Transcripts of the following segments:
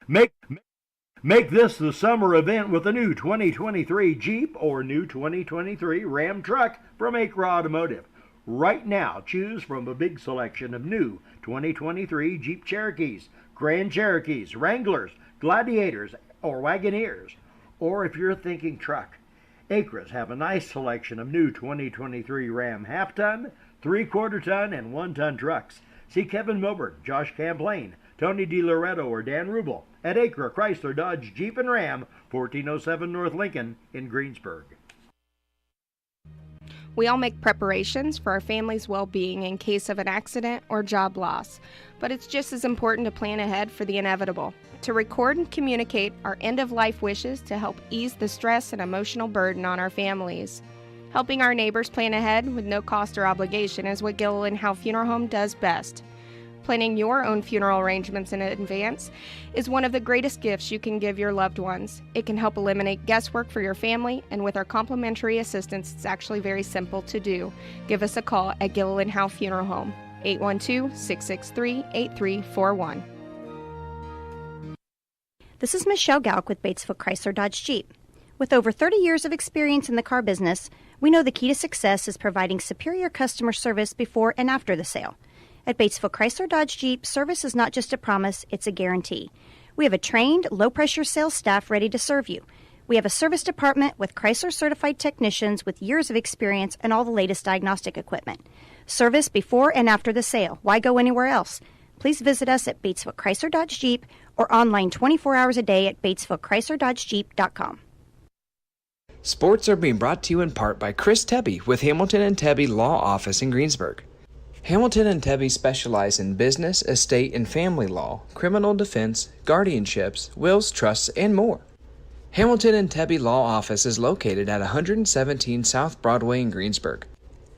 Make Make this the summer event with a new 2023 Jeep or new 2023 Ram truck from Acre Automotive. Right now, choose from a big selection of new 2023 Jeep Cherokees, Grand Cherokees, Wranglers, Gladiators, or Wagoneers. Or if you're thinking truck, Acres have a nice selection of new 2023 Ram half-ton, 3/4 ton, and 1-ton trucks. See Kevin Milburn, Josh Camplain, Tony DiLoretto, or Dan Rubel at Acre Chrysler Dodge Jeep and Ram, 1407 North Lincoln in Greensburg. We all make preparations for our family's well-being in case of an accident or job loss, but it's just as important to plan ahead for the inevitable, to record and communicate our end-of-life wishes to help ease the stress and emotional burden on our families. Helping our neighbors plan ahead with no cost or obligation is what Gilliland Howe Funeral Home does best. Planning your own funeral arrangements in advance is one of the greatest gifts you can give your loved ones. It can help eliminate guesswork for your family, and with our complimentary assistance, it's actually very simple to do. Give us a call at Gilliland Howe Funeral Home, 812-663-8341. This is Michelle Galk with Batesville Chrysler Dodge Jeep. With over 30 years of experience in the car business, we know the key to success is providing superior customer service before and after the sale. At Batesville Chrysler Dodge Jeep, service is not just a promise, it's a guarantee. We have a trained, low-pressure sales staff ready to serve you. We have a service department with Chrysler-certified technicians with years of experience and all the latest diagnostic equipment. Service before and after the sale. Why go anywhere else? Please visit us at Batesville Chrysler Dodge Jeep or online 24 hours a day at BatesvilleChryslerDodgeJeep.com. Sports are being brought to you in part by Chris Tebby with Hamilton and Tebby Law Office in Greensburg. Hamilton and Tebby specialize in business, estate, and family law, criminal defense, guardianships, wills, trusts, and more. Hamilton and Tebby Law Office is located at 117 South Broadway in Greensburg.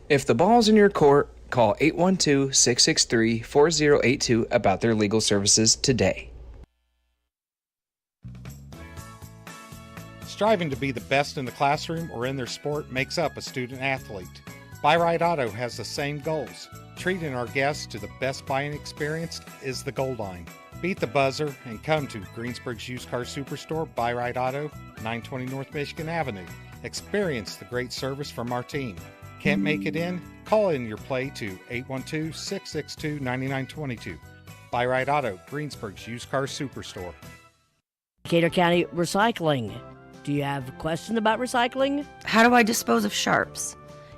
If the ball's in your court, call 812-663-4082 about their legal services today. Striving to be the best in the classroom or in their sport makes up a student athlete. Buy Right Auto has the same goals. Treating our guests to the best buying experience is the goal line. Beat the buzzer and come to Greensburg's used car superstore, Buy Right Auto, 920 North Michigan Avenue. Experience the great service from our team. Can't make it in? Call in your play to 812-662-9922. Buy Right Auto, Greensburg's used car superstore. Decatur County Recycling. Do you have a question about recycling? How do I dispose of sharps?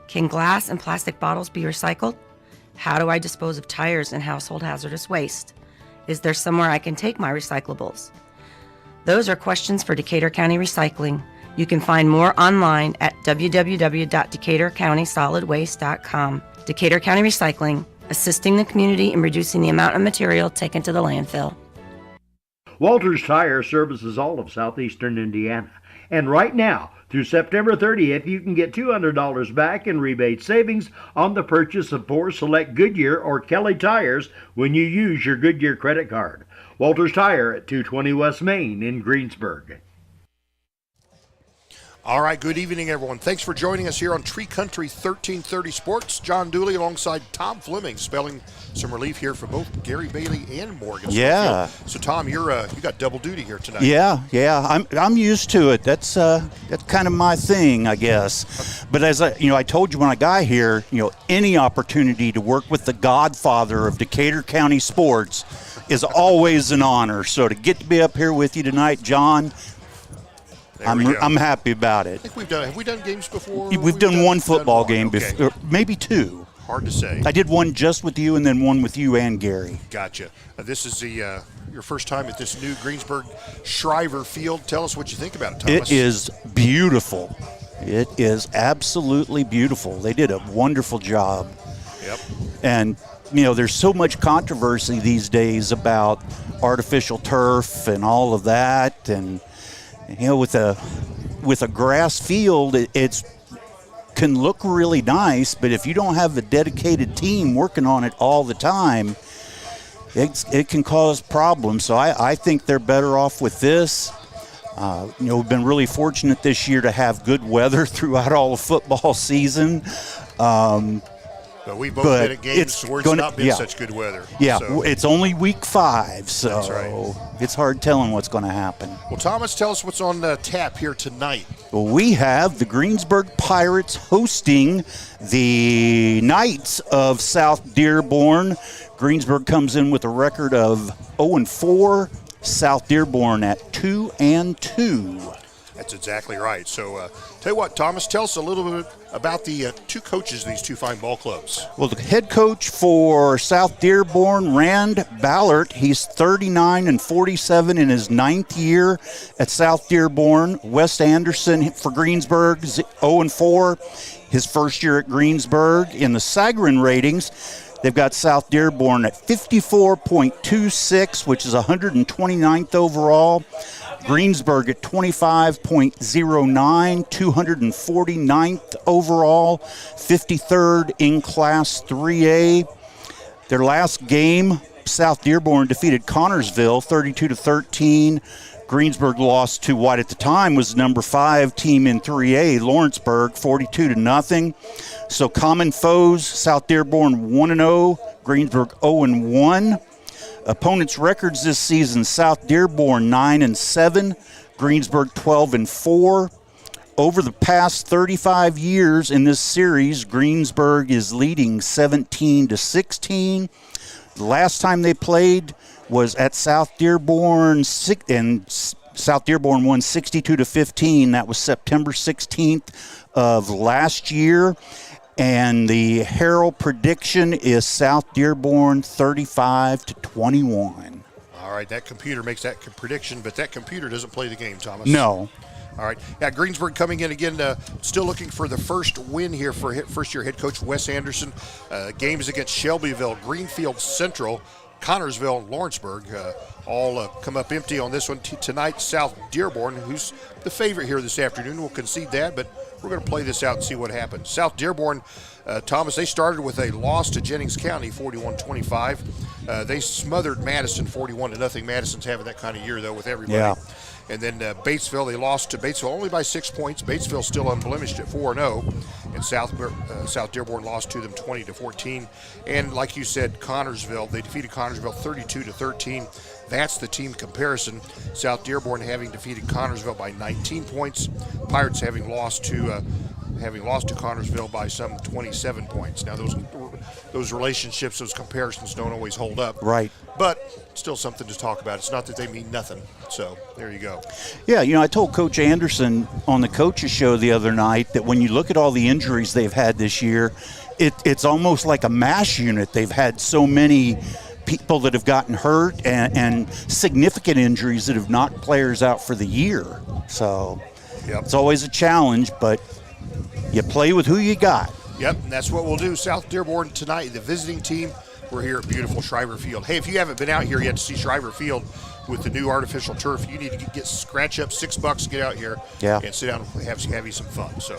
Can glass and plastic bottles be recycled? How do I dispose of tires and household hazardous waste? Is there somewhere I can take my recyclables? Those are questions for Decatur County Recycling. You can find more online at www.decaturcountysolidwaste.com. Decatur County Recycling, assisting the community in reducing the amount of material taken to the landfill. Walters Tire services all of southeastern Indiana. And right now, through September 30th, you can get $200 back in rebate savings on the purchase of 4 select Goodyear or Kelly tires when you use your Goodyear credit card. Walters Tire at 220 West Main in Greensburg. All right, good evening, everyone. Thanks for joining us here on Tree Country 1330 Sports. John Dooley alongside Tom Fleming, spelling some relief here for both Gary Bailey and Morgan. Yeah. So, Tom, you got double duty here tonight. Yeah. I'm used to it. That's kind of my thing, I guess. But as I told you when I got here, any opportunity to work with the godfather of Decatur County sports is always an honor. So to get to be up here with you tonight, John, I'm happy about it. I think have we done games before? We've done one football game before, maybe 2. Hard to say. I did one just with you and then one with you and Gary. Gotcha. This is your first time at this new Greensburg Shriver Field. Tell us what you think about it, Thomas. It is beautiful. It is absolutely beautiful. They did a wonderful job. Yep. And, there's so much controversy these days about artificial turf and all of that. And, with a grass field, it can look really nice, but if you don't have a dedicated team working on it all the time, it can cause problems. So I think they're better off with this. We've been really fortunate this year to have good weather throughout all the football season. But we've both been at games where it's not been such good weather. Yeah, so. It's only week 5, so That's right. It's hard telling what's going to happen. Well, Thomas, tell us what's on tap here tonight. Well, we have the Greensburg Pirates hosting the Knights of South Dearborn. Greensburg comes in with a record of 0-4. South Dearborn at 2-2. That's exactly right. So, tell you what, Thomas, tell us a little bit about the 2 coaches of these 2 fine ball clubs. Well, the head coach for South Dearborn, Rand Ballard, he's 39-47 in his 9th year at South Dearborn. Wes Anderson for Greensburg, 0-4, his first year at Greensburg. In the Sagarin ratings, they've got South Dearborn at 54.26, which is 129th overall. Greensburg at 25.09, 249th overall, 53rd in Class 3A. Their last game, South Dearborn defeated Connorsville 32-13. Greensburg lost to what at the time was number 5 team in 3A, Lawrenceburg, 42-0. So common foes, South Dearborn 1-0, Greensburg 0-1. Opponents' records this season, South Dearborn 9-7, Greensburg 12-4. Over the past 35 years in this series, Greensburg is leading 17-16. The last time they played was at South Dearborn, and South Dearborn won 62-15. That was September 16th of last year. And the Herald prediction is South Dearborn 35-21. All right, that computer makes that prediction, but that computer doesn't play the game, Thomas. No. All right. Yeah, Greensburg coming in again, still looking for the first win here for first-year head coach Wes Anderson. Games against Shelbyville, Greenfield Central, Connorsville, and Lawrenceburg all come up empty on this one. Tonight, South Dearborn, who's the favorite here this afternoon, will concede that, but we're going to play this out and see what happens. South Dearborn, Thomas, they started with a loss to Jennings County, 41-25. They smothered Madison, 41-0. Madison's having that kind of year, though, with everybody. Yeah. And then Batesville, they lost to Batesville only by 6 points. Batesville still unblemished at 4-0. And South Dearborn lost to them 20-14. And like you said, Connorsville, they defeated Connorsville 32-13. That's the team comparison. South Dearborn having defeated Connorsville by 19 points. Pirates having lost to Connorsville by some 27 points. Now those relationships, those comparisons don't always hold up. Right. But still something to talk about. It's not that they mean nothing. So there you go. Yeah, I told Coach Anderson on the coaches show the other night that when you look at all the injuries they've had this year, it's almost like a mash unit. They've had so many people that have gotten hurt and significant injuries that have knocked players out for the year. So It's always a challenge, but you play with who you got. Yep, and that's what we'll do. South Dearborn tonight, the visiting team. We're here at beautiful Shriver Field. Hey, if you haven't been out here yet to see Shriver Field with the new artificial turf, you need to scratch up $6 to get out here and sit down and have you some fun. So,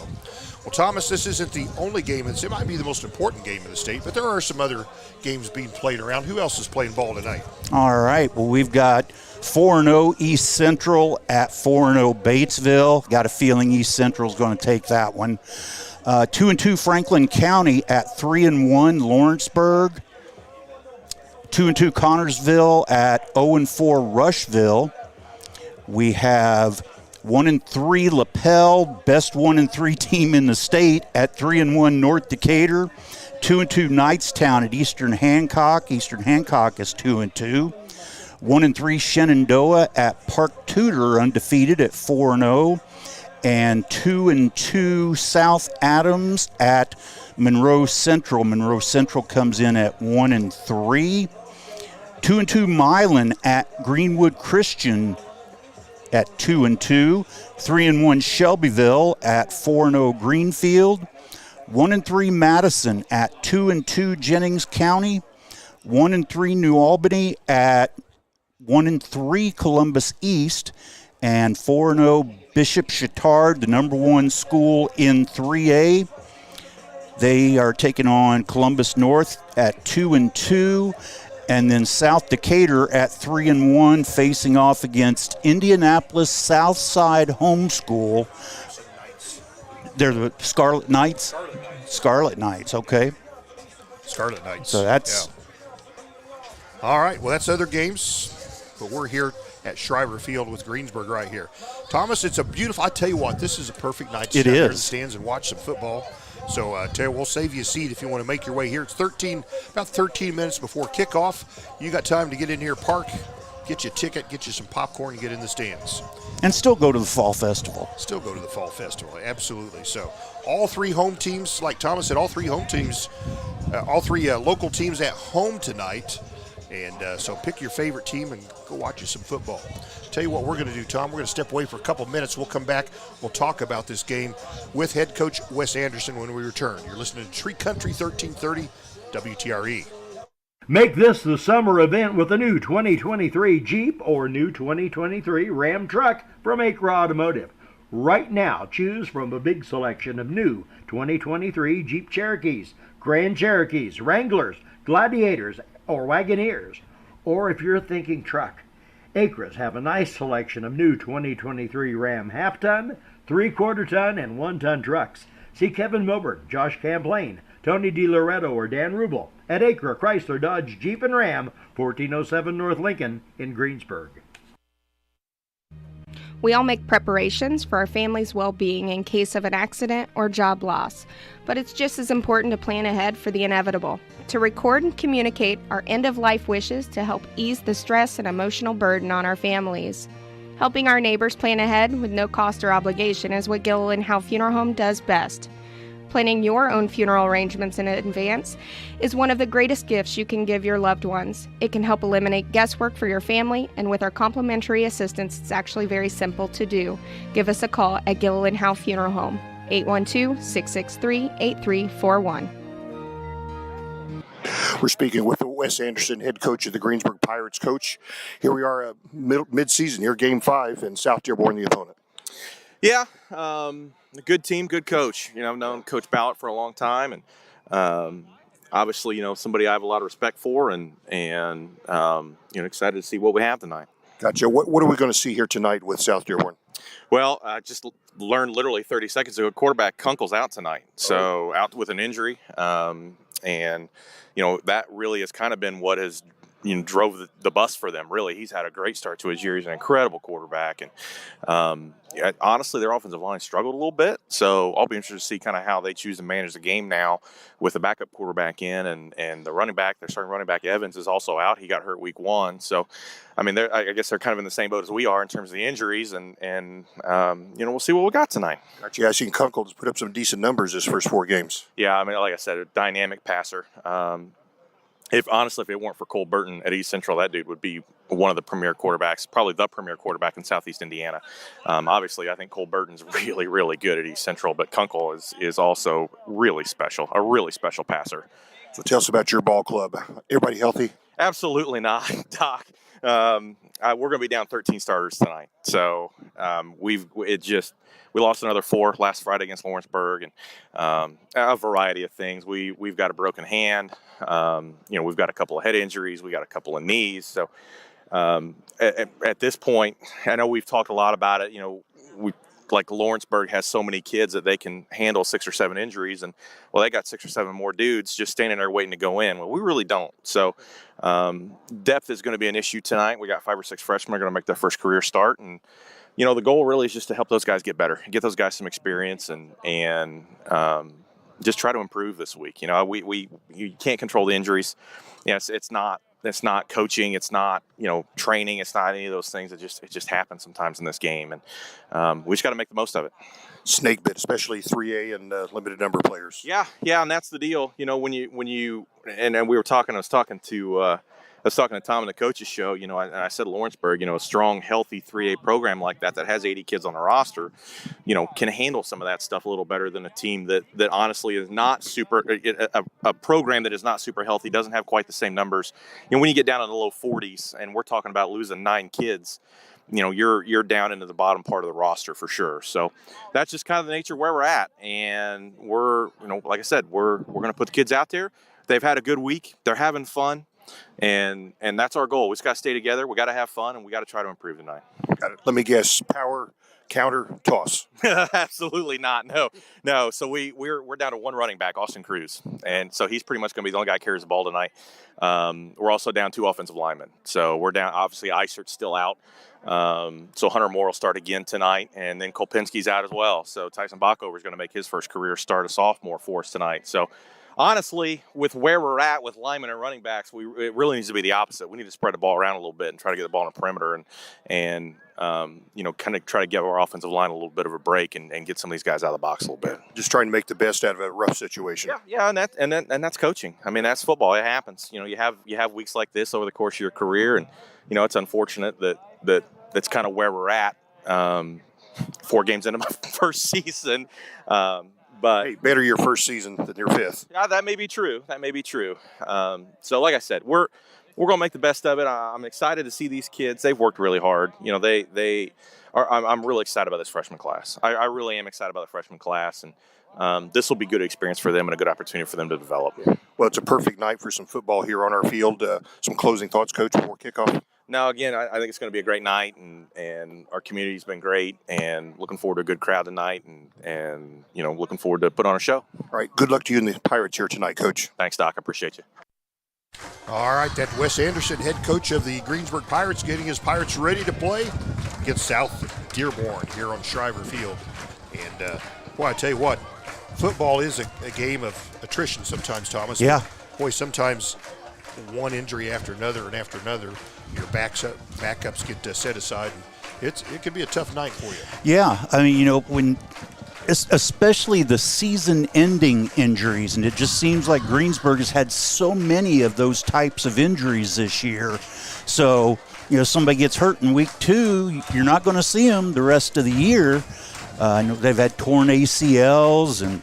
well, Thomas, this isn't the only game. It might be the most important game in the state, but there are some other games being played around. Who else is playing ball tonight? All right. Well, we've got 4-0 East Central at 4-0 Batesville. Got a feeling East Central's going to take that one. 2-2 Franklin County at 3-1 Lawrenceburg. 2-2 Connorsville at 0-4 Rushville. We have 1-3 LaPel, best 1-3 team in the state at 3-1 North Decatur. 2-2 Knightstown at Eastern Hancock. Eastern Hancock is 2-2. 1-3 Shenandoah at Park Tudor, undefeated at 4-0. And 2-2 South Adams at Monroe Central. Monroe Central comes in at 1-3. 2-2 Milan at Greenwood Christian at 2-2. 3-1 Shelbyville at 4-0 Greenfield. 1-3 Madison at 2-2 Jennings County. 1-3 New Albany at 1-3 Columbus East. And 4-0 Bishop Chatard, the number 1 school in 3A. They are taking on Columbus North at 2-2. And then South Decatur at 3-1, facing off against Indianapolis Southside Homeschool. They're the Scarlet Knights? Scarlet Knights, okay. Scarlet Knights. So that's All right. Well, that's other games, but we're here at Shriver Field with Greensburg right here. Thomas, it's a beautiful. I tell you what, this is a perfect night to sit there in the stands and watch some football. So, we'll save you a seat if you want to make your way here. It's about 13 minutes before kickoff. You got time to get in here, park, get you a ticket, get you some popcorn, and get in the stands. And still go to the Fall Festival. Still go to the Fall Festival, absolutely. So, all three home teams, like Thomas said, all three home teams, all three local teams at home tonight. And so pick your favorite team and go watch you some football. Tell you what we're going to do, Tom. We're going to step away for a couple minutes. We'll come back. We'll talk about this game with head coach Wes Anderson when we return. You're listening to Tree Country 1330 WTRE. Make this the summer event with a new 2023 Jeep or new 2023 Ram truck from Acre Automotive. Right now, choose from a big selection of new 2023 Jeep Cherokees, Grand Cherokees, Wranglers, Gladiators, or Wagoneers. Or if you're thinking truck, Acres have a nice selection of new 2023 Ram half-ton, 3/4 ton, and 1-ton trucks. See Kevin Milburn, Josh Camplain, Tony DiLoretto, or Dan Rubel at Acre Chrysler Dodge Jeep and Ram, 1407 North Lincoln in Greensburg. We all make preparations for our family's well-being in case of an accident or job loss, but it's just as important to plan ahead for the inevitable, to record and communicate our end-of-life wishes to help ease the stress and emotional burden on our families. Helping our neighbors plan ahead with no cost or obligation is what Gilliland Howe Funeral Home does best. Planning your own funeral arrangements in advance is one of the greatest gifts you can give your loved ones. It can help eliminate guesswork for your family, and with our complimentary assistance, it's actually very simple to do. Give us a call at Gilliland Howe Funeral Home, 812-663-8341. We're speaking with Wes Anderson, head coach of the Greensburg Pirates. Coach, here we are mid-season here, Game 5, and South Dearborn the opponent. Yeah, a good team, good coach. I've known Coach Ballard for a long time, and obviously, somebody I have a lot of respect for, and excited to see what we have tonight. Gotcha. What are we going to see here tonight with South Dearborn? Well, I just learned literally 30 seconds ago, quarterback Kunkel's out tonight, so out with an injury, and that really has kind of been what has drove the bus for them. Really, he's had a great start to his year. He's an incredible quarterback, and honestly, their offensive line struggled a little bit. So I'll be interested to see kind of how they choose to manage the game now with the backup quarterback in, and the running back, their starting running back Evans is also out. He got hurt week 1. So, I mean, I guess they're kind of in the same boat as we are in terms of the injuries, and we'll see what we got tonight. Gotcha. I've seen Kunkel just put up some decent numbers his first 4 games. Yeah, I mean, like I said, a dynamic passer. If it weren't for Cole Burton at East Central, that dude would be one of the premier quarterbacks, probably the premier quarterback in Southeast Indiana. Obviously, I think Cole Burton's really, really good at East Central, but Kunkel is also really special, a really special passer. So tell us about your ball club. Everybody healthy? Absolutely not, Doc. We're going to be down 13 starters tonight. So we lost another 4 last Friday against Lawrenceburg, and a variety of things. We've got a broken hand. We've got a couple of head injuries. We got a couple of knees. So at this point, I know we've talked a lot about it. Like Lawrenceburg has so many kids that they can handle 6 or 7 injuries, and they got 6 or 7 more dudes just standing there waiting to go in. Well, we really don't. So depth is going to be an issue tonight. We got 5 or 6 freshmen going to make their first career start, and the goal really is just to help those guys get better, get those guys some experience, and just try to improve this week. You can't control the injuries. It's not coaching. It's not, training. It's not any of those things. It just happens sometimes in this game. And we just got to make the most of it. Snake bit, especially 3A and limited number of players. Yeah. And that's the deal. When you, and we were talking, I was talking to Tom in the coaches show, and I said Lawrenceburg, a strong, healthy 3A program like that has 80 kids on the roster, can handle some of that stuff a little better than a team that honestly is not super, a program that is not super healthy, doesn't have quite the same numbers. When you get down in the low 40s and we're talking about losing 9 kids, you're down into the bottom part of the roster for sure. So that's just kind of the nature of where we're at. And we're, like I said, we're going to put the kids out there. They've had a good week. They're having fun. and that's our goal. We just got to stay together. We got to have fun, and we got to try to improve tonight. Got it. Let me guess. Power, counter, toss. Absolutely not. No. So we're down to one running back, Austin Cruz, and so he's pretty much going to be the only guy who carries the ball tonight. We're also down 2 offensive linemen, so we're down. Obviously, Eisert's still out, so Hunter Moore will start again tonight, and then Kolpinski's out as well. So Tyson Backover is going to make his first career start, a sophomore, for us tonight. So honestly, with where we're at with linemen and running backs, it really needs to be the opposite. We need to spread the ball around a little bit and try to get the ball on the perimeter and kind of try to give our offensive line a little bit of a break and get some of these guys out of the box a little bit. Just trying to make the best out of a rough situation. Yeah, and that's coaching. I mean, that's football. It happens. You have weeks like this over the course of your career, and it's unfortunate that's kind of where we're at. 4 games into my first season. But hey, better your first season than your 5th. Yeah, that may be true. So like I said, we're going to make the best of it. I'm excited to see these kids. They've worked really hard. They are. I'm really excited about this freshman class. I really am excited about the freshman class, and this will be a good experience for them and a good opportunity for them to develop. Well, it's a perfect night for some football here on our field. Some closing thoughts, Coach, before kickoff? No, again, I think it's going to be a great night, and our community's been great, and looking forward to a good crowd tonight, and looking forward to put on a show. All right, good luck to you and the Pirates here tonight, Coach. Thanks, Doc. I appreciate you. All right, that Wes Anderson, head coach of the Greensburg Pirates, getting his Pirates ready to play against South Dearborn here on Shriver Field. And, boy, I tell you what, football is a game of attrition sometimes, Thomas. Yeah. Boy, sometimes one injury after another and after another, your backups get set aside. And it can be a tough night for you. Yeah, I mean, when especially the season-ending injuries, and it just seems like Greensburg has had so many of those types of injuries this year. So, somebody gets hurt in week 2, you're not going to see them the rest of the year. I know they've had torn ACLs and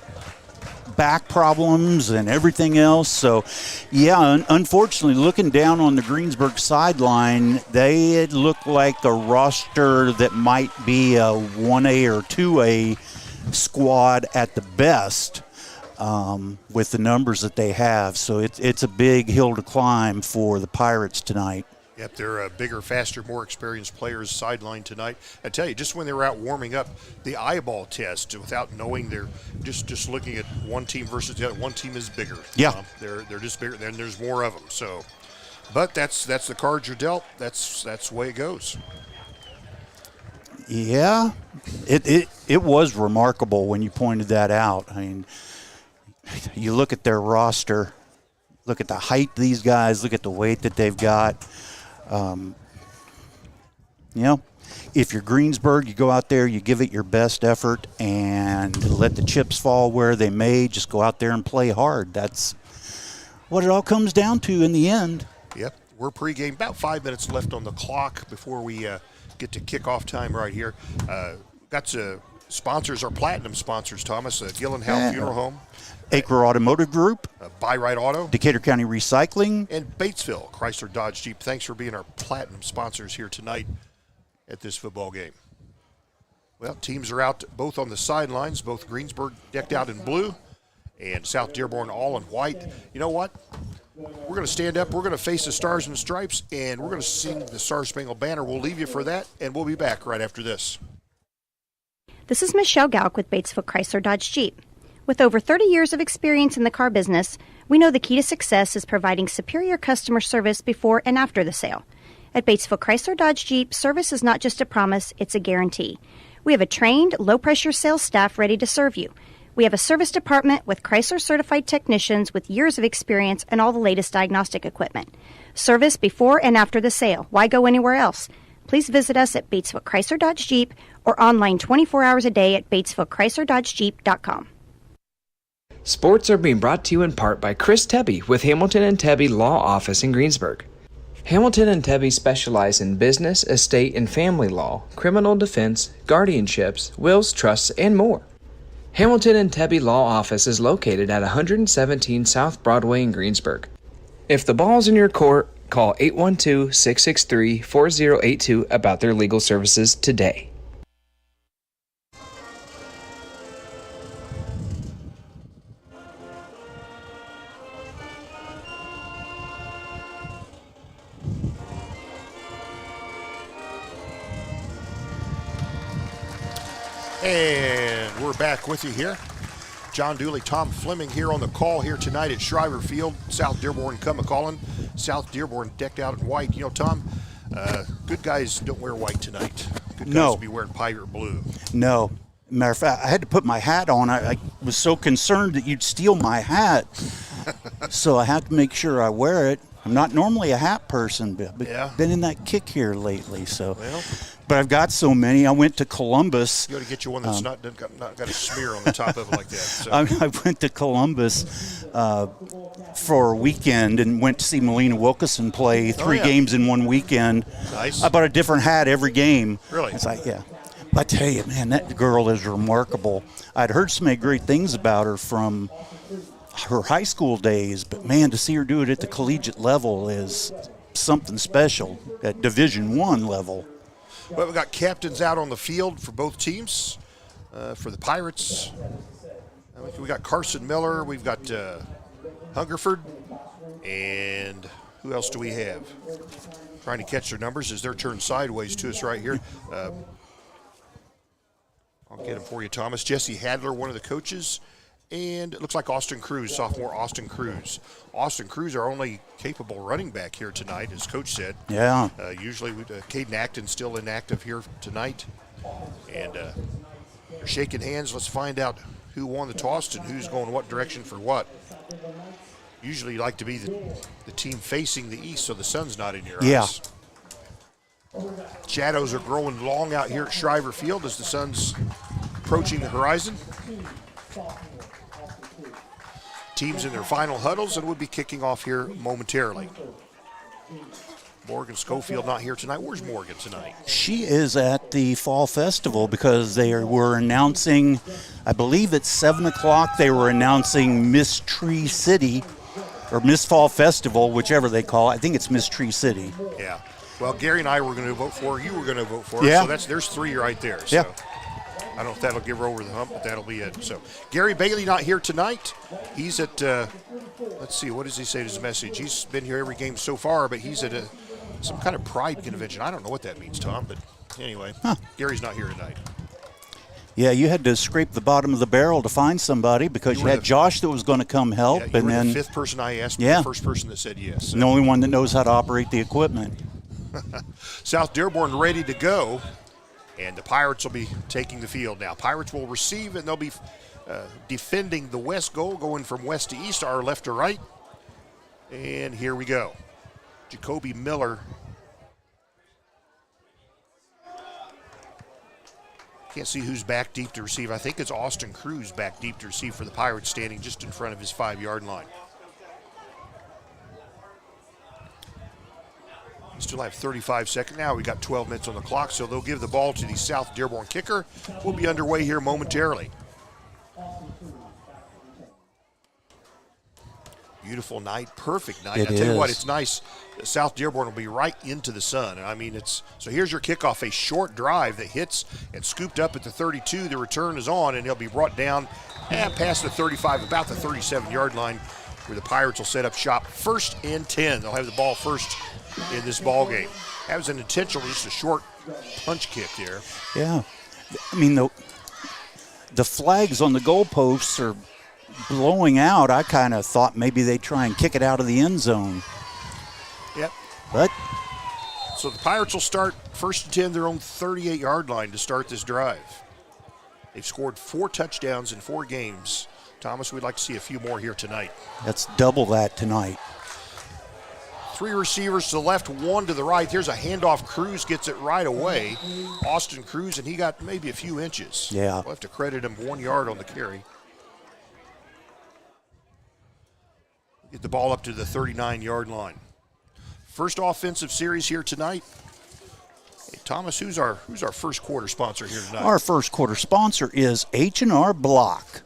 back problems and everything else. So, yeah, unfortunately, looking down on the Greensburg sideline, they look like a roster that might be a 1A or 2A squad at the best, with the numbers that they have. So it's a big hill to climb for the Pirates tonight. Yep, they're bigger, faster, more experienced players sidelined tonight. I tell you, just when they were out warming up, the eyeball test, without knowing, they're just looking at one team versus the other. One team is bigger. Yeah, they're just bigger. Then there's more of them. So, but that's the cards you're dealt. That's the way it goes. Yeah, it was remarkable when you pointed that out. I mean, you look at their roster, look at the height of these guys, look at the weight that they've got. If you're Greensburg, you go out there, you give it your best effort, and let the chips fall where they may. Just go out there and play hard. That's what it all comes down to in the end. Yep, we're pregame. About 5 minutes left on the clock before we get to kickoff time right here. Got sponsors, our platinum sponsors, Thomas, Gillenhouse Funeral Home, Acre Automotive Group, Buy Right Auto, Decatur County Recycling, and Batesville Chrysler Dodge Jeep. Thanks for being our platinum sponsors here tonight at this football game. Well, teams are out both on the sidelines, both Greensburg decked out in blue and South Dearborn all in white. You know what? We're going to stand up, we're going to face the Stars and Stripes, and we're going to sing the Star Spangled Banner. We'll leave you for that, and we'll be back right after this. This is Michelle Galk with Batesville Chrysler Dodge Jeep. With over 30 years of experience in the car business, we know the key to success is providing superior customer service before and after the sale. At Batesville Chrysler Dodge Jeep, service is not just a promise, it's a guarantee. We have a trained, low-pressure sales staff ready to serve you. We have a service department with Chrysler-certified technicians with years of experience and all the latest diagnostic equipment. Service before and after the sale. Why go anywhere else? Please visit us at Batesville Chrysler Dodge Jeep or online 24 hours a day at BatesvilleChryslerDodgeJeep.com. Sports are being brought to you in part by Chris Tebby with Hamilton and Tebby Law Office in Greensburg. Hamilton and Tebby specialize in business, estate, and family law, criminal defense, guardianships, wills, trusts, and more. Hamilton and Tebby Law Office is located at 117 South Broadway in Greensburg. If the ball's in your court, call 812-663-4082 about their legal services today. And we're back with you here. John Dooley, Tom Fleming here on the call here tonight at Shriver Field. South Dearborn come a-calling. South Dearborn decked out in white. You know, Tom, good guys don't wear white tonight. Good guys be wearing pirate blue. No. Matter of fact, I had to put my hat on. I was so concerned that you'd steal my hat. So I had to make sure I wear it. I'm not normally a hat person, but been in that kick here lately. So, but I've got so many. I went to Columbus. You got to get you one that's not got a smear on the top of it like that. So. I went to Columbus for a weekend and went to see Melina Wilkeson play three games in one weekend. Nice. I bought a different hat every game. Really? It's like, But I tell you, man, that girl is remarkable. I'd heard so many great things about her from her high school days, but man, to see her do it at the collegiate level is something special at Division I level. Well, we've got captains out on the field for both teams. For the Pirates, we got Carson Miller, we've got Hungerford, and who else do we have? Trying to catch their numbers as they're turned sideways to us right here. I'll get them for you, Thomas. Jesse Hadler, one of the coaches. And it looks like Austin Cruz, sophomore Austin Cruz. Austin Cruz, our only capable running back here tonight, as Coach said. Yeah. Usually, Caden Acton's still inactive here tonight. And they're shaking hands. Let's find out who won the toss and who's going what direction for what. Usually, you like to be the team facing the east so the sun's not in your eyes. Shadows are growing long out here at Shriver Field as the sun's approaching the horizon. Teams in their final huddles, and we'll be kicking off here momentarily. Morgan Schofield not here tonight. Where's Morgan tonight? She is at the Fall Festival because they were announcing, I believe at 7 o'clock, they were announcing Miss Tree City, or Miss Fall Festival, whichever they call it. I think it's Miss Tree City. Yeah. Well, Gary and I were going to vote for her. You were going to vote for her. Yeah. So there's three right there. So. I don't know if that'll give her over the hump, but that'll be it. So Gary Bailey not here tonight. He's at, let's see, what does he say in his message? He's been here every game so far, but he's at some kind of pride convention. I don't know what that means, Tom, but anyway, Gary's not here tonight. Yeah, you had to scrape the bottom of the barrel to find somebody because you had Josh that was going to come help. Yeah, you were the fifth person I asked, the first person that said yes. So. The only one that knows how to operate the equipment. South Dearborn ready to go. And the Pirates will be taking the field now. Pirates will receive, and they'll be defending the west goal, going from west to east, our left to right. And here we go. Jacoby Miller. Can't see who's back deep to receive. I think it's Austin Cruz back deep to receive for the Pirates, standing just in front of his 5-yard line. Still have 35 seconds. Now we got 12 minutes on the clock, so they'll give the ball to the South Dearborn kicker. We'll be underway here momentarily. Beautiful night, perfect night. I tell you what, it's nice. South Dearborn will be right into the sun. I mean, so here's your kickoff, a short drive that hits and scooped up at the 32. The return is on, and he'll be brought down and past the 35, about the 37-yard line, where the Pirates will set up shop. 1st and 10. They'll have the ball first in this ball game. That was an intentional, just a short punch kick there. Yeah. I mean, the flags on the goalposts are blowing out. I kind of thought maybe they'd try and kick it out of the end zone. Yep. But so the Pirates will start 1st and 10, their own 38-yard line to start this drive. They've scored 4 touchdowns in 4 games. Thomas, we'd like to see a few more here tonight. That's double that tonight. 3 receivers to the left, 1 to the right. There's a handoff. Cruz gets it right away. Austin Cruz, and he got maybe a few inches. Yeah. We'll have to credit him 1 yard on the carry. Get the ball up to the 39-yard line. First offensive series here tonight. Hey, Thomas, who's our first quarter sponsor here tonight? Our first quarter sponsor is H&R Block.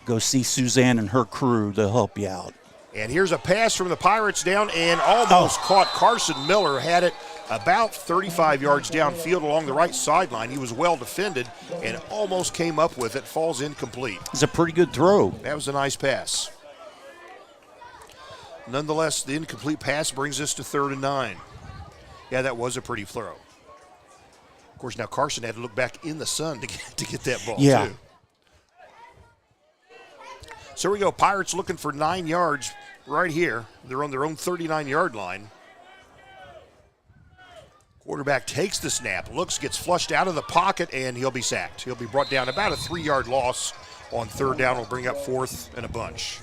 Go see Suzanne and her crew. They'll help you out. And here's a pass from the Pirates down and almost caught. Carson Miller had it about 35 yards downfield along the right sideline. He was well defended and almost came up with it. Falls incomplete. It's a pretty good throw. That was a nice pass. Nonetheless, the incomplete pass brings us to 3rd and 9. Yeah, that was a pretty throw. course, now Carson had to look back in the sun to get that ball, Yeah. too. So here we go. Pirates looking for 9 yards right here. They're on their own 39-yard line. Quarterback takes the snap, looks, gets flushed out of the pocket, and he'll be sacked. He'll be brought down. About a 3-yard loss on third down will bring up fourth and a bunch.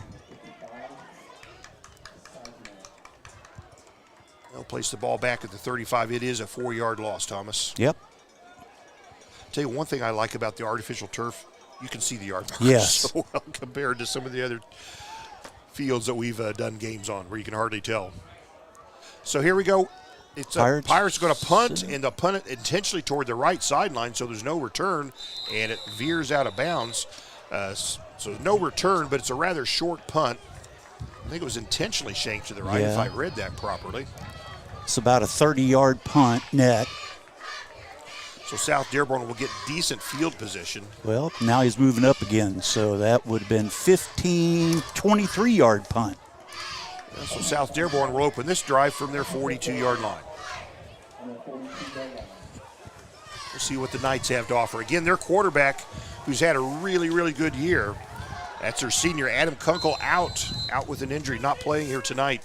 They'll place the ball back at the 35. It is a 4-yard loss, Thomas. Yep. Tell you one thing I like about the artificial turf, you can see the yard markers Yes. so well compared to some of the other fields that we've done games on where you can hardly tell. So here we go. It's Pirates going to punt, and they'll punt it intentionally toward the right sideline, so there's no return, and it veers out of bounds. So no return, but it's a rather short punt. I think it was intentionally shanked to the right, if I read that properly. It's about a 30-yard punt net. So South Dearborn will get decent field position. Well, now he's moving up again, so that would have been 23-yard punt. Yeah, so South Dearborn will open this drive from their 42-yard line. We'll see what the Knights have to offer. Again, their quarterback, who's had a really, really good year, that's their senior, Adam Kunkel, out with an injury, not playing here tonight.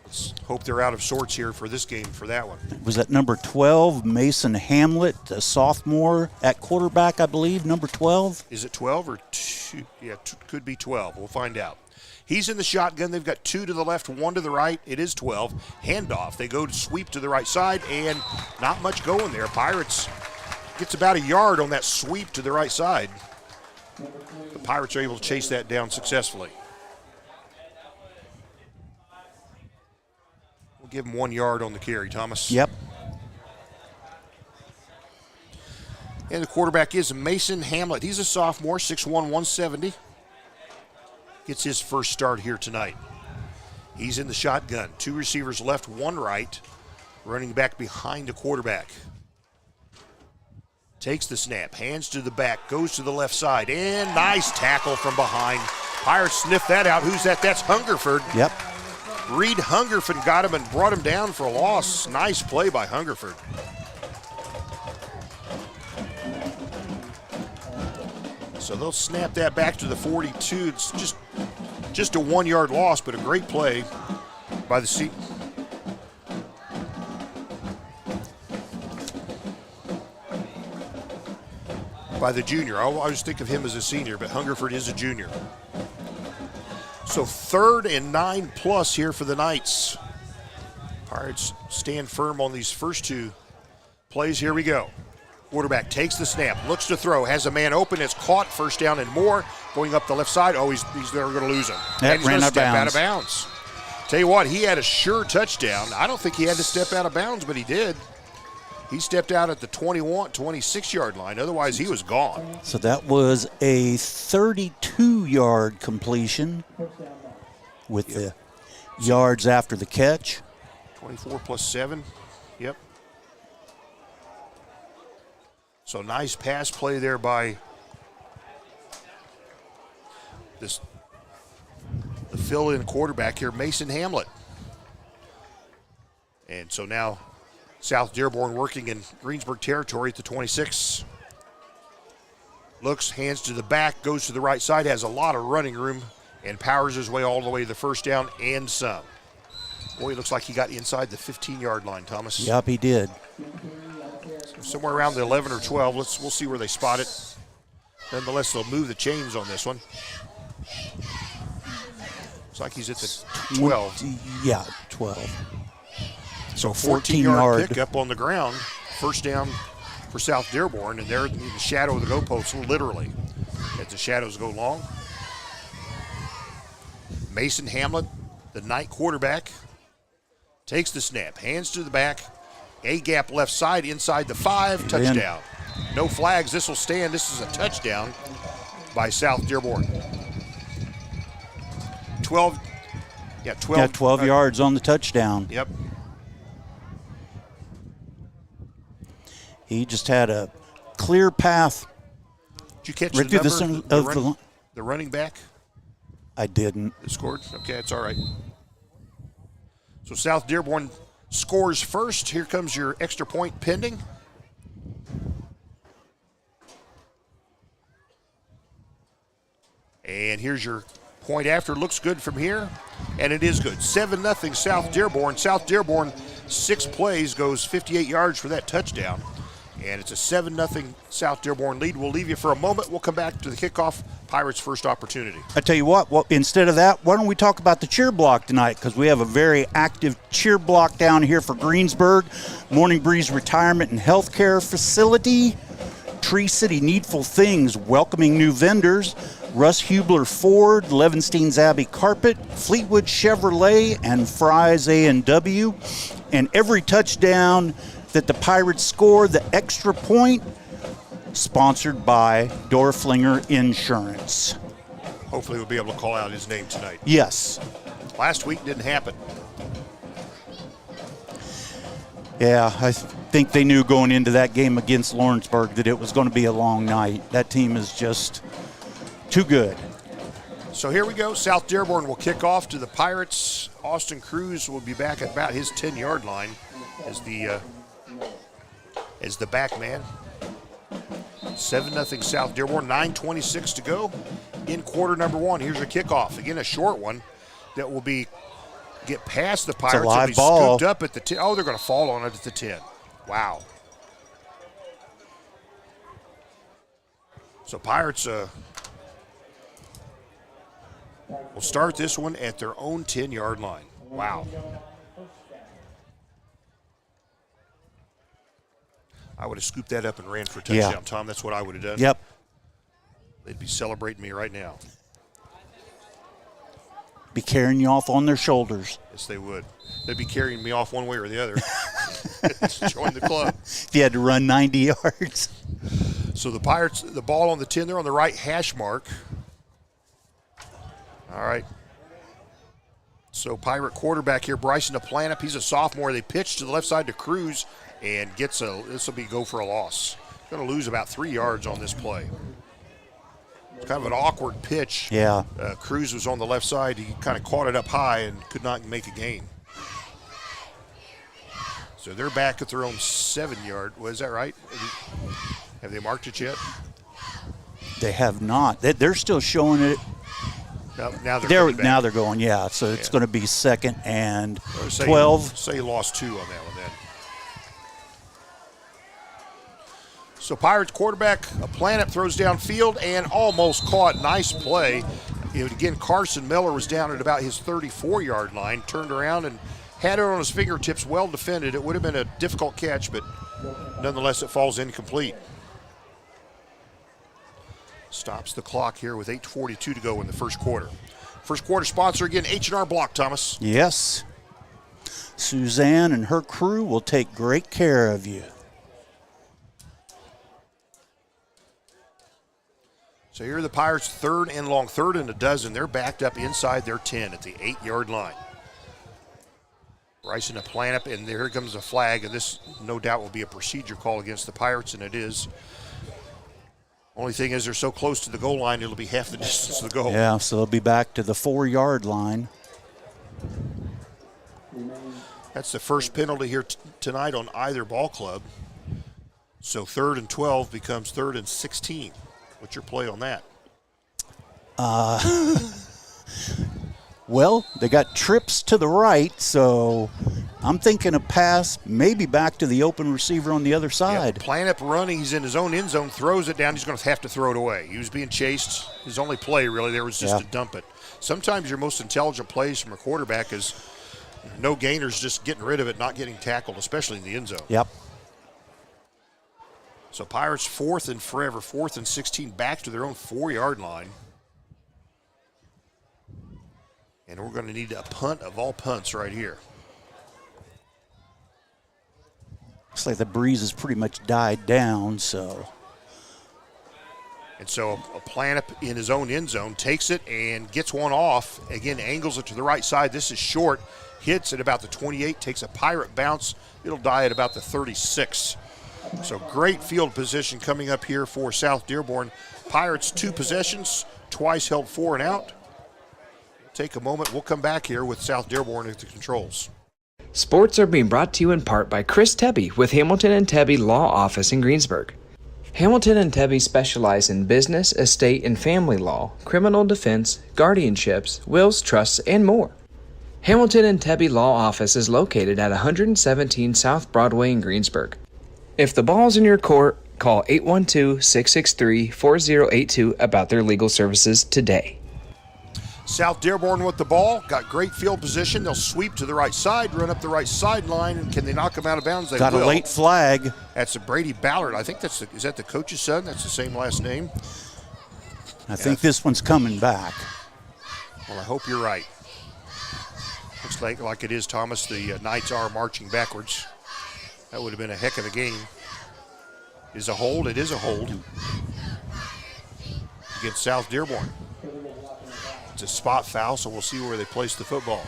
Let's hope they're out of sorts here for this game for that one. Was that number 12, Mason Hamlet, a sophomore at quarterback, I believe, number 12? Is it 12 or 2? Yeah, could be 12. We'll find out. He's in the shotgun. They've got 2 to the left, 1 to the right. It is 12. Handoff. They go to sweep to the right side, and not much going there. Pirates gets about a yard on that sweep to the right side. The Pirates are able to chase that down successfully. We'll give them 1 yard on the carry, Thomas. Yep. And the quarterback is Mason Hamlet. He's a sophomore, 6'1", 170. Gets his first start here tonight. He's in the shotgun. 2 receivers left, 1 right. Running back behind the quarterback. Takes the snap, hands to the back, goes to the left side, and nice tackle from behind. Pirates sniff that out. Who's that? That's Hungerford. Yep. Reed Hungerford got him and brought him down for a loss. Nice play by Hungerford. So they'll snap that back to the 42. It's just a 1 yard loss, but a great play by the junior. I always think of him as a senior, but Hungerford is a junior. So 3rd and 9+ here for the Knights. Pirates stand firm on these first 2 plays. Here we go. Quarterback takes the snap, looks to throw, has a man open, it's caught, first down and more, going up the left side. Oh, he's never going to lose him. That and he's ran going to out of step bounds. out of bounds. Tell you what, he had a sure touchdown. I don't think he had to step out of bounds, but he did. He stepped out at the 26-yard line. Otherwise, he was gone. So that was a 32-yard completion with the yards after the catch. 24 plus 7. Yep. So nice pass play there by the fill-in quarterback here, Mason Hamlet. And so now South Dearborn working in Greensburg territory at the 26. Looks, hands to the back, goes to the right side, has a lot of running room, and powers his way all the way to the first down and some. Boy, it looks like he got inside the 15-yard line, Thomas. Yep, he did. So somewhere around the 11 or 12. We'll see where they spot it. Nonetheless, they'll move the chains on this one. Looks like he's at the 12. Yeah, 12. So 14-yard pickup on the ground. First down for South Dearborn, and they're in the shadow of the goalpost, literally, as the shadows go long. Mason Hamlet, the Knight quarterback, takes the snap, hands to the back, A-gap left side, inside the 5, touchdown. No flags, this will stand. This is a touchdown by South Dearborn. 12 yards on the touchdown. Yep. He just had a clear path. Did you catch right the through number, the running back? I didn't. That scored? Okay, that's all right. So South Dearborn scores first. Here comes your extra point pending. And here's your point after. Looks good from here, and it is good. 7-0 South Dearborn. South Dearborn, 6 plays, goes 58 yards for that touchdown. And it's a 7-0 South Dearborn lead. We'll leave you for a moment. We'll come back to the kickoff. Pirates' first opportunity. I tell you what, instead of that, why don't we talk about the cheer block tonight? Because we have a very active cheer block down here for Greensburg. Morning Breeze Retirement and Healthcare Facility. Tree City Needful Things, welcoming new vendors. Russ Hubler Ford, Levenstein's Abbey Carpet, Fleetwood Chevrolet, and Fry's A&W. And every touchdown that the Pirates score, the extra point, sponsored by Dorflinger Insurance. Hopefully we'll be able to call out his name tonight. Yes. Last week didn't happen. Yeah, I think they knew going into that game against Lawrenceburg that it was going to be a long night. That team is just too good. So here we go. South Dearborn will kick off to the Pirates. Austin Cruz will be back at about his 10-yard line as the back man. 7-0 South Dearborn, 9:26 to go in quarter number 1. Here's your kickoff. Again, a short one that will get past the Pirates. It's a live and be ball. scooped up at the 10. Oh, they're going to fall on it at the 10. Wow. So Pirates will start this one at their own 10-yard line. Wow. I would have scooped that up and ran for a touchdown, Yeah. Tom. That's what I would have done. Yep. They'd be celebrating me right now. Be carrying you off on their shoulders. Yes, they would. They'd be carrying me off one way or the other. Join the club. If you had to run 90 yards. So the Pirates, the ball on the 10, they're on the right hash mark. All right. So Pirate quarterback here, Bryson DePlanup. He's a sophomore. They pitch to the left side to Cruz and this will be go for a loss. Going to lose about 3 yards on this play. It's kind of an awkward pitch. Yeah. Cruz was on the left side. He kind of caught it up high and could not make a gain. So they're back at their own 7-yard. Was that right? Have they marked it yet? They have not. They're still showing it. Now they're back. Now they're going, yeah. So it's going to be 2nd and Say 12. Say you lost 2 on that one then. So Pirates quarterback, a Planet throws downfield and almost caught. Nice play. Again, Carson Miller was down at about his 34-yard line, turned around and had it on his fingertips, well defended. It would have been a difficult catch, but nonetheless it falls incomplete. Stops the clock here with 8:42 to go in the first quarter. First quarter sponsor again, H&R Block, Thomas. Yes. Suzanne and her crew will take great care of you. So here are the Pirates, 3rd and long, 3rd and a dozen. They're backed up inside their 10 at the 8-yard line. Bryson DePlanup, and here comes a flag, and this no doubt will be a procedure call against the Pirates, and it is. Only thing is they're so close to the goal line, it'll be half the distance to the goal. Yeah, so they'll be back to the 4-yard line. That's the first penalty here tonight on either ball club. So 3rd and 12 becomes 3rd and 16. What's your play on that? Well, they got trips to the right, so I'm thinking a pass, maybe back to the open receiver on the other side. Yeah, Planup running, he's in his own end zone, throws it down, he's going to have to throw it away. He was being chased. His only play, really, there was just to dump it. Sometimes your most intelligent plays from a quarterback is no gainers, just getting rid of it, not getting tackled, especially in the end zone. Yep. So Pirates 4th and forever, 4th and 16, back to their own 4-yard line. And we're going to need a punt of all punts right here. Looks like the breeze has pretty much died down, so. And so a Planup in his own end zone takes it and gets one off. Again, angles it to the right side. This is short. Hits at about the 28, takes a Pirate bounce. It'll die at about the 36. So great field position coming up here for South Dearborn. Pirates 2 possessions, twice held 4 and out. Take a moment. We'll come back here with South Dearborn at the controls. Sports are being brought to you in part by Chris Tebby with Hamilton and Tebby Law Office in Greensburg. Hamilton and Tebby specialize in business, estate, and family law, criminal defense, guardianships, wills, trusts, and more. Hamilton and Tebby Law Office is located at 117 South Broadway in Greensburg. If the ball's in your court, call 812-663-4082 about their legal services today. South Dearborn with the ball, got great field position. They'll sweep to the right side, run up the right sideline, and can they knock them out of bounds? They got will. A late flag. That's a Brady Ballard. I think is that the coach's son? That's the same last name. I think this one's coming back. Well, I hope you're right. Looks like it is, Thomas. The Knights are marching backwards. That would have been a heck of a game. Is a hold? It is a hold against South Dearborn. It's a spot foul, so we'll see where they place the football.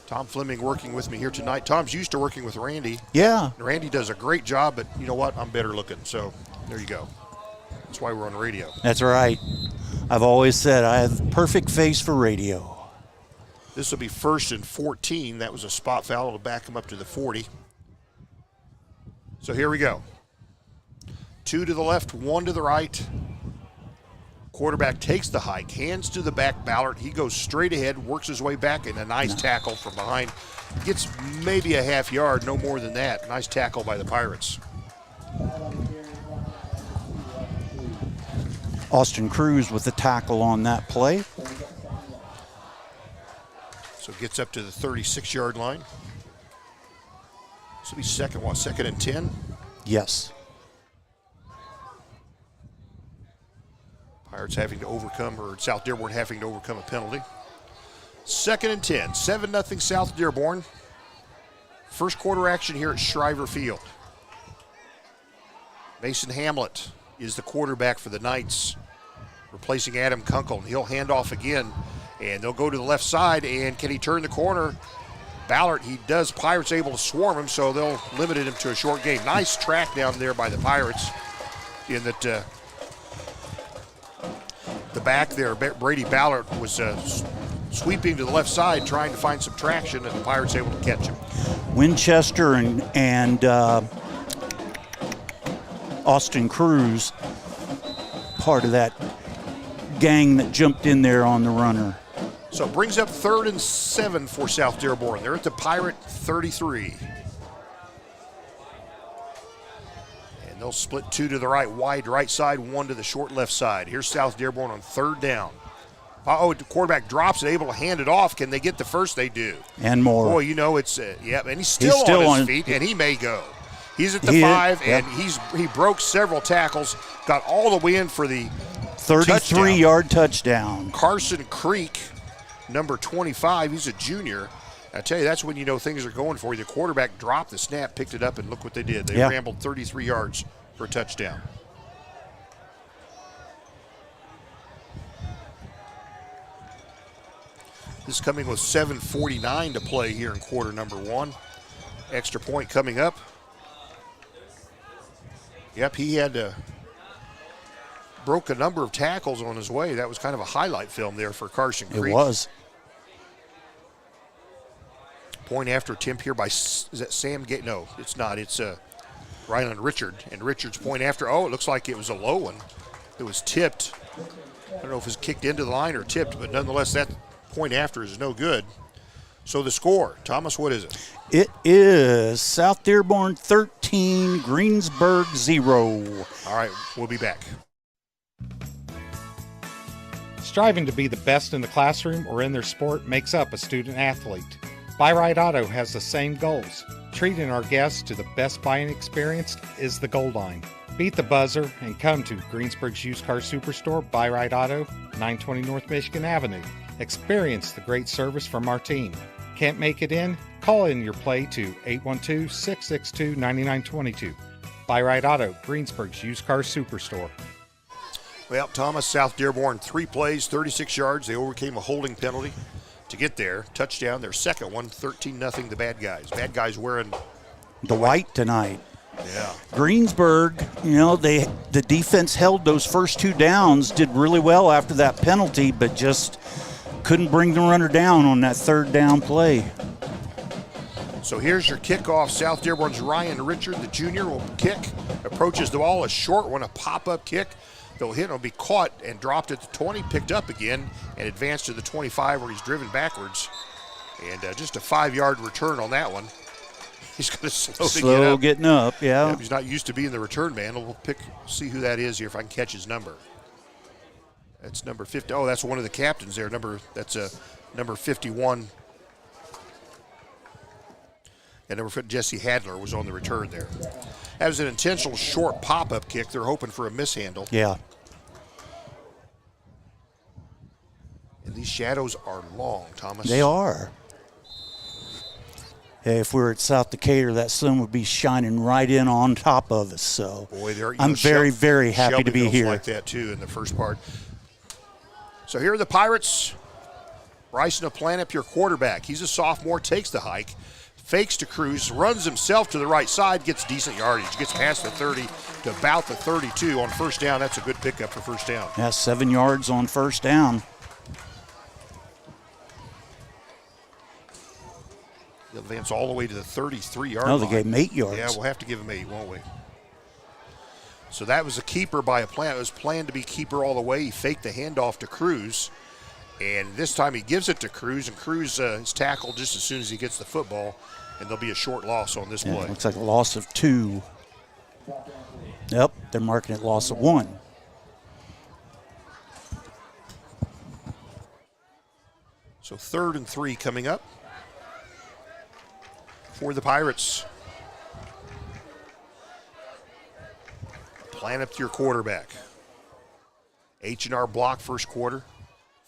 Tom Fleming working with me here tonight. Tom's used to working with Randy. Yeah. Randy does a great job, but you know what? I'm better looking, so there you go. That's why we're on radio. That's right. I've always said I have the perfect face for radio. This will be 1st and 14. That was a spot foul. It'll back him up to the 40. So here we go. 2 to the left, 1 to the right. Quarterback takes the hike, hands to the back. Ballard, he goes straight ahead, works his way back, and a nice tackle from behind. Gets maybe a half yard, no more than that. Nice tackle by the Pirates. Austin Cruz with the tackle on that play. So gets up to the 36-yard line. This will be second and 10? Yes. Pirates having to overcome, or South Dearborn having to overcome a penalty. 2nd and 10, 7-0 South Dearborn. First quarter action here at Shriver Field. Mason Hamlet is the quarterback for the Knights, replacing Adam Kunkel. He'll hand off again, and they'll go to the left side, and can he turn the corner? Ballard, he does. Pirates able to swarm him, so they'll limit him to a short game. Nice track down there by the Pirates in that the back there, Brady Ballard was sweeping to the left side, trying to find some traction, and the Pirates able to catch him. Winchester and Austin Cruz, part of that gang that jumped in there on the runner. So it brings up 3rd and 7 for South Dearborn. They're at the Pirate 33. And they'll split 2 to the right, wide right side, 1 to the short left side. Here's South Dearborn on 3rd down. Oh, the quarterback drops it, able to hand it off. Can they get the first? They do. And more. Boy, you know it's, and he's still on his feet, and he may go. He's at the 5, and he broke several tackles, got all the way in for the 33-yard touchdown. Carson Creek, number 25, he's a junior. I tell you, that's when you know things are going for you. The quarterback dropped the snap, picked it up, and look what they did. They rambled 33 yards for a touchdown. This is coming with 7:49 to play here in quarter number 1. Extra point coming up. Yep, he had broke a number of tackles on his way. That was kind of a highlight film there for Carson Creek. It was. Point after attempt here by, is that Sam Gate? No, it's not. It's Ryland Richard. And Richard's point after, it looks like it was a low one. It was tipped. I don't know if it was kicked into the line or tipped, but nonetheless, that point after is no good. So the score, Thomas, what is it? It is South Dearborn 13, Greensburg 0. All right, we'll be back. Striving to be the best in the classroom or in their sport makes up a student athlete. Buy Right Auto has the same goals. Treating our guests to the best buying experience is the goal line. Beat the buzzer and come to Greensburg's used car superstore, Buy Right Auto, 920 North Michigan Avenue. Experience the great service from our team. Can't make it in? Call in your play to 812-662-9922. Buy Right Auto, Greensburg's used car superstore. Well, Thomas, South Dearborn, 3 plays, 36 yards. They overcame a holding penalty to get there. Touchdown, their second one, 13-0 the Bad Guys. Bad Guys wearing the white tonight. Yeah. Greensburg, the defense held those first 2 downs, did really well after that penalty, but just couldn't bring the runner down on that 3rd down play. So here's your kickoff. South Dearborn's Ryan Richard, the junior, will kick. Approaches the ball, a short one, a pop-up kick. They'll hit, it'll be caught and dropped at the 20, picked up again, and advanced to the 25 where he's driven backwards. And just a 5-yard return on that one. He's going to slow getting up, yeah. He's not used to being the return man. We'll see who that is here if I can catch his number. That's number 50. Oh, that's one of the captains there. That's number 51. And number 50, Jesse Hadler was on the return there. That was an intentional short pop-up kick. They're hoping for a mishandle. Yeah. And these shadows are long, Thomas. They are. Hey, if we were at South Decatur, that sun would be shining right in on top of us. So boy, I'm very, very happy to be here. Like that too in the first part. So here are the Pirates. Bryson Planup, your quarterback. He's a sophomore, takes the hike, fakes to Cruz, runs himself to the right side, gets decent yardage, gets past the 30 to about the 32 on first down. That's a good pickup for first down. Yeah, 7 yards on first down. He'll advance all the way to the 33-yard line. No, they gave him 8 yards. Yeah, we'll have to give him 8, won't we? So that was a keeper by a plan. It was planned to be keeper all the way. He faked the handoff to Cruz. And this time he gives it to Cruz, and Cruz is tackled just as soon as he gets the football, and there'll be a short loss on this play. Looks like a loss of 2. Yep, they're marking it loss of 1. So 3rd and 3 coming up for the Pirates. Plan up to your quarterback. H&R block first quarter.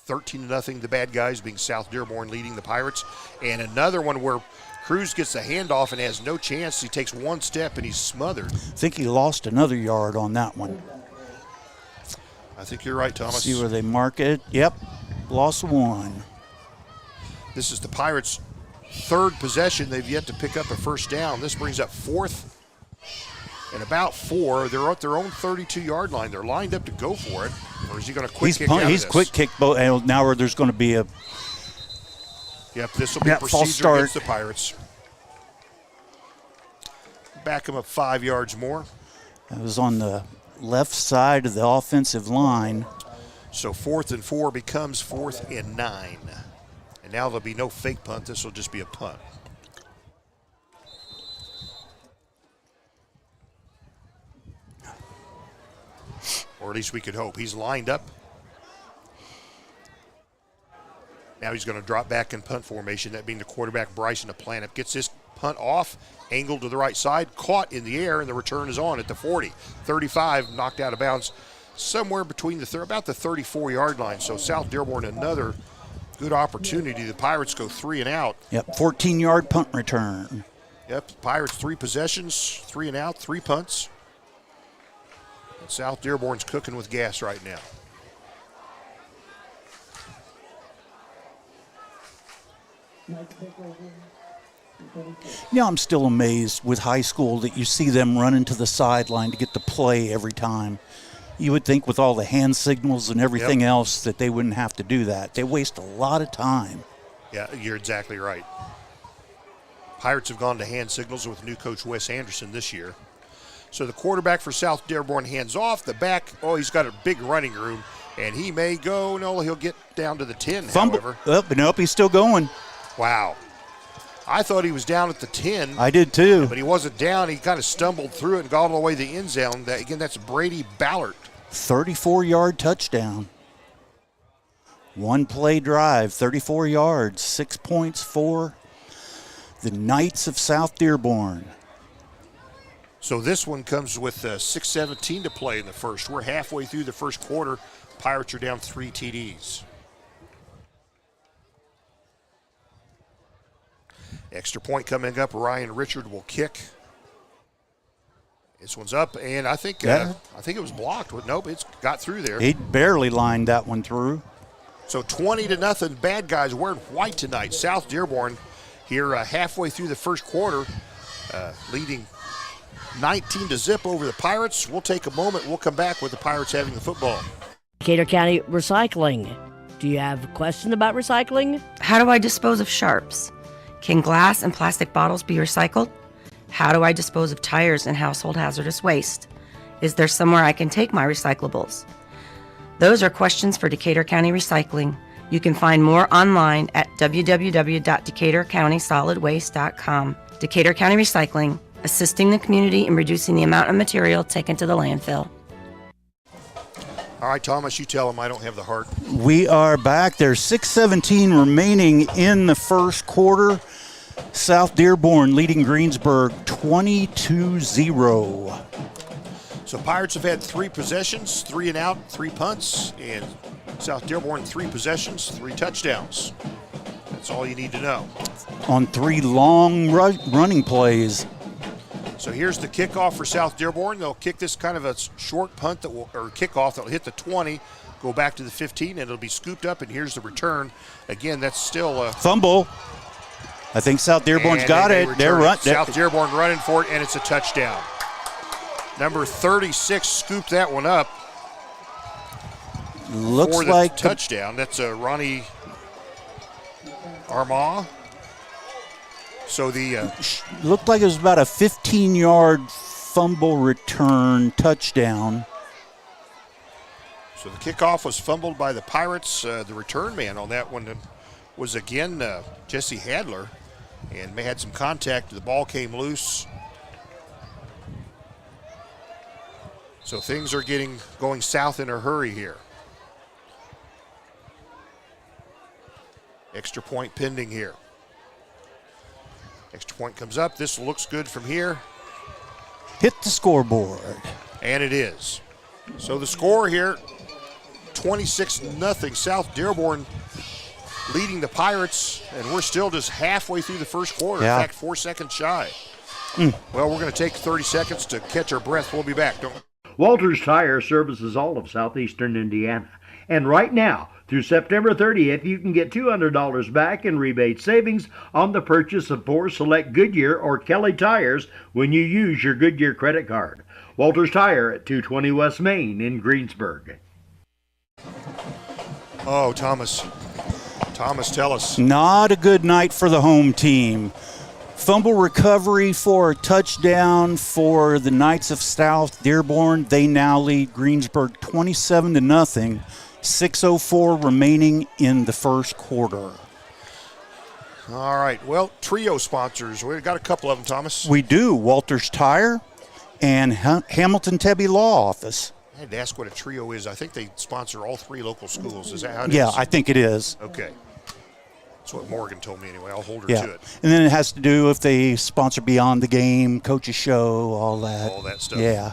13-0, the bad guys being South Dearborn leading the Pirates. And another one where Cruz gets the handoff and has no chance. He takes one step and he's smothered. I think he lost another yard on that one. I think you're right, Thomas. See where they mark it. Yep, lost 1. This is the Pirates' 3rd possession. They've yet to pick up a first down. This brings up 4th and about 4. They're at their own 32-yard line. They're lined up to go for it. Or is he going to quick kick out of this? He's quick kick. Now there's going to be a Yep, this will be a procedure against the Pirates. Back him up 5 yards more. That was on the left side of the offensive line. So 4th and 4 becomes 4th and 9. And now there'll be no fake punt. This will just be a punt. Or at least we could hope. He's lined up. Now he's going to drop back in punt formation, that being the quarterback, Bryson Planup. Gets this punt off, angled to the right side, caught in the air, and the return is on at the 40. 35, knocked out of bounds somewhere between about the 34-yard line. So South Dearborn, another good opportunity. The Pirates go 3 and out. Yep, 14-yard punt return. Yep, Pirates 3 possessions, 3 and out, 3 punts. And South Dearborn's cooking with gas right now. I'm still amazed with high school that you see them running to the sideline to get the play every time. You would think with all the hand signals and everything else that they wouldn't have to do that. They waste a lot of time. Yeah, you're exactly right. Pirates have gone to hand signals with new coach Wes Anderson this year. So the quarterback for South Dearborn hands off. The back, he's got a big running room, and he may go. No, he'll get down to the 10, Fumble. however. Nope, he's still going. Wow. I thought he was down at the 10. I did too. But he wasn't down. He kind of stumbled through it and got all the way to the end zone. That's Brady Ballard. 34-yard touchdown. 1 play drive, 34 yards, 6 points for the Knights of South Dearborn. So this one comes with 6:17 to play in the first. We're halfway through the first quarter. Pirates are down 3 TDs. Extra point coming up. Ryan Richard will kick. This one's up, and I think it was blocked. Nope, it's got through there. He barely lined that one through. So 20-0, bad guys wearing white tonight. South Dearborn here halfway through the first quarter, leading 19-0 over the Pirates. We'll take a moment. We'll come back with the Pirates having the football. Decatur County Recycling. Do you have a question about recycling? How do I dispose of sharps? Can glass and plastic bottles be recycled? How do I dispose of tires and household hazardous waste? Is there somewhere I can take my recyclables? Those are questions for Decatur County Recycling. You can find more online at www.decaturcountysolidwaste.com. Decatur County Recycling, assisting the community in reducing the amount of material taken to the landfill. All right, Thomas, you tell them I don't have the heart. We are back. There's 6:17 remaining in the first quarter. South Dearborn leading Greensburg 22-0. So Pirates have had 3 possessions, 3 and out, 3 punts, and South Dearborn 3 possessions, 3 touchdowns. That's all you need to know. On 3 long running plays. So here's the kickoff for South Dearborn. They'll kick this kind of a short punt or kickoff that'll hit the 20, go back to the 15, and it'll be scooped up, and here's the return. Again, that's still a fumble. I think South Dearborn's got it. South Dearborn running for it, and it's a touchdown. Number 36 scooped that one up. Looks for the like touchdown. That's Ronnie Armagh. So the looked like it was about a 15-yard fumble return touchdown. So the kickoff was fumbled by the Pirates. The return man on that one was again Jesse Hadler, and may had some contact. The ball came loose. So things are going south in a hurry here. Extra point pending here. Extra point comes up. This looks good from here. Hit the scoreboard. And it is. So the score here, 26-0. South Dearborn leading the Pirates, and we're still just halfway through the first quarter. Yeah. In fact, 4 seconds shy. Well, we're going to take 30 seconds to catch our breath. We'll be back. Walters Tire services all of southeastern Indiana. And right now, through September 30th, you can get $200 back in rebate savings on the purchase of 4 select Goodyear or Kelly tires when you use your Goodyear credit card. Walters Tire at 220 West Main in Greensburg. Oh, Thomas, tell us. Not a good night for the home team. Fumble recovery for a touchdown for the Knights of South Dearborn. They now lead Greensburg 27-0. 6:04 remaining in the first quarter. All right. Well, trio sponsors. We've got a couple of them, Thomas. We do. Walters Tire and Hamilton Tebby Law Office. I had to ask what a trio is. I think they sponsor all 3 local schools. Is that how it is? Yeah, I think it is. Okay. That's what Morgan told me anyway. I'll hold her to it. And then it has to do if they sponsor Beyond the Game, Coach's Show, all that. All that stuff. Yeah.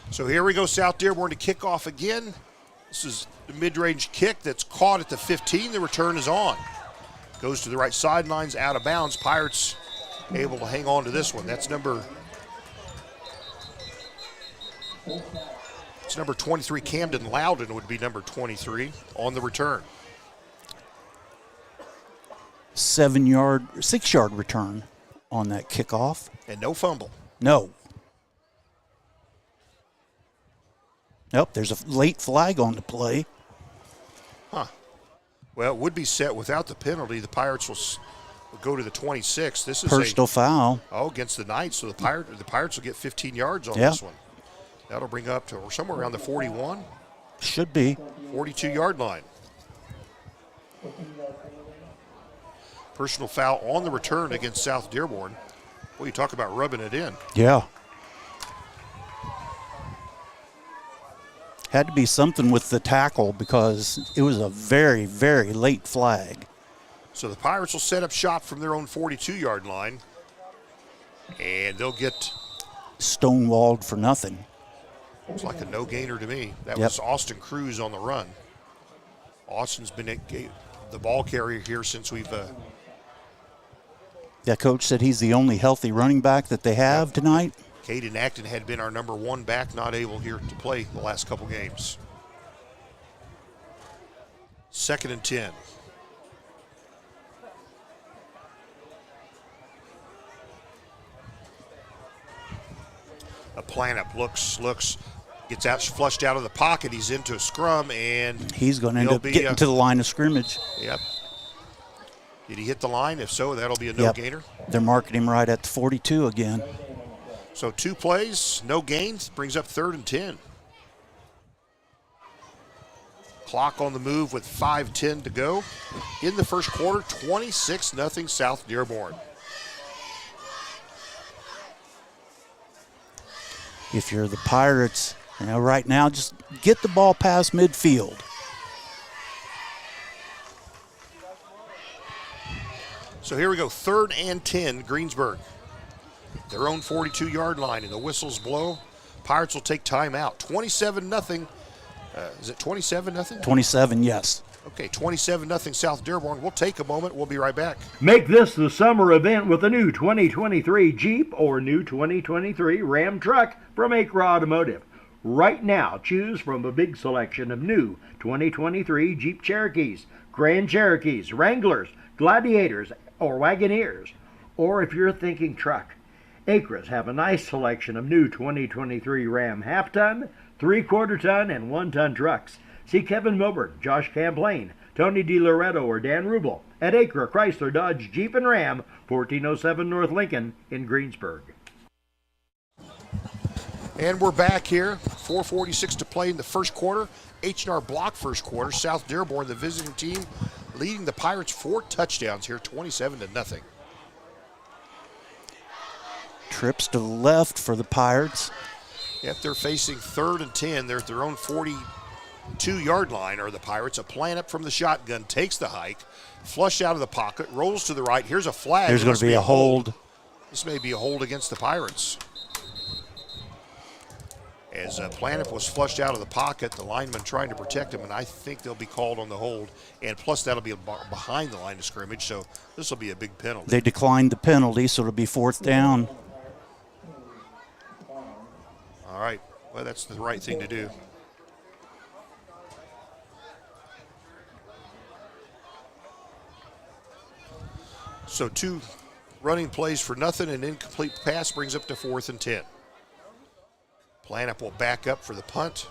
So here we go, South Dearborn to kick off again. This is the mid-range kick that's caught at the 15. The return is on. Goes to the right sidelines, out of bounds. Pirates able to hang on to this one. It's number 23. Camden Loudon would be number 23 on the return. 6-yard return on that kickoff. And no fumble. No. Nope, there's a late flag on the play. Well, it would be set without the penalty. The Pirates will go to the 26. This is personal foul. Against the Knights. So the Pirates will get 15 yards on this one. That'll bring up to somewhere around the 41. Should be. 42-yard line. Personal foul on the return against South Dearborn. Well, you talk about rubbing it in. Yeah. Had to be something with the tackle because it was a very, very late flag. So the Pirates will set up shop from their own 42-yard line, and they'll get stonewalled for nothing. It's like a no-gainer to me. That was Austin Cruz on the run. Austin's been the ball carrier here since we've Coach said he's the only healthy running back that they have tonight. Caden Acton had been our number 1 back, not able here to play the last couple games. 2nd and 10. A Planup looks, gets out, flushed out of the pocket. He's into a scrum, and he's going to end up getting to the line of scrimmage. Yep. Did he hit the line? If so, that'll be a no-gainer. They're marking him right at the 42 again. So 2 plays, no gains, brings up 3rd and 10. Clock on the move with 5:10 to go. In the first quarter, 26-0 South Dearborn. If you're the Pirates, right now, just get the ball past midfield. So here we go, 3rd and 10, Greensburg. Their own 42-yard line, and the whistles blow. Pirates will take timeout. 27-0. Is it 27-0? 27, yes. Okay, 27-0 South Dearborn. We'll take a moment. We'll be right back. Make this the summer event with a new 2023 Jeep or new 2023 Ram truck from Acre Automotive. Right now, choose from a big selection of new 2023 Jeep Cherokees, Grand Cherokees, Wranglers, Gladiators, or Wagoneers. Or if you're thinking truck, Acres have a nice selection of new 2023 Ram half-ton, 3/4-ton, and 1-ton trucks. See Kevin Milburn, Josh Camplain, Tony DiLoretto, or Dan Rubel at Acre Chrysler Dodge Jeep and Ram, 1407 North Lincoln in Greensburg. And we're back here. 4:46 to play in the first quarter. H&R Block first quarter. South Dearborn, the visiting team, leading the Pirates 4 touchdowns here, 27-0. Trips to the left for the Pirates. If they're facing 3rd and 10, they're at their own 42-yard line, are the Pirates. A plant up from the shotgun, takes the hike, flush out of the pocket, rolls to the right. Here's a flag. There's going to be a hold. This may be a hold against the Pirates. As Planup was flushed out of the pocket, the lineman trying to protect him, and I think they'll be called on the hold. And plus, that'll be behind the line of scrimmage, so this will be a big penalty. They declined the penalty, so it'll be 4th down. All right. Well, that's the right thing to do. So 2 running plays for nothing. An incomplete pass brings up to 4th and 10. Planup will back up for the punt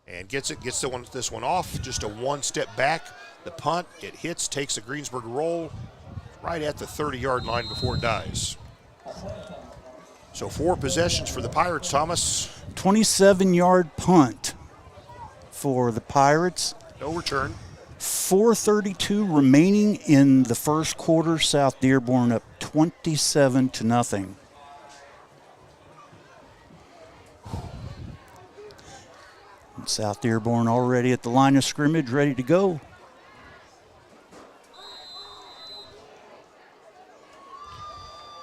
and gets this one off. Just a 1-step back. The punt, it hits, takes a Greensburg roll right at the 30-yard line before it dies. So 4 possessions for the Pirates, Thomas. 27-yard punt for the Pirates. No return. 4:32 remaining in the first quarter. South Dearborn up 27-0. South Dearborn already at the line of scrimmage, ready to go.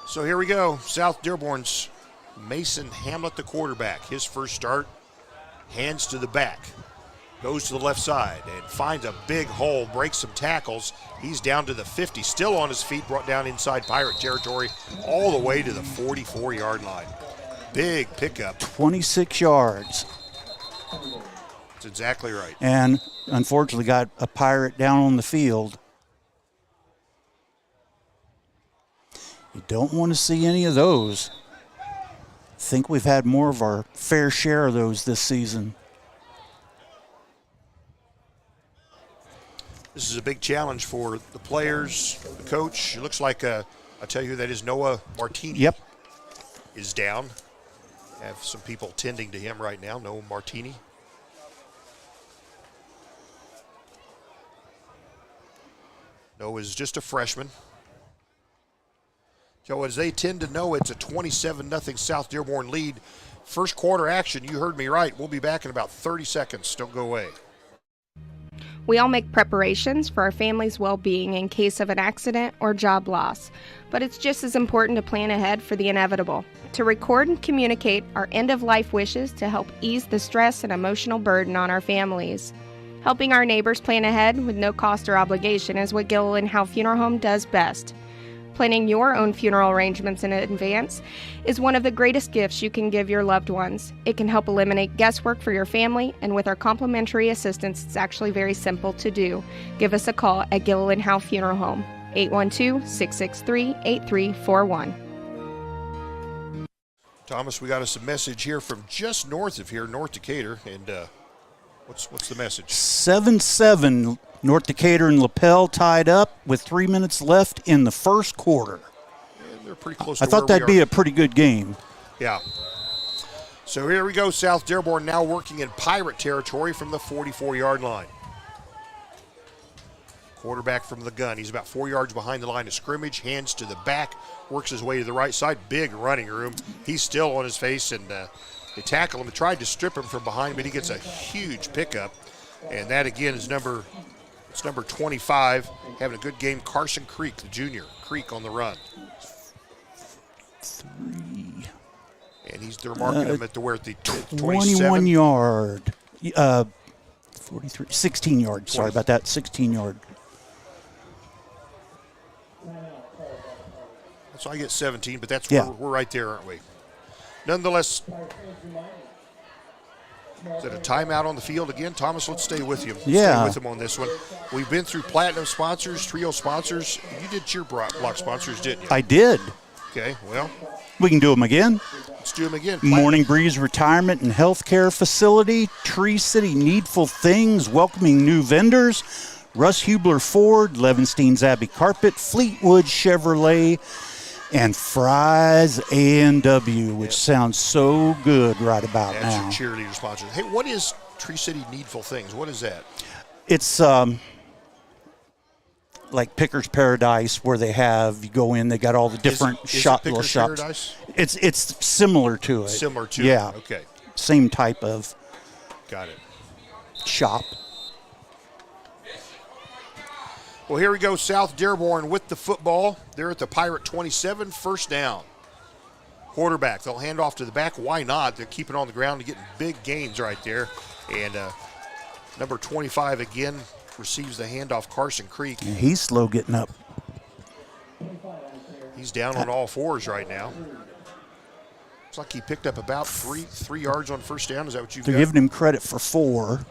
So here we go. South Dearborn's Mason Hamlet, the quarterback. His first start, hands to the back. Goes to the left side and finds a big hole, breaks some tackles. He's down to the 50, still on his feet, brought down inside Pirate territory, all the way to the 44-yard line. Big pickup. 26 yards. That's exactly right. And unfortunately got a Pirate down on the field. You don't want to see any of those. I think we've had more of our fair share of those this season. This is a big challenge for the players, the coach. It looks like, I'll tell you who that is, Noah Martini. Yep. Is down. Have some people tending to him right now, Noah Martini. Noah's just a freshman. So as they tend to know, it's a 27-0 South Dearborn lead. First quarter action, you heard me right. We'll be back in about 30 seconds. Don't go away. We all make preparations for our family's well-being in case of an accident or job loss, but it's just as important to plan ahead for the inevitable, to record and communicate our end-of-life wishes to help ease the stress and emotional burden on our families. Helping our neighbors plan ahead with no cost or obligation is what Gilliland Howe Funeral Home does best. Planning your own funeral arrangements in advance is one of the greatest gifts you can give your loved ones. It can help eliminate guesswork for your family, and with our complimentary assistance, it's actually very simple to do. Give us a call at Gilliland Howe Funeral Home, 812-663-8341. Thomas, we got us a message here from just north of here, North Decatur, and what's the message? 7-7 North Decatur and Lapel tied up with 3 minutes left in the first quarter. And they're pretty close I to thought where that'd we be are. a pretty good game. Yeah. So here we go. South Dearborn now working in Pirate territory from the 44-yard line. Quarterback from the gun. He's about 4 yards behind the line of scrimmage. Hands to the back. Works his way to the right side. Big running room. He's still on his face, and they tackle him. They tried to strip him from behind, but he gets a huge pickup. And that, again, is number 25. Having a good game. Carson Creek, the junior. Creek on the run. 3. And they're marking him at the 27. 21 yard. 43. 16 yards. Sorry about that. 16 yard. So I get 17, but that's Yeah. we're right there, aren't we? Nonetheless, is it a timeout on the field again? Thomas, let's stay with you. Yeah. Stay with him on this one. We've been through platinum sponsors, trio sponsors. You did cheer block sponsors, didn't you? I did. Okay, well, We can do them again. let's do them again. Morning Breeze Retirement and Healthcare Facility, Tree City Needful Things, welcoming new vendors, Russ Hubler Ford, Levenstein's Abbey Carpet, Fleetwood Chevrolet, and Fry's A&W, which sounds so good right about That's now. your cheerleader sponsor. Hey, what is Tree City Needful Things? What is that? It's like Picker's Paradise, where they have, you go in, they got all the different Is it little Picker's shops. Paradise? It's similar to it. Similar to yeah. it. Okay, Same type of got it. shop. Well, here we go. South Dearborn with the football. They're at the Pirate 27, first down. Quarterback, they'll hand off to the back. Why not? They're keeping on the ground and getting big gains right there. And number 25 again receives the handoff, Carson Creek. And he's slow getting up. He's down on all fours right now. Looks like he picked up about three yards on first down. Is that what you've They're got? giving him credit for 4.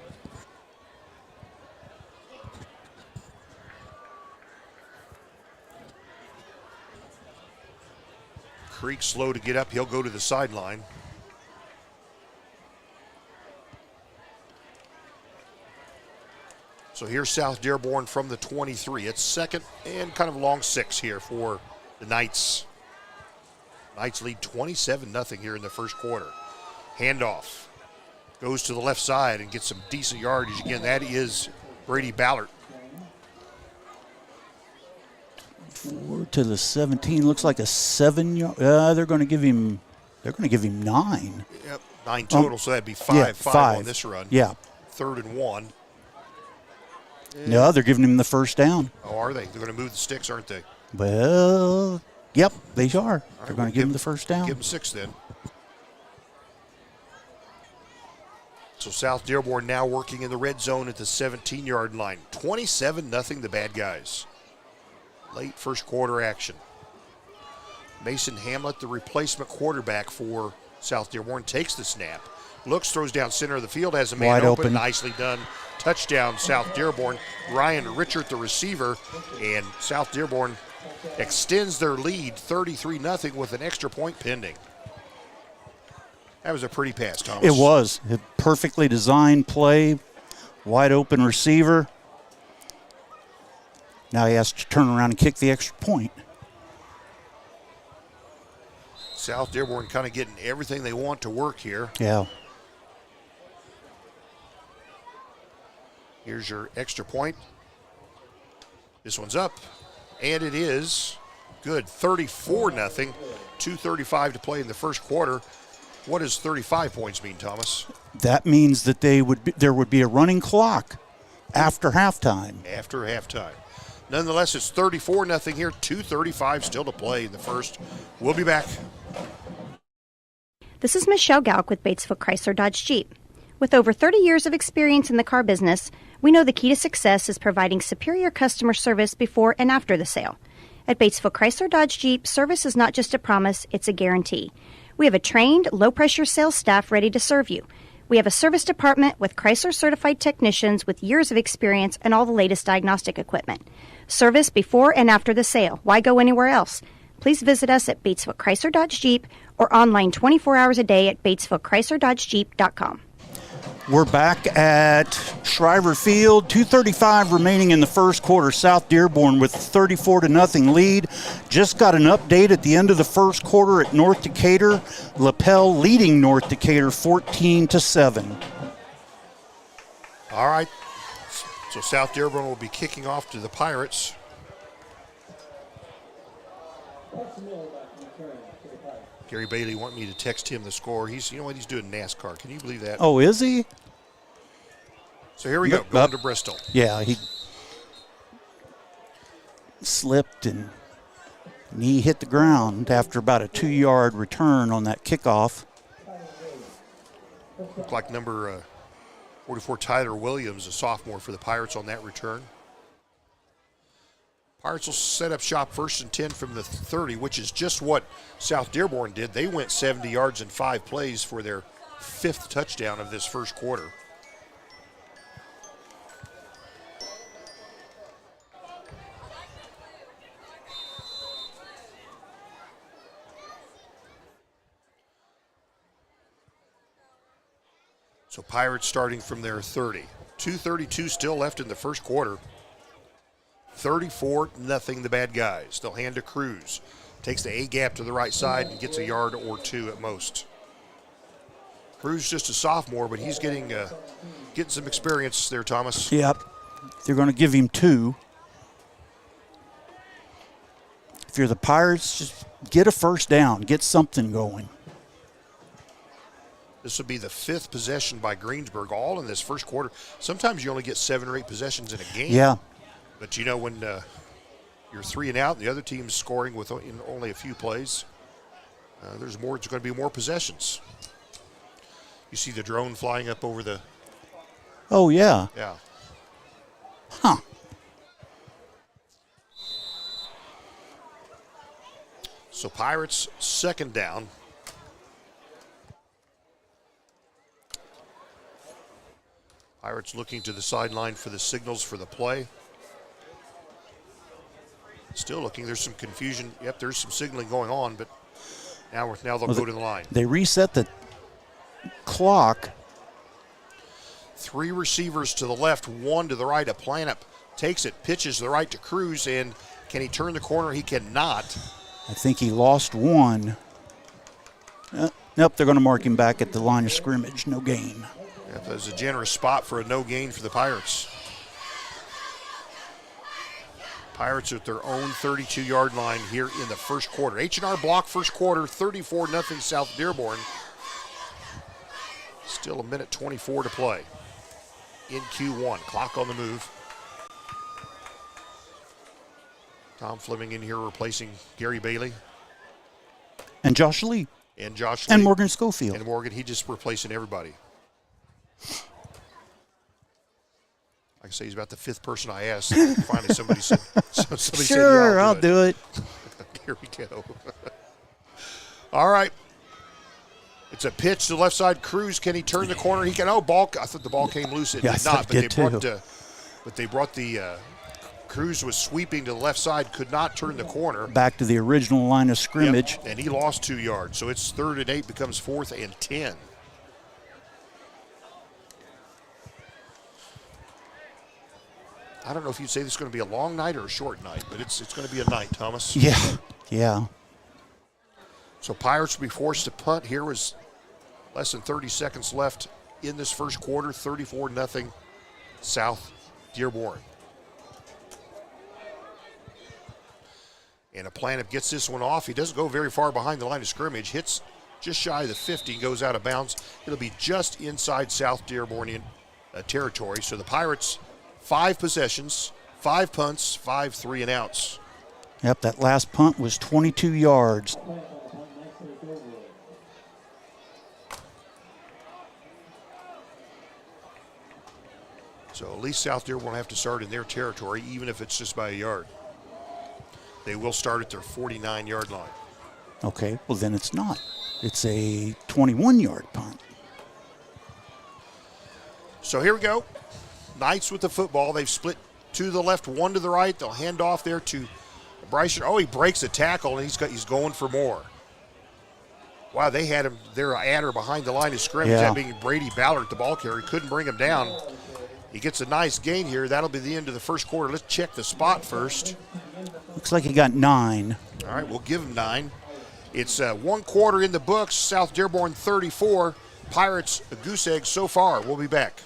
Creek slow to get up. He'll go to the sideline. So here's South Dearborn from the 23. It's second and kind of long 6 here for the Knights. Knights lead 27-0 here in the first quarter. Handoff. Goes to the left side and gets some decent yardage. Again, that is Brady Ballard. 4 to the 17, looks like a 7 yard. They're going to give him 9. Yep, 9 total, so that'd be 5 yeah, 5 on this run. Yeah. 3rd and 1. No, they're giving him the first down. Oh, are they? They're going to move the sticks, aren't they? Well, yep, they are. All right, They're going to give him the first down. Give him 6 then. So South Dearborn now working in the red zone at the 17-yard line. 27-0 the bad guys. Late first quarter action. Mason Hamlet, the replacement quarterback for South Dearborn, takes the snap. Looks, throws down center of the field, has a man Wide open. Nicely done. Touchdown, South Dearborn. Ryan Richard, the receiver, and South Dearborn extends their lead 33-0 with an extra point pending. That was a pretty pass, Thomas. It was a perfectly designed play, wide open receiver. Now he has to turn around and kick the extra point. South Dearborn kind of getting everything they want to work here. Yeah. Here's your extra point. This one's up, and it is good. 34-0. 2:35 to play in the first quarter. What does 35 points mean, Thomas? That means that there would be a running clock after halftime. After halftime. Nonetheless, it's 34-0 here. 2:35 still to play in the first. We'll be back. This is Michelle Galk with Batesville Chrysler Dodge Jeep. With over 30 years of experience in the car business, we know the key to success is providing superior customer service before and after the sale. At Batesville Chrysler Dodge Jeep, service is not just a promise, it's a guarantee. We have a trained, low-pressure sales staff ready to serve you. We have a service department with Chrysler-certified technicians with years of experience and all the latest diagnostic equipment. Service before and after the sale. Why go anywhere else? Please visit us at Batesville Chrysler Dodge Jeep or online 24 hours a day at BatesvilleChryslerDodgeJeep.com. We're back at Shriver Field. 2:35 remaining in the first quarter. South Dearborn with a 34-0 lead. Just got an update at the end of the first quarter at North Decatur. LaPel leading North Decatur 14-7. All right. So South Dearborn will be kicking off to the Pirates. Gary Bailey wanted me to text him the score. He's, you know what, he's doing NASCAR. Can you believe that? Oh, is he? So here we go, going to Bristol. Yeah, he slipped and knee hit the ground after about a 2-yard return on that kickoff. Looked like number 44, Tyler Williams, a sophomore for the Pirates on that return. Pirates will set up shop 1st and 10 from the 30, which is just what South Dearborn did. They went 70 yards in 5 plays for their 5th touchdown of this first quarter. So Pirates starting from their 30. 2:32 still left in the first quarter. 34-0 the bad guys. They'll hand to Cruz. Takes the A-gap to the right side and gets a yard or 2 at most. Cruz just a sophomore, but he's getting some experience there, Thomas. Yep. They're going to give him 2. If you're the Pirates, just get a first down. Get something going. This will be the 5th possession by Greensburg, all in this first quarter. Sometimes you only get 7 or 8 possessions in a game. Yeah. But you know, when you're 3 and out, and the other team's scoring with only a few plays, there's going to be more possessions. You see the drone flying up over the... Oh, yeah. Yeah. Huh. So Pirates 2nd down. Pirates looking to the sideline for the signals for the play. Still looking. There's some confusion. Yep, there's some signaling going on, but now they'll go to the line. They reset the clock. 3 receivers to the left, 1 to the right. A Planup takes it, pitches to the right to Cruz, and can he turn the corner? He cannot. I think he lost 1. Nope, they're going to mark him back at the line of scrimmage. No gain. Yep, that was a generous spot for a no gain for the Pirates. Pirates at their own 32-yard line here in the first quarter. H&R block first quarter, 34-0 South Dearborn. Still 1:24 to play in Q1. Clock on the move. Tom Fleming in here replacing Gary Bailey. And Josh Lee. And Josh Lee. And Morgan Schofield. And Morgan, he just replacing everybody. Like I say, he's about the 5th person I asked. Finally, somebody said, sure, yeah, I'll do it. Here we go. All right. It's a pitch to the left side. Cruz, can he turn the corner? He can. Oh, ball. I thought the ball came loose. It did not. But they brought the Cruz was sweeping to the left side, could not turn the corner. Back to the original line of scrimmage. Yep, and he lost 2 yards. So it's 3rd and 8, becomes 4th and 10. I don't know if you'd say this is going to be a long night or a short night, but it's going to be a night, Thomas. Yeah. So Pirates will be forced to punt. Here was less than 30 seconds left in this first quarter. 34-0 South Dearborn. And a Planup gets this one off. He doesn't go very far behind the line of scrimmage. Hits just shy of the 50, goes out of bounds. It'll be just inside South Dearbornian territory. So the Pirates, 5 possessions, 5 punts, 5 3-and-outs. Yep, that last punt was 22 yards. So at least South Dearborn will have to start in their territory, even if it's just by a yard. They will start at their 49-yard line. Okay, well then it's not. It's a 21-yard punt. So here we go. Knights with the football. They've split 2 to the left, 1 to the right. They'll hand off there to Bryson. Oh, he breaks a tackle, and he's going for more. Wow, they had him there at or behind the line of scrimmage. Yeah. That being Brady Ballard, the ball carrier, couldn't bring him down. He gets a nice gain here. That'll be the end of the first quarter. Let's check the spot first. Looks like he got 9. All right, we'll give him 9. It's 1 quarter in the books. South Dearborn 34. Pirates a goose egg so far. We'll be back.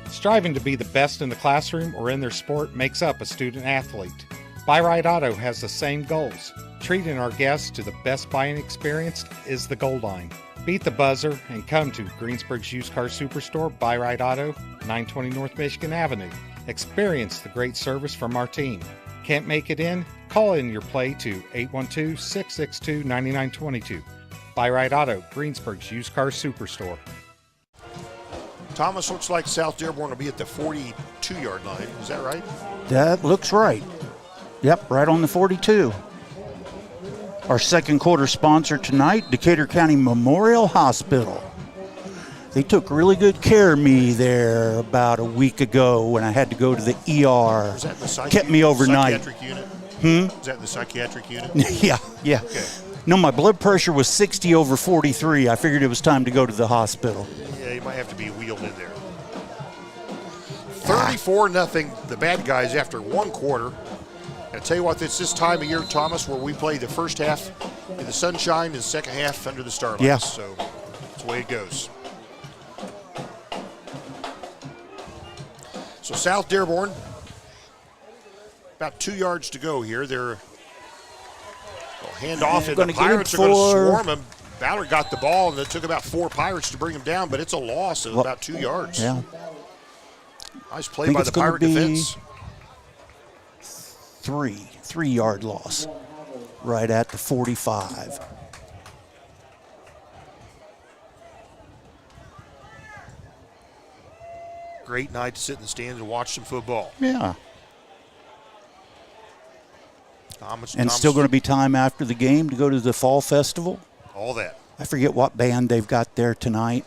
Striving to be the best in the classroom or in their sport makes up a student athlete. Buy Right Auto has the same goals. Treating our guests to the best buying experience is the goal line. Beat the buzzer and come to Greensburg's used car superstore, Buy Right Auto, 920 North Michigan Avenue. Experience the great service from our team. Can't make it in? Call in your play to 812-662-9922. Buy Right Auto, Greensburg's used car superstore. Thomas, looks like South Dearborn will be at the 42-yard line. Is that right? That looks right. Yep, right on the 42. Our second quarter sponsor tonight, Decatur County Memorial Hospital. They took really good care of me there about a week ago when I had to go to the ER. Was that in the Kept me overnight. psychiatric unit? Hmm? Is that in the psychiatric unit? Yeah. Okay. No, my blood pressure was 60/43. I figured it was time to go to the hospital. Yeah, you might have to be wheeled in there. 34-0, the bad guys after 1 quarter. I tell you what, it's this time of year, Thomas, where we play the first half in the sunshine and the second half under the starlights. Yeah. So that's the way it goes. So South Dearborn, about 2 yards to go here. They'll hand off, and the Pirates are going to swarm him. Ballard got the ball, and it took about 4 Pirates to bring him down, but it's a loss of about 2 yards. Yeah. Nice play by the Pirate defense. 3-yard loss right at the 45. Great night to sit in the stands and watch some football. Yeah. Thomas, Still going to be time after the game to go to the fall festival. all that. I forget what band they've got there tonight.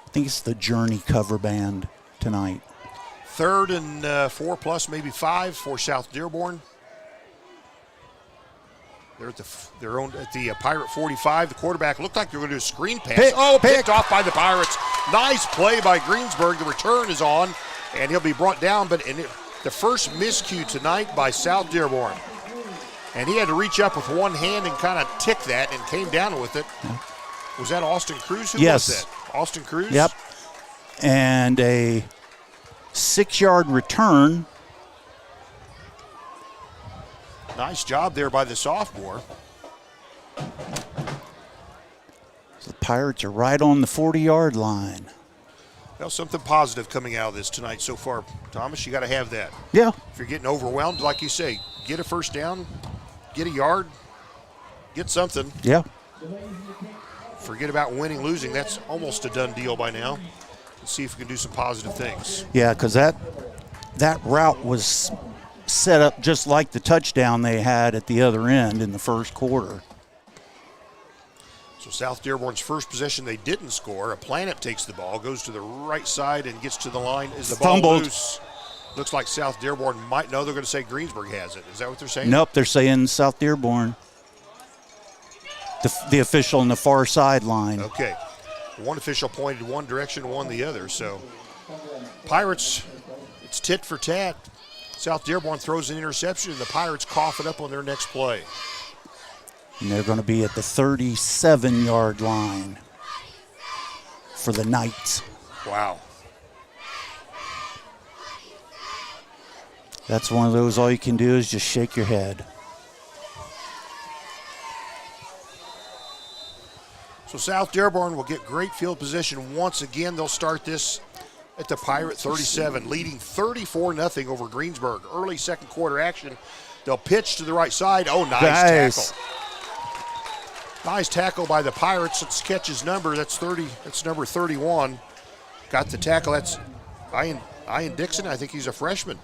I think it's the Journey cover band tonight. 3rd and 4 plus, maybe 5 for South Dearborn. They're at the Pirate 45. The quarterback looked like they were going to do a screen pass. Picked off by the Pirates. Nice play by Greensburg. The return is on, and he'll be brought down. But the first miscue tonight by South Dearborn. And he had to reach up with one hand and kind of tick that and came down with it. Was that Austin Cruz? Who was that? Austin Cruz? Yep. And a 6-yard return. Nice job there by the sophomore. So the Pirates are right on the 40-yard line. Well, something positive coming out of this tonight so far, Thomas. You got to have that. Yeah. If you're getting overwhelmed, like you say, get a first down, get a yard, get something. Yeah. Forget about winning, losing. That's almost a done deal by now. Let's see if we can do some positive things. Yeah, because that route was set up just like the touchdown they had at the other end in the first quarter. So South Dearborn's first possession, they didn't score. A Planet takes the ball, goes to the right side and gets to the line. Is the ball Fumbled. loose? Looks like South Dearborn might know. They're going to say Greensburg has it. Is that what they're saying? Nope, they're saying South Dearborn. The official on the far sideline. Okay. One official pointed one direction, one the other. So Pirates, it's tit for tat. South Dearborn throws an interception, and the Pirates cough it up on their next play. And they're going to be at the 37-yard line for the Knights. Wow. That's one of those, all you can do is just shake your head. So South Dearborn will get great field position once again. They'll start this at the Pirate 37, leading 34-0 over Greensburg. Early second quarter action. They'll pitch to the right side. Oh, nice tackle. Nice tackle by the Pirates. Let's catch his number. That's 30. That's number 31. Got the tackle. That's Ian Dixon. I think he's a freshman.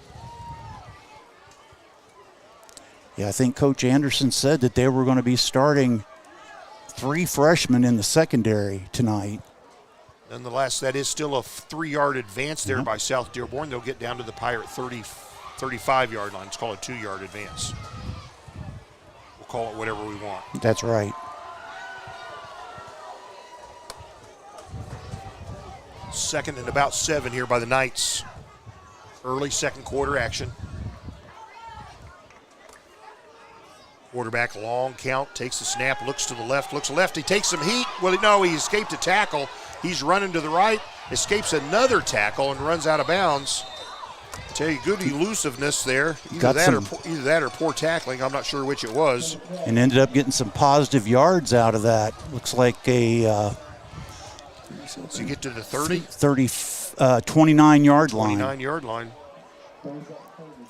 Yeah, I think Coach Anderson said that they were going to be starting 3 freshmen in the secondary tonight. Nonetheless, that is still a 3-yard advance there by South Dearborn. They'll get down to the Pirate 35-yard line. It's called a 2-yard advance. We'll call it whatever we want. That's right. Second and about 7 here by the Knights. Early second quarter action. Quarterback, long count, takes the snap, looks to the left, looks left. He takes some heat. Well, no, he escaped a tackle. He's running to the right, escapes another tackle, and runs out of bounds. I tell you, good elusiveness there. Either that or poor tackling. I'm not sure which it was. And ended up getting some positive yards out of that. Looks like a so you get to the 30? 29-yard line. 29-yard line.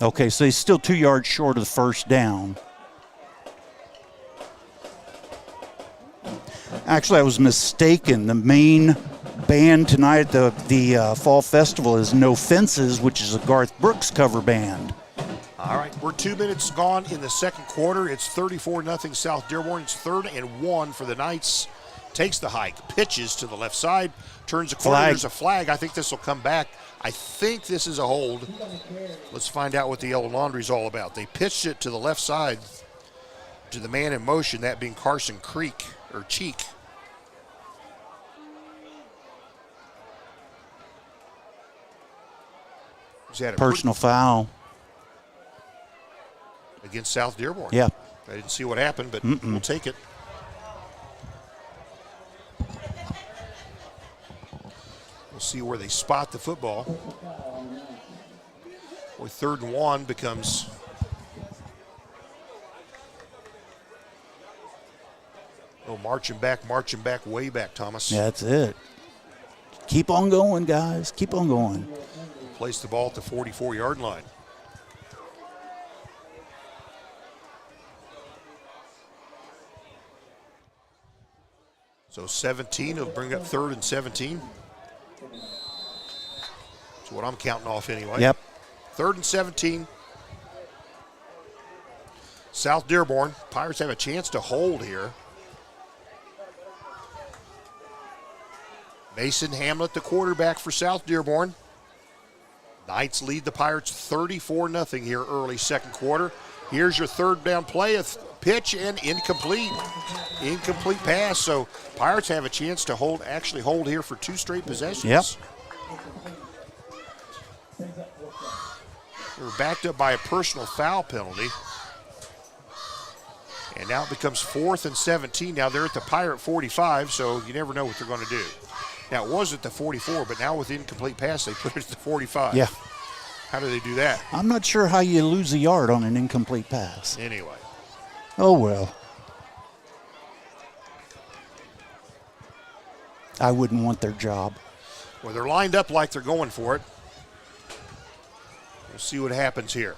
Okay, so he's still 2 yards short of the first down. Actually, I was mistaken. The main band tonight at the Fall Festival is No Fences, which is a Garth Brooks cover band. All right, we're 2 minutes gone in the second quarter. It's 34-0 South Dearborn. It's 3rd and 1 for the Knights. Takes the hike, pitches to the left side, turns the corner. There's a flag. I think this will come back. I think this is a hold. Let's find out what the yellow laundry is all about. They pitched it to the left side to the man in motion, that being Carson Cheek. Personal foul against South Dearborn. Yeah. I didn't see what happened, but we'll take it. We'll see where they spot the football. With 3rd and 1 becomes marching back, way back, Thomas. Yeah, that's it. Keep on going, guys. Keep on going. Place the ball at the 44-yard line. So 17 will bring up 3rd and 17. That's what I'm counting off anyway. Yep. 3rd and 17. South Dearborn. Pirates have a chance to hold here. Mason Hamlet, the quarterback for South Dearborn. Knights lead the Pirates 34-0 here early second quarter. Here's your 3rd down play, a pitch and incomplete. Incomplete pass, so Pirates have a chance to hold here for 2 straight possessions. Yep. They're backed up by a personal foul penalty. And now it becomes 4th and 17. Now they're at the Pirate 45, so you never know what they're going to do. Now, it was at the 44, but now with incomplete pass, they put it at the 45. Yeah. How do they do that? I'm not sure how you lose a yard on an incomplete pass. Anyway. Oh, well. I wouldn't want their job. Well, they're lined up like they're going for it. We'll see what happens here.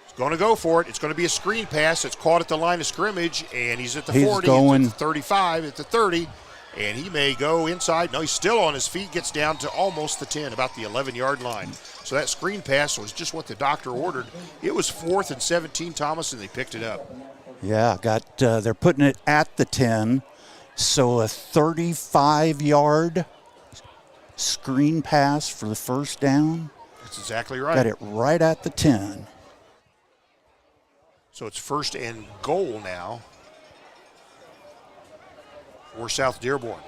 He's going to go for it. It's going to be a screen pass. It's caught at the line of scrimmage, and he's at the 40, going at the 35, at the 30. And he may go inside. No, he's still on his feet, gets down to almost the 10, about the 11-yard line. So that screen pass was just what the doctor ordered. It was 4th and 17, Thomas, and they picked it up. Yeah, they're putting it at the 10. So a 35-yard screen pass for the first down. That's exactly right. Got it right at the 10. So it's 1st and goal now for South Dearborn.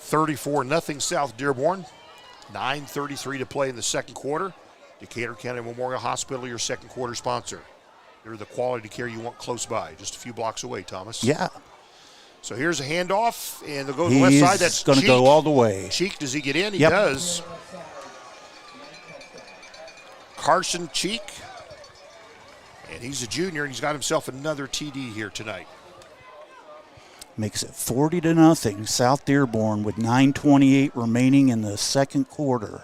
34-0 South Dearborn. 9:33 to play in the second quarter. Decatur County Memorial Hospital, your second quarter sponsor. They're the quality care you want close by, just a few blocks away, Thomas. Yeah. So here's a handoff, and they'll go to the left side. That's going to go all the way. Cheek, does he get in? He does. Carson Cheek, and he's a junior, and he's got himself another TD here tonight. Makes it 40-0. South Dearborn with 9:28 remaining in the second quarter.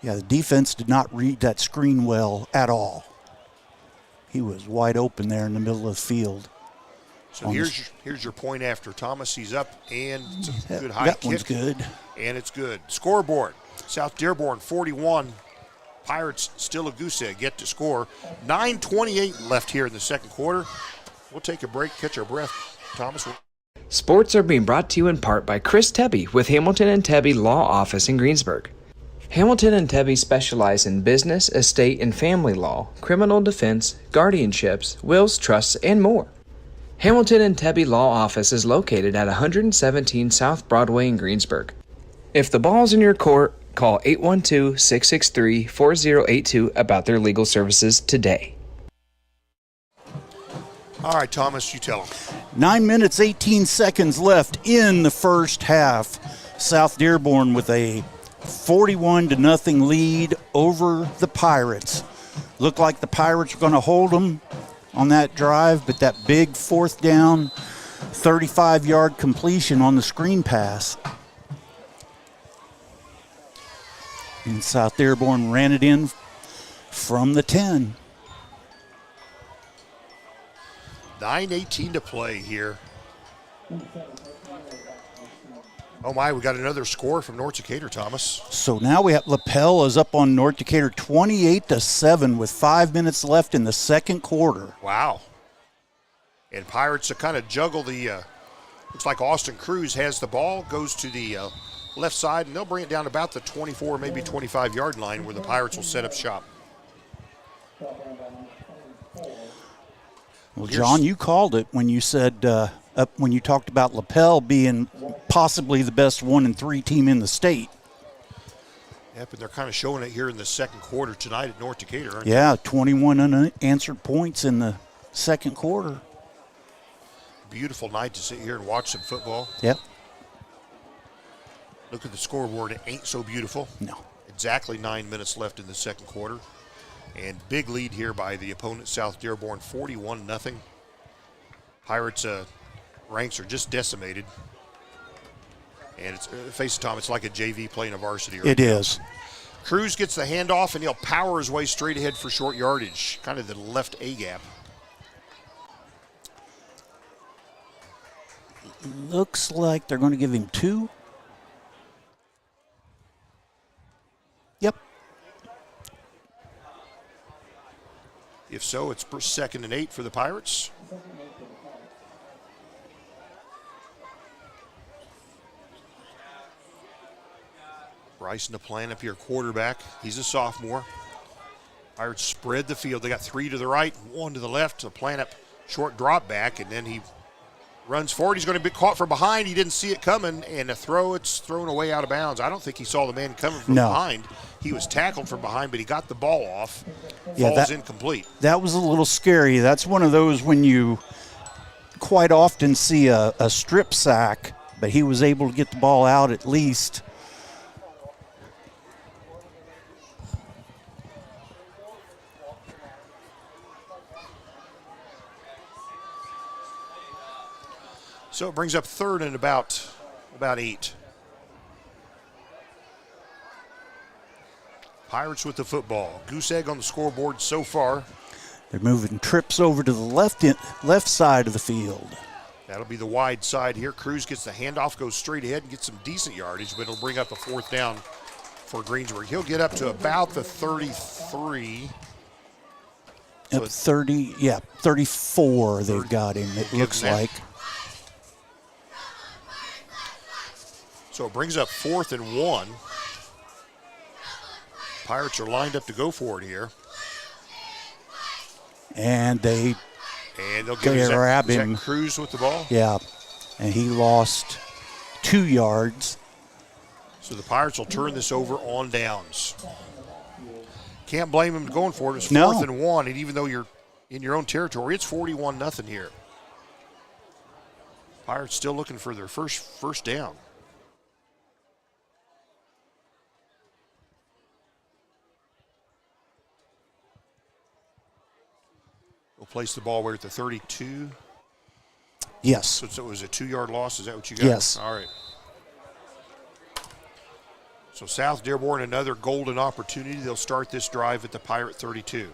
Yeah, the defense did not read that screen well at all. He was wide open there in the middle of the field. So here's your point after. Thomas, he's up, and it's a good high kick. That one's good. And it's good. Scoreboard, South Dearborn 41. Pirates still a goose egg, yet to score. 9:28 left here in the second quarter. We'll take a break, catch our breath. Thomas. Sports are being brought to you in part by Chris Tebby with Hamilton and Tebby Law Office in Greensburg. Hamilton and Tebby specialize in business, estate, and family law, criminal defense, guardianships, wills, trusts, and more. Hamilton and Tebby Law Office is located at 117 South Broadway in Greensburg. If the ball's in your court, call 812-663-4082 about their legal services today. All right, Thomas, you tell them. 9 minutes, 18 seconds left in the first half. South Dearborn with a 41-0 lead over the Pirates. Looked like the Pirates were going to hold them on that drive, but that big fourth down, 35-yard completion on the screen pass. And South Dearborn ran it in from the 10. 9:18 to play here. Oh my, we got another score from North Decatur, Thomas. So now we have LaPel is up on North Decatur 28-7 with 5 minutes left in the second quarter. Wow. And Pirates kind of juggle the, looks like Austin Cruz has the ball, goes to the left side, and they'll bring it down about the 24, maybe 25-yard line where the Pirates will set up shop. Well, John, you called it when you said, when you talked about LaPel being possibly the best 1-3 team in the state. Yep, and they're kind of showing it here in the second quarter tonight at North Decatur, aren't they? Yeah, 21 unanswered points in the second quarter. Beautiful night to sit here and watch some football. Yep. Look at the scoreboard. It ain't so beautiful. No. Exactly 9 minutes left in the second quarter. And big lead here by the opponent, South Dearborn, 41-0. Pirates' ranks are just decimated. And it's face it, Tom, it's like a JV playing a varsity. It is. Cruz gets the handoff, and he'll power his way straight ahead for short yardage, kind of the left A-gap. Looks like they're going to give him 2. Yep. If so, it's 2nd and 8 for the Pirates. Bryson DePlan up here, quarterback. He's a sophomore. Pirates spread the field. They got 3 to the right, 1 to the left. DePlan up, short drop back, and then he runs forward. He's going to be caught from behind. He didn't see it coming, and it's thrown away out of bounds. I don't think he saw the man coming from behind. He was tackled from behind, but he got the ball off. Falls incomplete. That was a little scary. That's one of those when you quite often see a strip sack, but he was able to get the ball out at least. So it brings up 3rd and about 8. Pirates with the football. Goose egg on the scoreboard so far. They're moving trips over to the left side of the field. That'll be the wide side here. Cruz gets the handoff, goes straight ahead and gets some decent yardage, but it'll bring up a 4th down for Greensburg. He'll get up to about the 33. So 34 they've got him, it looks like. So it brings up 4th and 1. Pirates are lined up to go for it here. And they'll grab him. Cruz with the ball? Yeah, and he lost 2 yards. So the Pirates will turn this over on downs. Can't blame him going for it. It's 4th and 1, and even though you're in your own territory, it's 41-0 here. Pirates still looking for their first down. We'll place the ball where at the 32. Yes. So it was a 2-yard loss. Is that what you got? Yes. All right. So South Dearborn, another golden opportunity. They'll start this drive at the Pirate 32.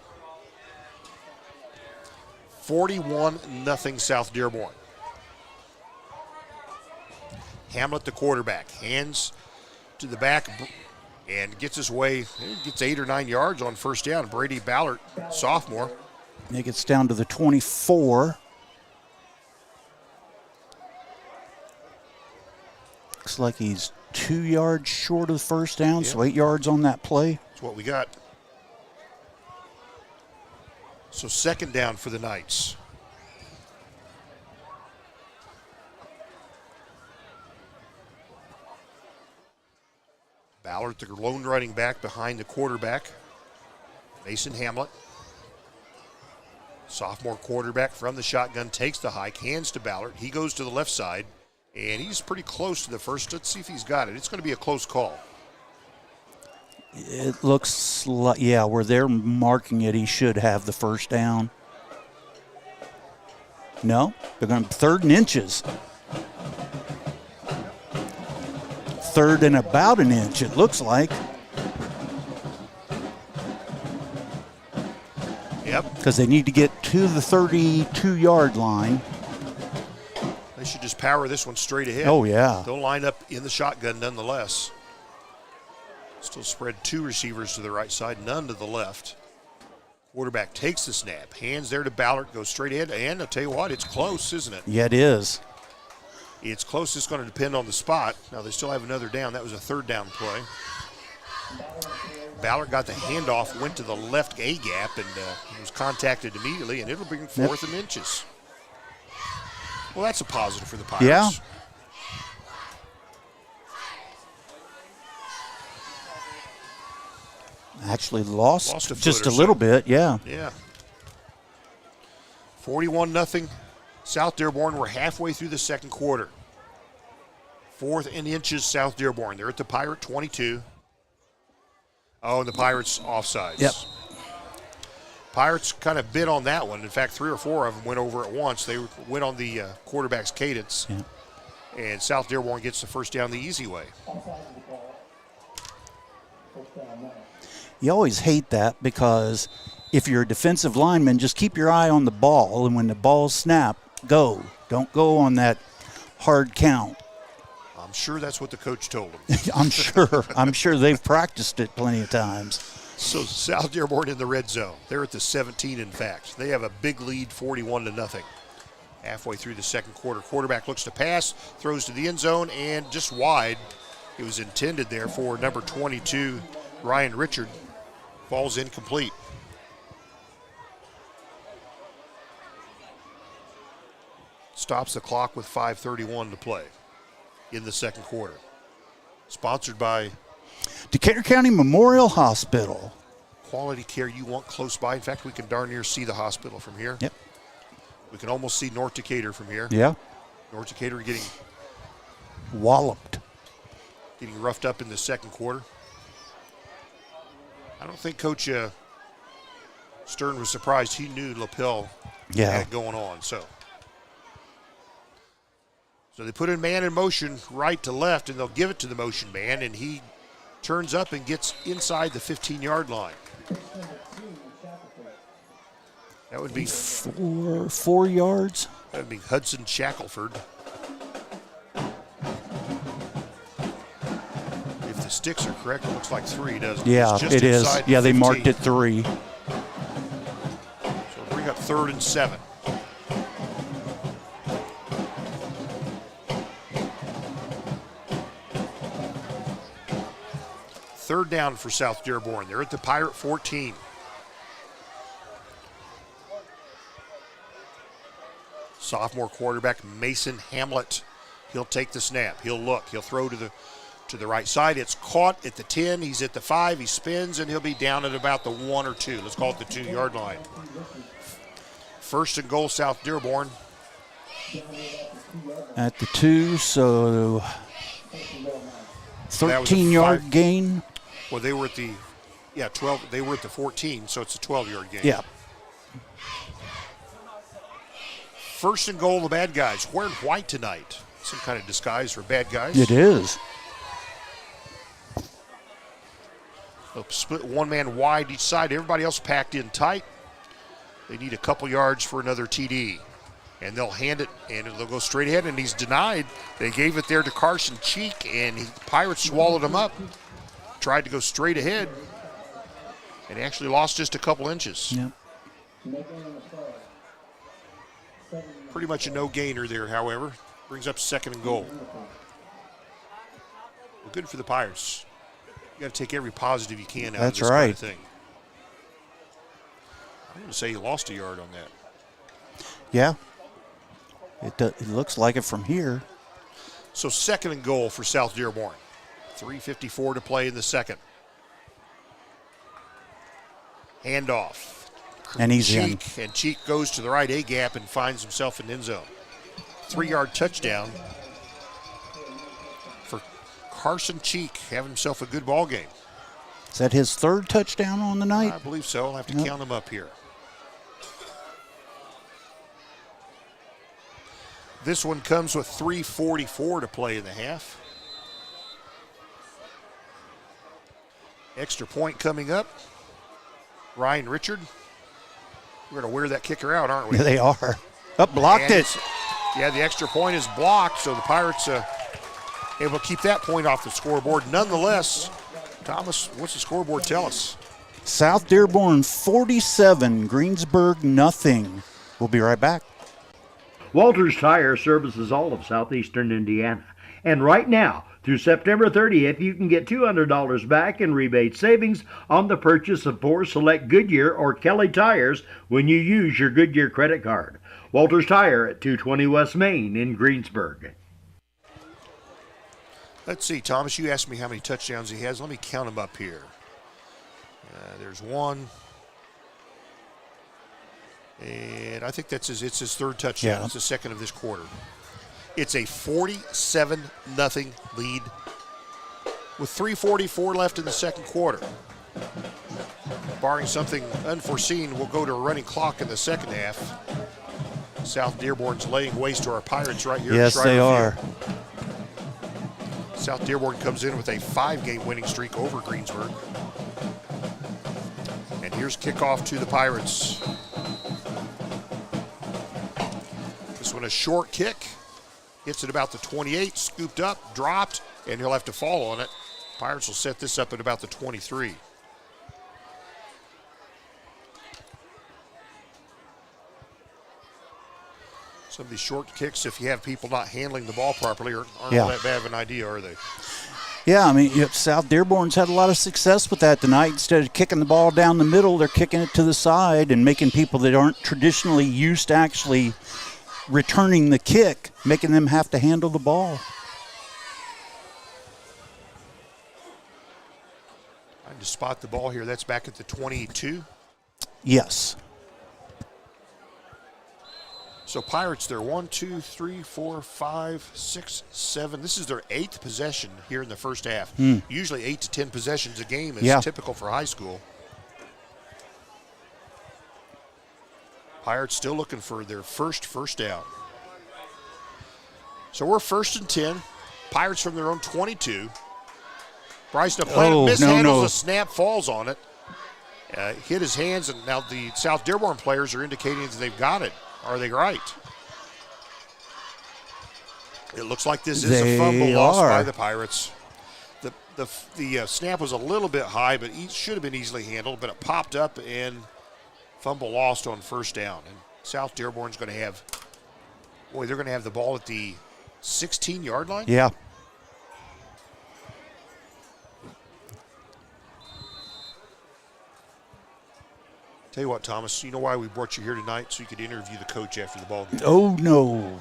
41-0 South Dearborn. Hamlet, the quarterback, hands to the back and gets his way, gets 8 or 9 yards on first down. Brady Ballard, sophomore. It gets down to the 24. looks like he's 2 yards short of the first down, so 8 yards on that play. That's what we got. So second down for the Knights. Ballard, the lone running back behind the quarterback, Mason Hamlet. Sophomore quarterback from the shotgun takes the hike, hands to Ballard. He goes to the left side, and he's pretty close to the first. Let's see if he's got it. It's going to be a close call. It looks like, yeah, where they're marking it, he should have the first down. No, they're going to 3rd and inches. 3rd and about an inch, it looks like. Yep. Because they need to get to the 32-yard line. They should just power this one straight ahead. Oh, yeah. They'll line up in the shotgun nonetheless. Still spread 2 receivers to the right side, none to the left. Quarterback takes the snap, hands there to Ballard, goes straight ahead, and I'll tell you what, it's close, isn't it? Yeah, it is. It's close. It's going to depend on the spot. Now, they still have another down. That was a 3rd down play. Ballard got the handoff, went to the left A gap, and was contacted immediately, and it'll bring 4th and inches. Well, that's a positive for the Pirates. Yeah. Actually lost just a little bit, yeah. Yeah. 41-0. South Dearborn. We're halfway through the second quarter. 4th and inches, South Dearborn. They're at the Pirate 22. Oh, and the Pirates offsides. Yep. Pirates kind of bid on that one. In fact, 3 or 4 of them went over at once. They went on the quarterback's cadence. Yeah. And South Dearborn gets the first down the easy way. You always hate that because if you're a defensive lineman, just keep your eye on the ball, and when the ball's snapped, go. Don't go on that hard count. I'm sure that's what the coach told him. I'm sure they've practiced it plenty of times. So South Dearborn in the red zone. They're at the 17, in fact. They have a big lead, 41-0. Halfway through the second quarter. Quarterback looks to pass, throws to the end zone, and just wide. It was intended there for number 22, Ryan Richard. Falls incomplete. Stops the clock with 5:31 to play in the second quarter. Sponsored by Decatur County Memorial Hospital. Quality care you want close by. In fact, we can darn near see the hospital from here. Yep. We can almost see North Decatur from here. Yeah. North Decatur getting walloped. Getting roughed up in the second quarter. I don't think Coach Stern was surprised. He knew Lapel had it going on. So they put a man in motion right to left, and they'll give it to the motion man, and he turns up and gets inside the 15-yard line. That would be 4 yards. That would be Hudson Shackelford. If the sticks are correct, it looks like 3, doesn't it? Yeah, it is. Yeah, they marked it 3. So bring up 3rd and 7. Third down for South Dearborn. They're at the Pirate 14. Sophomore quarterback Mason Hamlet. He'll take the snap. He'll look. He'll throw to the right side. It's caught at the 10. He's at the 5. He spins, and he'll be down at about the 1 or 2. Let's call it the 2-yard line. First and goal, South Dearborn. At the 2, so 13-yard gain. Well, they were at the 12. They were at the 14, so it's a 12-yard gain. Yeah. First and goal, the bad guys. Wearing white tonight. Some kind of disguise for bad guys. It is. They'll split one man wide each side. Everybody else packed in tight. They need a couple yards for another TD. And they'll hand it, and they'll go straight ahead, and he's denied. They gave it there to Carson Cheek, and Pirates swallowed him up. Tried to go straight ahead, and actually lost just a couple inches. Yep. Pretty much a no-gainer there, however. Brings up second and goal. Well, good for the Pirates. You got to take every positive you can out That's of this right. kind of thing. I'm going to say he lost a yard on that. Yeah. It looks like it from here. So 2nd and goal for South Dearborn. 3:54 to play in the second. Handoff. And he's in. Cheek, and Cheek goes to the right A gap and finds himself in the end zone. 3-yard touchdown for Carson Cheek, having himself a good ball game. Is that his 3rd touchdown on the night? I believe so. I'll have to count him up here. This one comes with 3:44 to play in the half. Extra point coming up. Ryan Richard. We're going to wear that kicker out, aren't we? Yeah, they are. Blocked it. Yeah, the extra point is blocked, so the Pirates able to keep that point off the scoreboard. Nonetheless, Thomas, what's the scoreboard tell us? South Dearborn 47, Greensburg nothing. We'll be right back. Walters Tire services all of southeastern Indiana. And right now, through September 30th, you can get $200 back in rebate savings on the purchase of 4 select Goodyear or Kelly tires when you use your Goodyear credit card. Walters Tire at 220 West Main in Greensburg. Let's see, Thomas, you asked me how many touchdowns he has. Let me count them up here. There's 1. And I think it's his 3rd touchdown. Yeah. It's the 2nd of this quarter. It's a 47-0 lead with 3:44 left in the second quarter. Barring something unforeseen, we'll go to a running clock in the second half. South Dearborn's laying waste to our Pirates right here. Yes, they are. South Dearborn comes in with a 5-game winning streak over Greensburg. And here's kickoff to the Pirates. This one a short kick. Hits it about the 28, scooped up, dropped, and he'll have to fall on it. Pirates will set this up at about the 23. Some of these short kicks, if you have people not handling the ball properly, aren't all that bad of an idea, are they? Yeah, I mean, South Dearborn's had a lot of success with that tonight. Instead of kicking the ball down the middle, they're kicking it to the side and making people that aren't traditionally used to actually returning the kick, making them have to handle the ball. Trying to spot the ball here. That's back at the 22. Yes. So Pirates, they're 1, 2, 3, 4, 5, 6, 7. This is their 8th possession here in the first half. Usually 8 to 10 possessions a game is typical for high school. Pirates still looking for their first down. So we're 1st and 10. Pirates from their own 22. Bryson Aplanta mishandles a snap, falls on it. Hit his hands, and now the South Dearborn players are indicating that they've got it. Are they right? It looks like this is a fumble lost by the Pirates. The snap was a little bit high, but it should have been easily handled, but it popped up and fumble lost on first down. And South Dearborn's going to have, they're going to have the ball at the 16-yard line? Yeah. Tell you what, Thomas, you know why we brought you here tonight? So you could interview the coach after the ball game. Oh, no.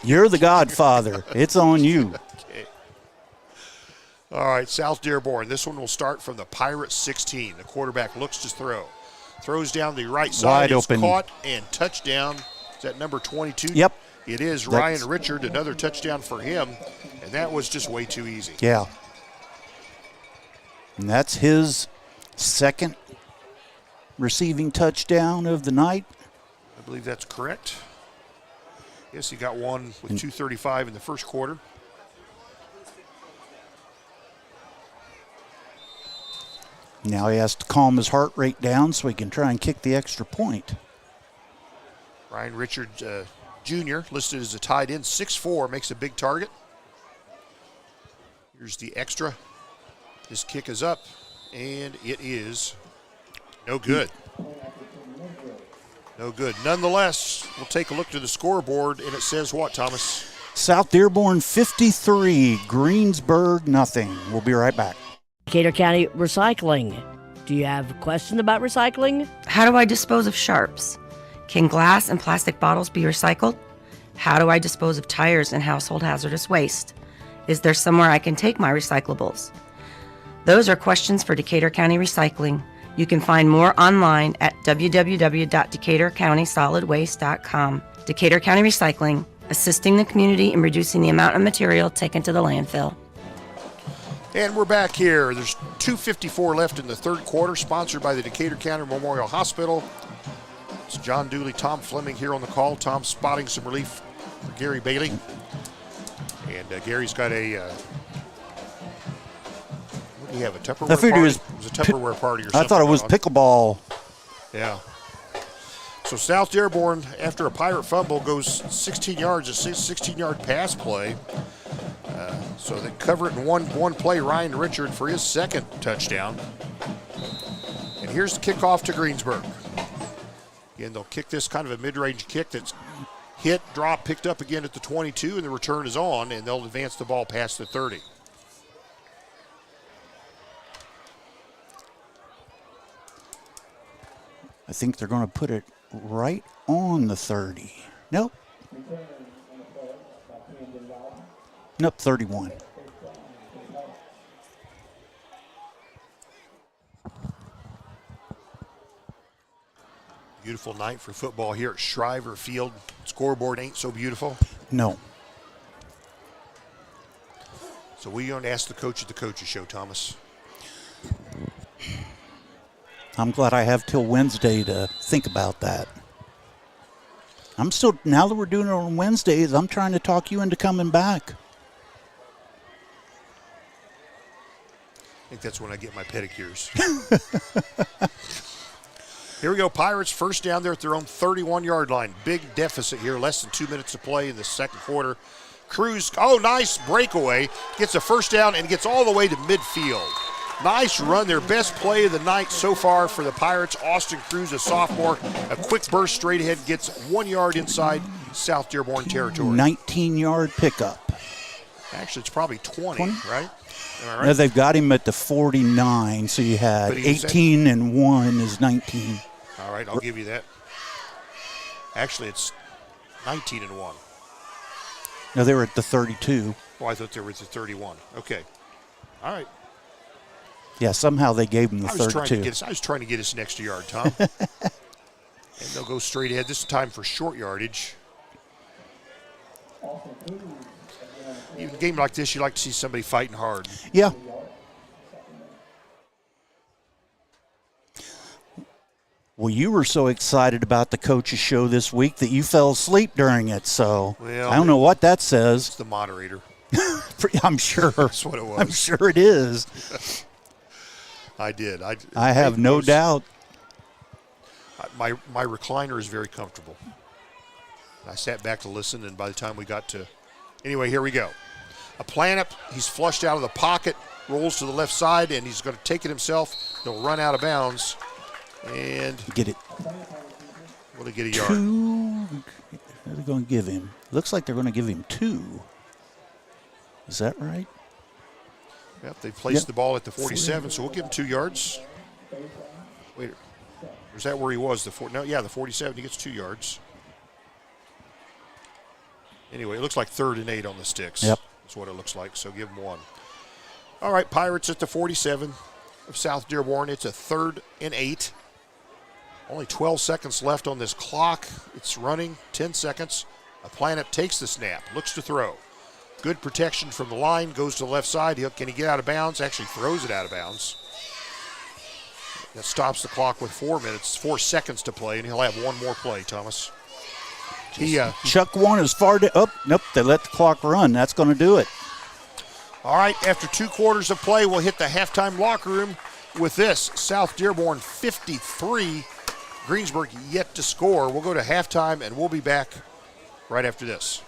You're the godfather. It's on you. Okay. All right, South Dearborn. This one will start from the Pirate 16. The quarterback looks to throw. Throws down the right side. Wide open. Caught and touchdown. Is that number 22? Yep. It is Ryan Richard. Another touchdown for him. And that was just way too easy. Yeah. And that's his second receiving touchdown of the night. I believe that's correct. Yes, he got one with 2:35 in the first quarter. Now he has to calm his heart rate down so he can try and kick the extra point. Ryan Richard Jr., listed as a tight end, 6'4", makes a big target. Here's the extra. This kick is up, and it is no good. No good. Nonetheless, we'll take a look to the scoreboard, and it says what, Thomas? South Dearborn 53, Greensburg nothing. We'll be right back. Decatur County Recycling. Do you have a question about recycling? How do I dispose of sharps? Can glass and plastic bottles be recycled? How do I dispose of tires and household hazardous waste? Is there somewhere I can take my recyclables? Those are questions for Decatur County Recycling. You can find more online at www.decaturcountysolidwaste.com. Decatur County Recycling, assisting the community in reducing the amount of material taken to the landfill. And we're back here. There's 2:54 left in the third quarter, sponsored by the Decatur County Memorial Hospital. It's John Dooley, Tom Fleming here on the call. Tom spotting some relief for Gary Bailey. And Gary's got a, what do you have, a Tupperware I figured party? it was a Tupperware party or something. I thought it was pickleball. Yeah. So South Dearborn, after a Pirate fumble, goes 16 yards, a 16-yard pass play. So they cover it in one play, Ryan Richard for his second touchdown. And here's the kickoff to Greensburg. Again, they'll kick this kind of a mid-range kick that's hit, drop, picked up again at the 22, and the return is on, and they'll advance the ball past the 30. I think they're going to put it right on the 30. Nope. Nope, 31. Beautiful night for football here at Shriver Field. Scoreboard ain't so beautiful. No. So we're going to ask the coach at the coaches show, Thomas. I'm glad I have till Wednesday to think about that. I'm still, now that we're doing it on Wednesdays, I'm trying to talk you into coming back. I think that's when I get my pedicures. Here we go, Pirates first down there at their own 31-yard line. Big deficit here, less than 2 minutes to play in the second quarter. Cruz, oh, nice breakaway. Gets a first down and gets all the way to midfield. Nice run, their best play of the night so far for the Pirates. Austin Cruz, a sophomore, a quick burst straight ahead, gets 1 yard inside South Dearborn territory. 19-yard pickup. Actually, it's probably 20, right? Am I right? No, they've got him at the 49, so you had 18 and 1 is 19. All right, I'll give you that. Actually, it's 19 and 1. No, they were at the 32. Oh, I thought they were at the 31. Okay. All right. Yeah, somehow they gave him the 32. I was trying to get us an extra yard, Tom. And they'll go straight ahead. This time for short yardage. In a game like this, you like to see somebody fighting hard. Yeah. Well, you were so excited about the coach's show this week that you fell asleep during it, so well, I don't know what that says. It's the moderator. I'm sure. That's what it was. I'm sure it is. I did. I have no doubt. My recliner is very comfortable. I sat back to listen, and by the time we got to... Anyway, here we go. A plant-up. He's flushed out of the pocket, rolls to the left side, and he's going to take it himself. He'll run out of bounds. And... Get it. Will he get a yard? 2. What are they going to give him? Looks like they're going to give him 2. Is that right? Yep, they placed the ball at the 47, so we'll give him 2 yards. Wait, is that where he was? The 47. He gets 2 yards. Anyway, it looks like 3rd and 8 on the sticks. Yep. That's what it looks like, so give him 1. All right, Pirates at the 47 of South Dearborn. It's a 3rd and 8. Only 12 seconds left on this clock. It's running 10 seconds. A plant-up takes the snap, looks to throw. Good protection from the line, goes to the left side. Can he get out of bounds? Actually throws it out of bounds. That stops the clock with 4 seconds to play, and he'll have one more play, Thomas. Chuck one as far to... Oh, nope, they let the clock run. That's going to do it. All right, after 2 quarters of play, we'll hit the halftime locker room with this. South Dearborn 53, Greensburg yet to score. We'll go to halftime, and we'll be back right after this.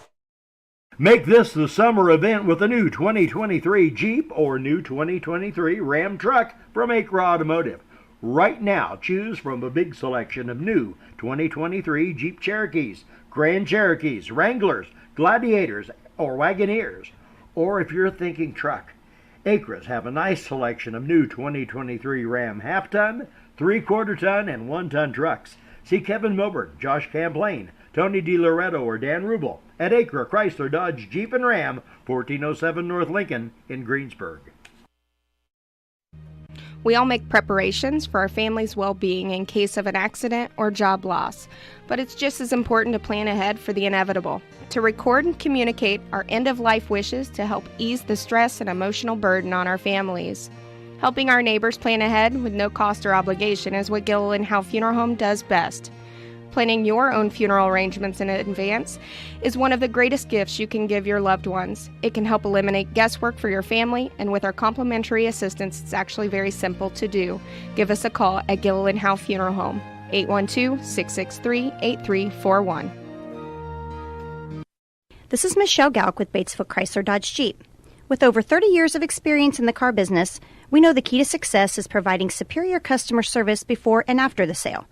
Make this the summer event with a new 2023 Jeep or new 2023 Ram truck from Acre Automotive. Right now, choose from a big selection of new 2023 Jeep Cherokees, Grand Cherokees, Wranglers, Gladiators, or Wagoneers, or if you're thinking truck, Acres have a nice selection of new 2023 Ram half-ton, 3/4-ton, and 1-ton trucks. See Kevin Milburn, Josh Camplain, Tony DiLoretto, or Dan Rubel at Acre Chrysler Dodge Jeep and Ram, 1407 North Lincoln in Greensburg. We all make preparations for our family's well-being in case of an accident or job loss, but it's just as important to plan ahead for the inevitable, to record and communicate our end-of-life wishes to help ease the stress and emotional burden on our families. Helping our neighbors plan ahead with no cost or obligation is what Gilliland Howe Funeral Home does best. Planning your own funeral arrangements in advance is one of the greatest gifts you can give your loved ones. It can help eliminate guesswork for your family, and with our complimentary assistance, it's actually very simple to do. Give us a call at Gilliland Howe Funeral Home, 812-663-8341. This is Michelle Galk with Batesville Chrysler Dodge Jeep. With over 30 years of experience in the car business, we know the key to success is providing superior customer service before and after the sale.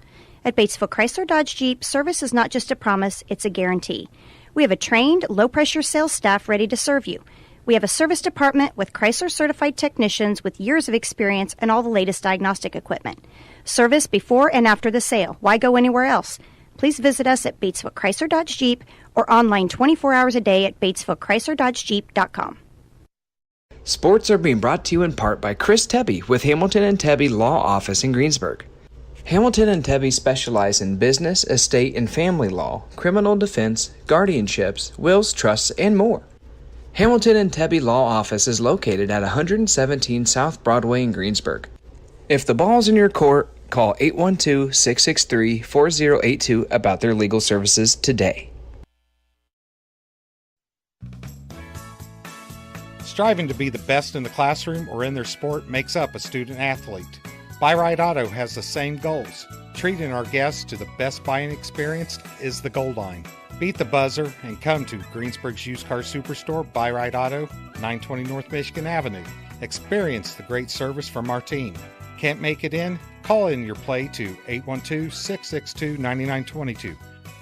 At Batesville Chrysler Dodge Jeep, service is not just a promise, it's a guarantee. We have a trained, low-pressure sales staff ready to serve you. We have a service department with Chrysler-certified technicians with years of experience and all the latest diagnostic equipment. Service before and after the sale. Why go anywhere else? Please visit us at Batesville Chrysler Dodge Jeep or online 24 hours a day at BatesvilleChryslerDodgeJeep.com. Sports are being brought to you in part by Chris Tebby with Hamilton and Tebby Law Office in Greensburg. Hamilton and Tebby specialize in business, estate, and family law, criminal defense, guardianships, wills, trusts, and more. Hamilton and Tebby Law Office is located at 117 South Broadway in Greensburg. If the ball's in your court, call 812-663-4082 about their legal services today. Striving to be the best in the classroom or in their sport makes up a student athlete. Buy-Right Auto has the same goals. Treating our guests to the best buying experience is the goal line. Beat the buzzer and come to Greensburg's used car superstore, Buy-Right Auto, 920 North Michigan Avenue. Experience the great service from our team. Can't make it in? Call in your play to 812-662-9922.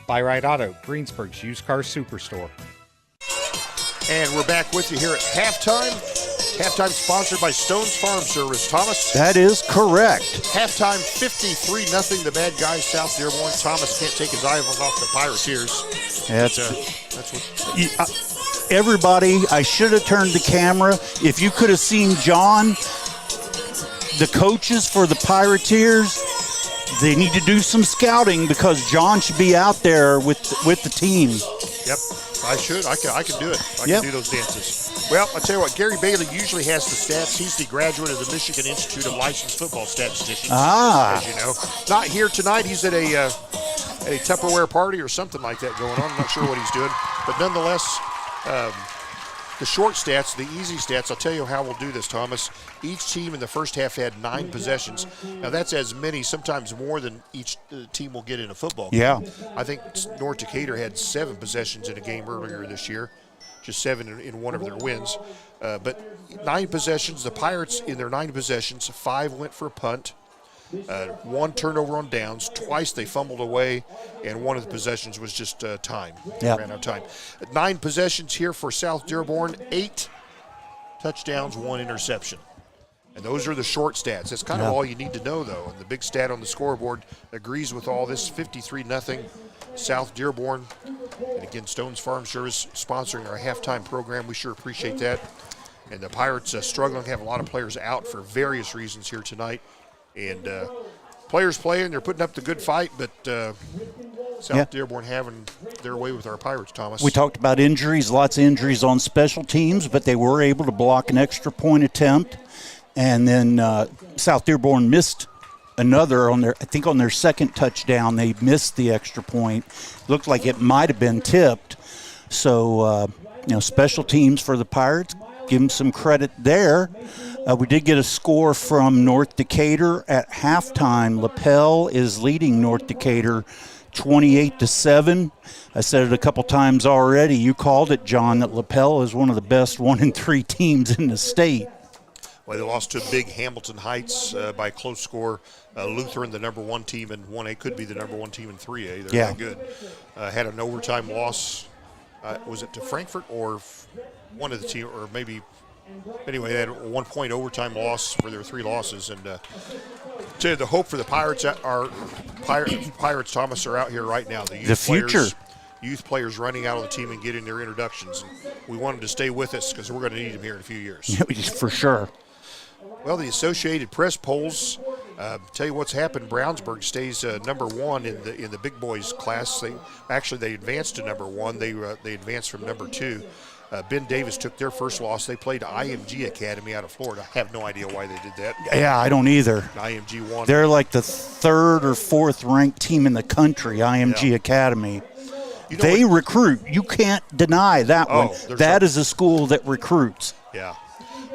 Buy-Right Auto, Greensburg's used car superstore. And we're back with you here at halftime. Halftime sponsored by Stone's Farm Service. Thomas? That is correct. Halftime 53-0. The bad guys, South Dearborn. Thomas can't take his eyes off the Pirateers. That's what. Everybody, I should have turned the camera. If you could have seen John, the coaches for the Pirateers, they need to do some scouting because John should be out there with the team. Yep, I should. I can do it. I can do those dances. Well, I'll tell you what, Gary Bailey usually has the stats. He's the graduate of the Michigan Institute of Licensed Football Statisticians, as you know. Not here tonight. He's at a Tupperware party or something like that going on. I'm not sure what he's doing. But nonetheless, the short stats, the easy stats, I'll tell you how we'll do this, Thomas. Each team in the first half had 9 possessions. Now, that's as many, sometimes more than each team will get in a football game. Yeah. I think North Decatur had 7 possessions in a game earlier this year, just 7 in one of their wins. But 9 possessions. The Pirates, in their 9 possessions, 5 went for a punt. 1 turnover on downs. Twice they fumbled away, and one of the possessions was just time. Yep. Ran out of time. 9 possessions here for South Dearborn. 8 touchdowns, 1 interception. And those are the short stats. That's kind of all you need to know, though. And the big stat on the scoreboard agrees with all this. 53-0 South Dearborn. And again, Stone's Farm Service sponsoring our halftime program. We sure appreciate that. And the Pirates struggling, have a lot of players out for various reasons here tonight. And players playing, they're putting up the good fight, but South Dearborn having their way with our Pirates, Thomas. We talked about injuries, lots of injuries on special teams, but they were able to block an extra point attempt. And then South Dearborn missed another on their second touchdown. They missed the extra point. Looked like it might have been tipped. So, special teams for the Pirates. Give them some credit there. We did get a score from North Decatur at halftime. LaPel is leading North Decatur 28-7. I said it a couple times already. You called it, John, that LaPel is one of the best 1-3 teams in the state. Well, they lost to big Hamilton Heights by a close score. Lutheran, the number 1 team in 1A, could be the number 1 team in 3A. They're that good. Had an overtime loss was it to Frankfurt or one of the team, or maybe anyway, they had a 1-point overtime loss for their 3 losses. And the hope for the Pirates Pirates, Thomas, are out here right now. The future. Youth players running out on the team and getting their introductions. And we want them to stay with us because we're going to need them here in a few years. For sure. Well, the Associated Press polls tell you what's happened. Brownsburg stays number 1 in the big boys class. They advanced to number 1. They advanced from number 2. Ben Davis took their first loss. They played IMG Academy out of Florida. I have no idea why they did that. Yeah, I don't either. IMG won. They're like the 3rd or 4th ranked team in the country, IMG Academy. They recruit. You can't deny that one. That is a school that recruits. Yeah.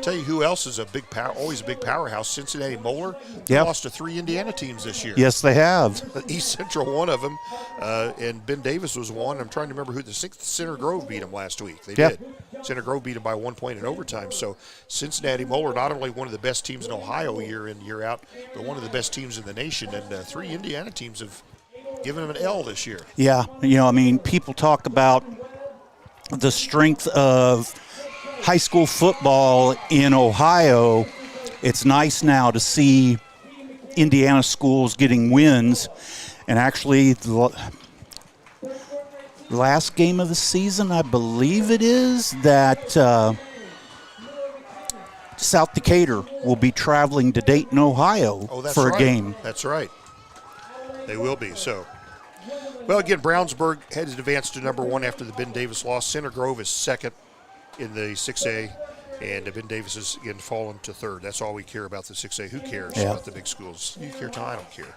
Tell you who else is always a big powerhouse. Cincinnati Moeller. They lost to 3 Indiana teams this year. Yes, they have. East Central, one of them, and Ben Davis was one. I'm trying to remember who the 6th. Center Grove beat them last week. They did. Center Grove beat them by 1 point in overtime. So Cincinnati Moeller, not only one of the best teams in Ohio year in, year out, but one of the best teams in the nation. And 3 Indiana teams have given them an L this year. Yeah, people talk about the strength of high school football in Ohio. It's nice now to see Indiana schools getting wins. And actually, the last game of the season, I believe it is, that South Decatur will be traveling to Dayton, Ohio for a game. That's right. They will be. So, well, again, Brownsburg has advanced to number 1 after the Ben Davis loss. Center Grove is 2nd in the 6A, and Ben Davis has again fallen to 3rd. That's all we care about, the 6A. Who cares about the big schools? You care, Tom? I don't care.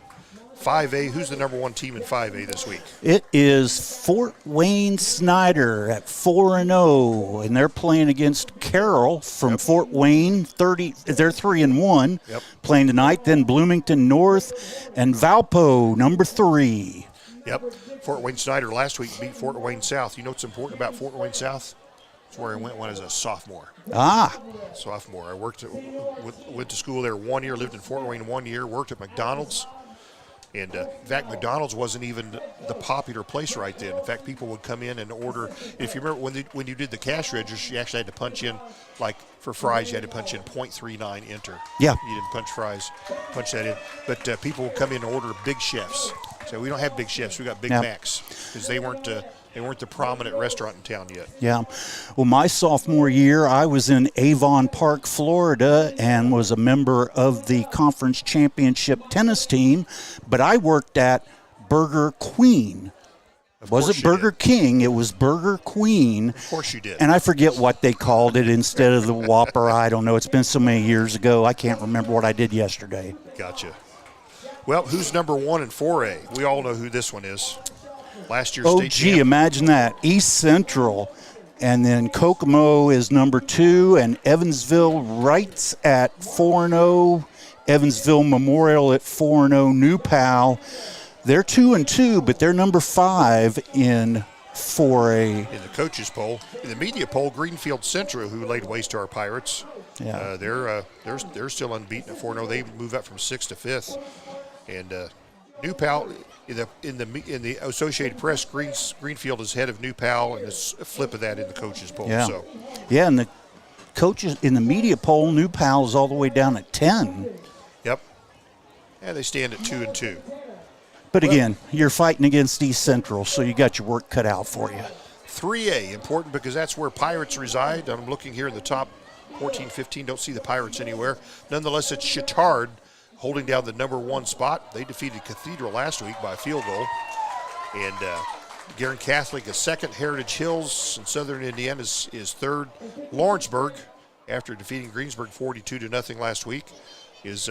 5A, who's the number 1 team in 5A this week? It is Fort Wayne Snyder at 4-0, and they're playing against Carroll from Fort Wayne. They're 3-1, playing tonight. Then Bloomington North and Valpo, number 3. Yep. Fort Wayne Snyder last week beat Fort Wayne South. You know what's important about Fort Wayne South? It's where I went when I was a sophomore. Sophomore. I went to school there 1 year, lived in Fort Wayne 1 year, worked at McDonald's. And in fact, McDonald's wasn't even the popular place right then. In fact, people would come in and order. If you remember when you did the cash register, you actually had to punch in, like for fries, you had to punch in .39 enter. Yeah. You didn't punch that in. But people would come in and order Big Chefs. So we don't have Big Chefs. We got Big Macs because they weren't the prominent restaurant in town yet. Yeah. Well, my sophomore year, I was in Avon Park, Florida, and was a member of the conference championship tennis team, but I worked at Burger Queen. Wasn't Burger King, it was Burger Queen. Of course you did. And I forget what they called it instead of the Whopper. I don't know. It's been so many years ago. I can't remember what I did yesterday. Gotcha. Well, who's number 1 in 4A? We all know who this one is. Last year's state champ. Imagine that. East Central. And then Kokomo is number 2, and Evansville Wrights at 4-0. Evansville Memorial at 4-0. New Pal. They're 2-2, but they're number 5 in 4A. In the coaches poll. In the media poll, Greenfield Central, who laid waste to our Pirates, they're still unbeaten at 4-0. They move up from 6th to 5th. And New Pal, in the Associated Press, Greenfield is head of New Pal, and it's a flip of that in the coaches poll. Yeah, and the coaches in the media poll, New Pal is all the way down at 10. Yep. Yeah, they stand at 2-2. But again, you're fighting against East Central, so you got your work cut out for you. 3A, important because that's where Pirates reside. I'm looking here in the top 14, 15, don't see the Pirates anywhere. Nonetheless, it's Chittard holding down the number 1 spot. They defeated Cathedral last week by a field goal. And Guerin Catholic is 2nd. Heritage Hills in Southern Indiana is 3rd. Lawrenceburg, after defeating Greensburg 42-0 last week, is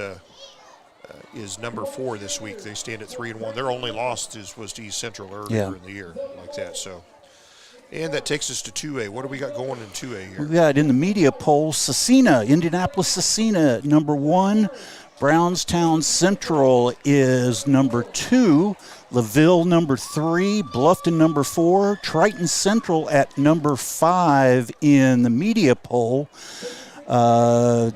number 4 this week. They stand at 3-1. Their only loss was to East Central earlier in the year, like that. So, and that takes us to 2A. What do we got going in 2A here? We got in the media poll, Indianapolis Cecina, number 1. Brownstown Central is number 2. LaVille, number 3. Bluffton, number 4. Triton Central at number 5 in the media poll. The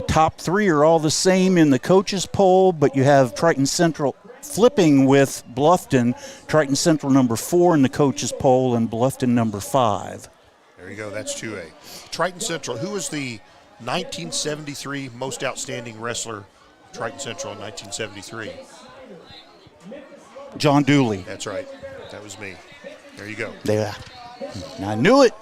top 3 are all the same in the coaches poll, but you have Triton Central flipping with Bluffton, Triton Central number 4 in the coaches poll, and Bluffton number 5. There you go. That's 2A. Triton Central. Who was the 1973 most outstanding wrestler? Triton Central in 1973. John Dooley. That's right. That was me. There you go. Yeah. I knew it.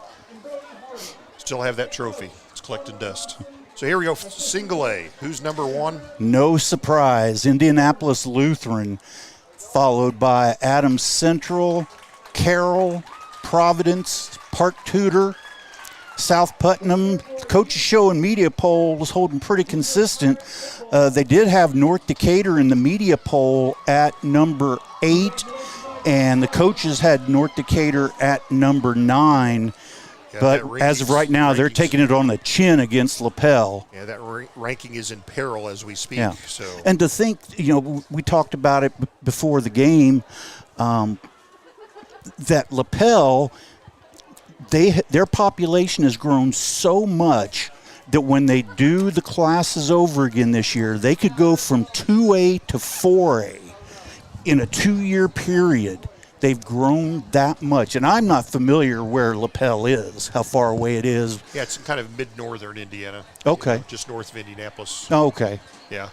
Still have that trophy. It's collecting dust. So here we go. Single A. Who's number 1? No surprise. Indianapolis Lutheran, followed by Adams Central, Carroll, Providence, Park Tudor, South Putnam. Coaches show and media poll was holding pretty consistent. They did have North Decatur in the media poll at number 8, and the coaches had North Decatur at number 9. Yeah, but as of right now, they're taking it on the chin against LaPel. Yeah, that ranking is in peril as we speak. Yeah. So. And to think, we talked about it before the game, that LaPel, their population has grown so much that when they do the classes over again this year, they could go from 2A to 4A in a 2-year period. They've grown that much. And I'm not familiar where LaPel is, how far away it is. Yeah, it's in kind of mid-northern Indiana. Okay. Just north of Indianapolis. Oh, okay. Yeah.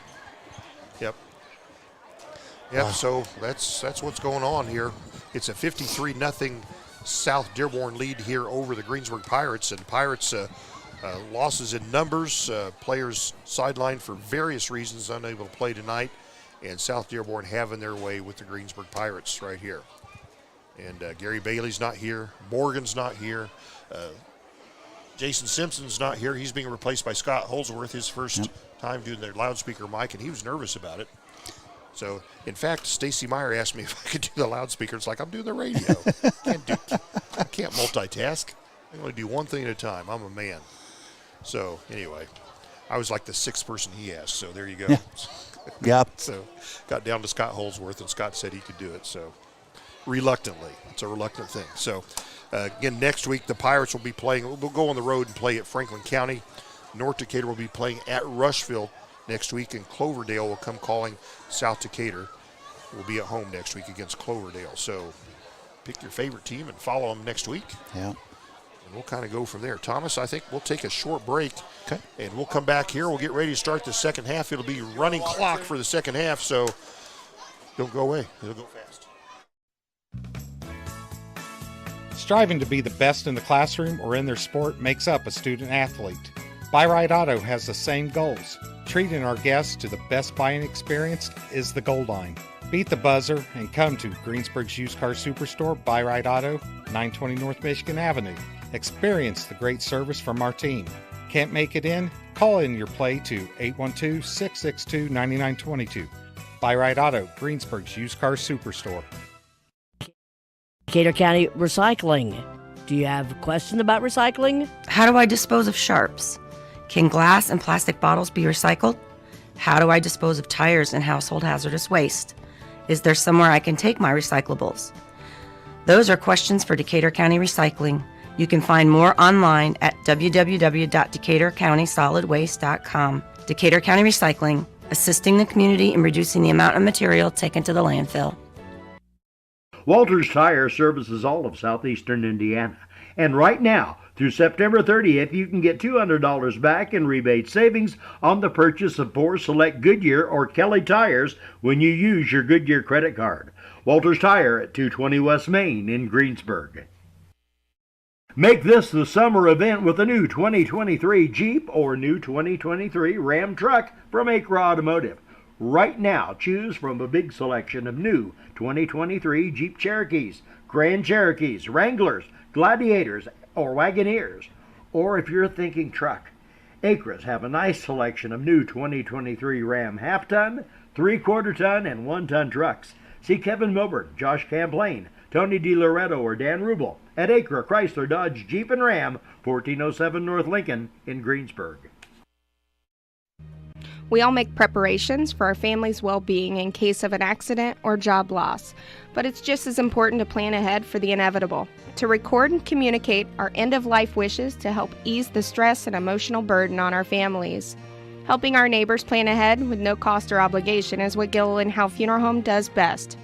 Yep. Yep, so that's what's going on here. It's a 53-0 South Dearborn lead here over the Greensburg Pirates. And Pirates losses in numbers. Players sidelined for various reasons, unable to play tonight. And South Dearborn having their way with the Greensburg Pirates right here. And Gary Bailey's not here. Morgan's not here. Jason Simpson's not here. He's being replaced by Scott Holsworth, his first time doing their loudspeaker mic, and he was nervous about it. So, in fact, Stacy Meyer asked me if I could do the loudspeaker. It's like, I'm doing the radio. I can't multitask. I can only do one thing at a time. I'm a man. So, anyway, I was like the 6th person he asked, so there you go. Yeah. So, got down to Scott Holsworth, and Scott said he could do it, so reluctantly. It's a reluctant thing. So, again, next week the Pirates will be playing. We'll go on the road and play at Franklin County. North Decatur will be playing at Rushville next week, and Cloverdale will come calling South Decatur. We'll be at home next week against Cloverdale. So, pick your favorite team and follow them next week. Yeah. And we'll kind of go from there. Thomas, I think we'll take a short break. Okay. And we'll come back here. We'll get ready to start the second half. It'll be running clock for the second half, so don't go away. It'll go fast. Striving to be the best in the classroom or in their sport makes up a student athlete. Buy Right Auto has the same goals. Treating our guests to the best buying experience is the goal line. Beat the buzzer and come to Greensburg's used car superstore, Buy Right Auto, 920 North Michigan Avenue. Experience the great service from our team. Can't make it in? Call in your play to 812-662-9922. Buy Right Auto, Greensburg's used car superstore. Decatur County Recycling. Do you have a question about recycling? How do I dispose of sharps? Can glass and plastic bottles be recycled? How do I dispose of tires and household hazardous waste? Is there somewhere I can take my recyclables? Those are questions for Decatur County Recycling. You can find more online at www.decaturcountysolidwaste.com. Decatur County Recycling, assisting the community in reducing the amount of material taken to the landfill. Walters Tire services all of southeastern Indiana. And right now, through September 30th, you can get $200 back in rebate savings on the purchase of 4 select Goodyear or Kelly tires when you use your Goodyear credit card. Walters Tire at 220 West Main in Greensburg. Make this the summer event with a new 2023 Jeep or new 2023 Ram truck from Acre Automotive. Right now, choose from a big selection of new 2023 Jeep Cherokees, Grand Cherokees, Wranglers, Gladiators, or Wagoneers. Or if you're thinking truck, Acres have a nice selection of new 2023 Ram half-ton, 3/4-ton, and 1-ton trucks. See Kevin Milburn, Josh Camplain, Tony DiLoretto, or Dan Rubel at Acre Chrysler Dodge Jeep and Ram, 1407 North Lincoln in Greensburg. We all make preparations for our family's well-being in case of an accident or job loss, but it's just as important to plan ahead for the inevitable, to record and communicate our end-of-life wishes to help ease the stress and emotional burden on our families. Helping our neighbors plan ahead with no cost or obligation is what Gilliland Howe Funeral Home does best.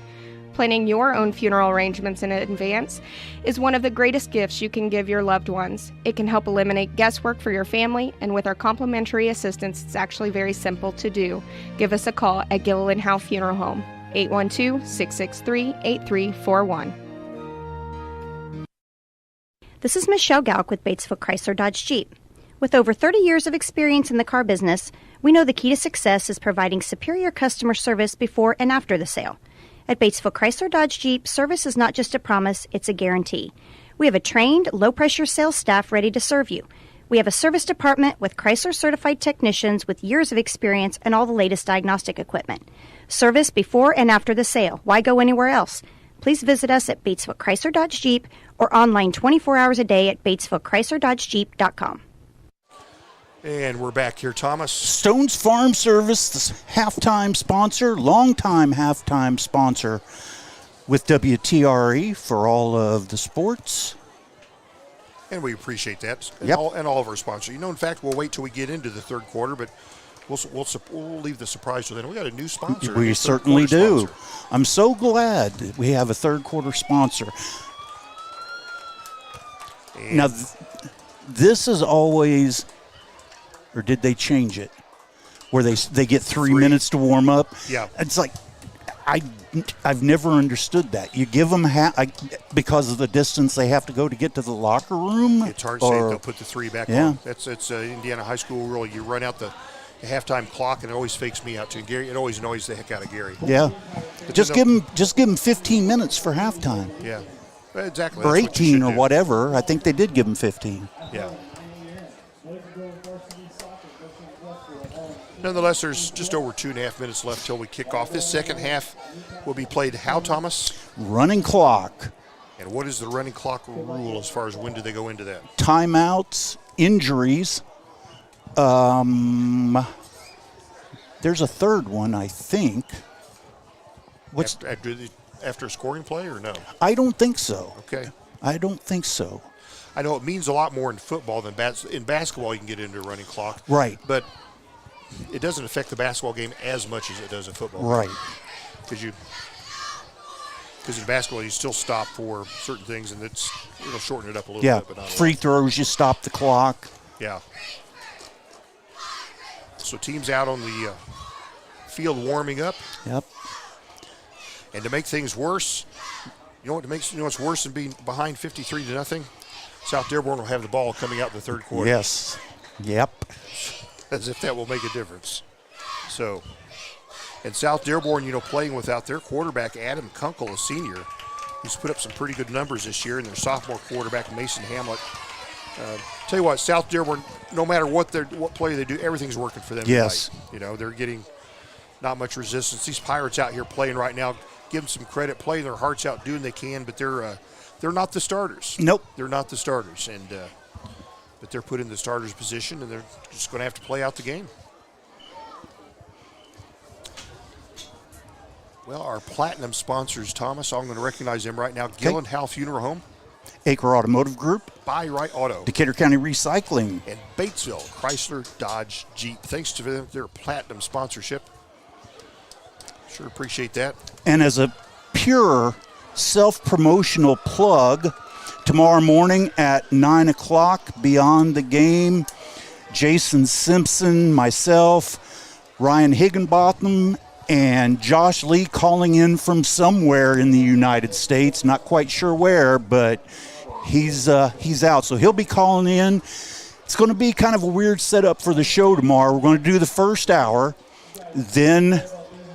Planning your own funeral arrangements in advance is one of the greatest gifts you can give your loved ones. It can help eliminate guesswork for your family, and with our complimentary assistance, it's actually very simple to do. Give us a call at Gilliland Howe Funeral Home, 812-663-8341. This is Michelle Galk with Batesville Chrysler Dodge Jeep. With over 30 years of experience in the car business, we know the key to success is providing superior customer service before and after the sale. At Batesville Chrysler Dodge Jeep, service is not just a promise, it's a guarantee. We have a trained, low-pressure sales staff ready to serve you. We have a service department with Chrysler-certified technicians with years of experience and all the latest diagnostic equipment. Service before and after the sale. Why go anywhere else? Please visit us at Batesville Chrysler Dodge Jeep or online 24 hours a day at BatesvilleChryslerDodgeJeep.com. And we're back here, Thomas. Stone's Farm Service, the halftime sponsor, longtime halftime sponsor with WTRE for all of the sports. And we appreciate that. And, yep. and all of our sponsors. You know, in fact, we'll wait till we get into the third quarter, but we'll leave the surprise to then. We got a new sponsor. We certainly do. Sponsor. I'm so glad that we have a third quarter sponsor. And now, this is always... Or did they change it? Where they get three minutes to warm up? Yeah. It's like, I've never understood that. You give them because of the distance they have to go to get to the locker room? It's hard to say they'll put the three back on. It's Indiana high school rule. You run out the halftime clock, and it always fakes me out too. Gary, it always annoys the heck out of Gary. Yeah. Just give them 15 minutes for halftime. Yeah. Exactly. Or 18 or whatever. I think they did give them 15. Yeah. Nonetheless, there's just over 2.5 minutes left till we kick off. This second half will be played how, Thomas? Running clock. And what is the running clock rule as far as when do they go into that? Timeouts, injuries. There's a third one, I think. After a scoring play or no? I don't think so. Okay. I don't think so. I know it means a lot more in football than in basketball. You can get into a running clock. Right. But it doesn't affect the basketball game as much as it does in football. Right. Because in basketball you still stop for certain things, and it'll shorten it up a little bit. But not free throws, you stop the clock. Yeah. So teams out on the field warming up. Yep. And to make things worse, you know what's worse than being behind 53-0? South Dearborn will have the ball coming out in the third quarter. Yes. Yep. As if that will make a difference. So, and South Dearborn, playing without their quarterback, Adam Kunkel, a senior, who's put up some pretty good numbers this year, and their sophomore quarterback, Mason Hamlet. Tell you what, South Dearborn, no matter what play they do, everything's working for them. Yes. Tonight. They're getting not much resistance. These Pirates out here playing right now, give them some credit, playing their hearts out, doing they can, but they're not the starters. Nope. They're not the starters, and but they're put in the starter's position, and they're just going to have to play out the game. Well, our platinum sponsors, Thomas, I'm going to recognize them right now. Gilliland Howe Funeral Home. Acre Automotive Group. Buy Right Auto. Decatur County Recycling. And Batesville Chrysler Dodge Jeep. Thanks to their platinum sponsorship. Sure appreciate that. And as a pure self-promotional plug, tomorrow morning at 9 o'clock, Beyond the Game, Jason Simpson, myself, Ryan Higginbotham, and Josh Lee calling in from somewhere in the United States. Not quite sure where, but he's out. So he'll be calling in. It's going to be kind of a weird setup for the show tomorrow. We're going to do the first hour. Then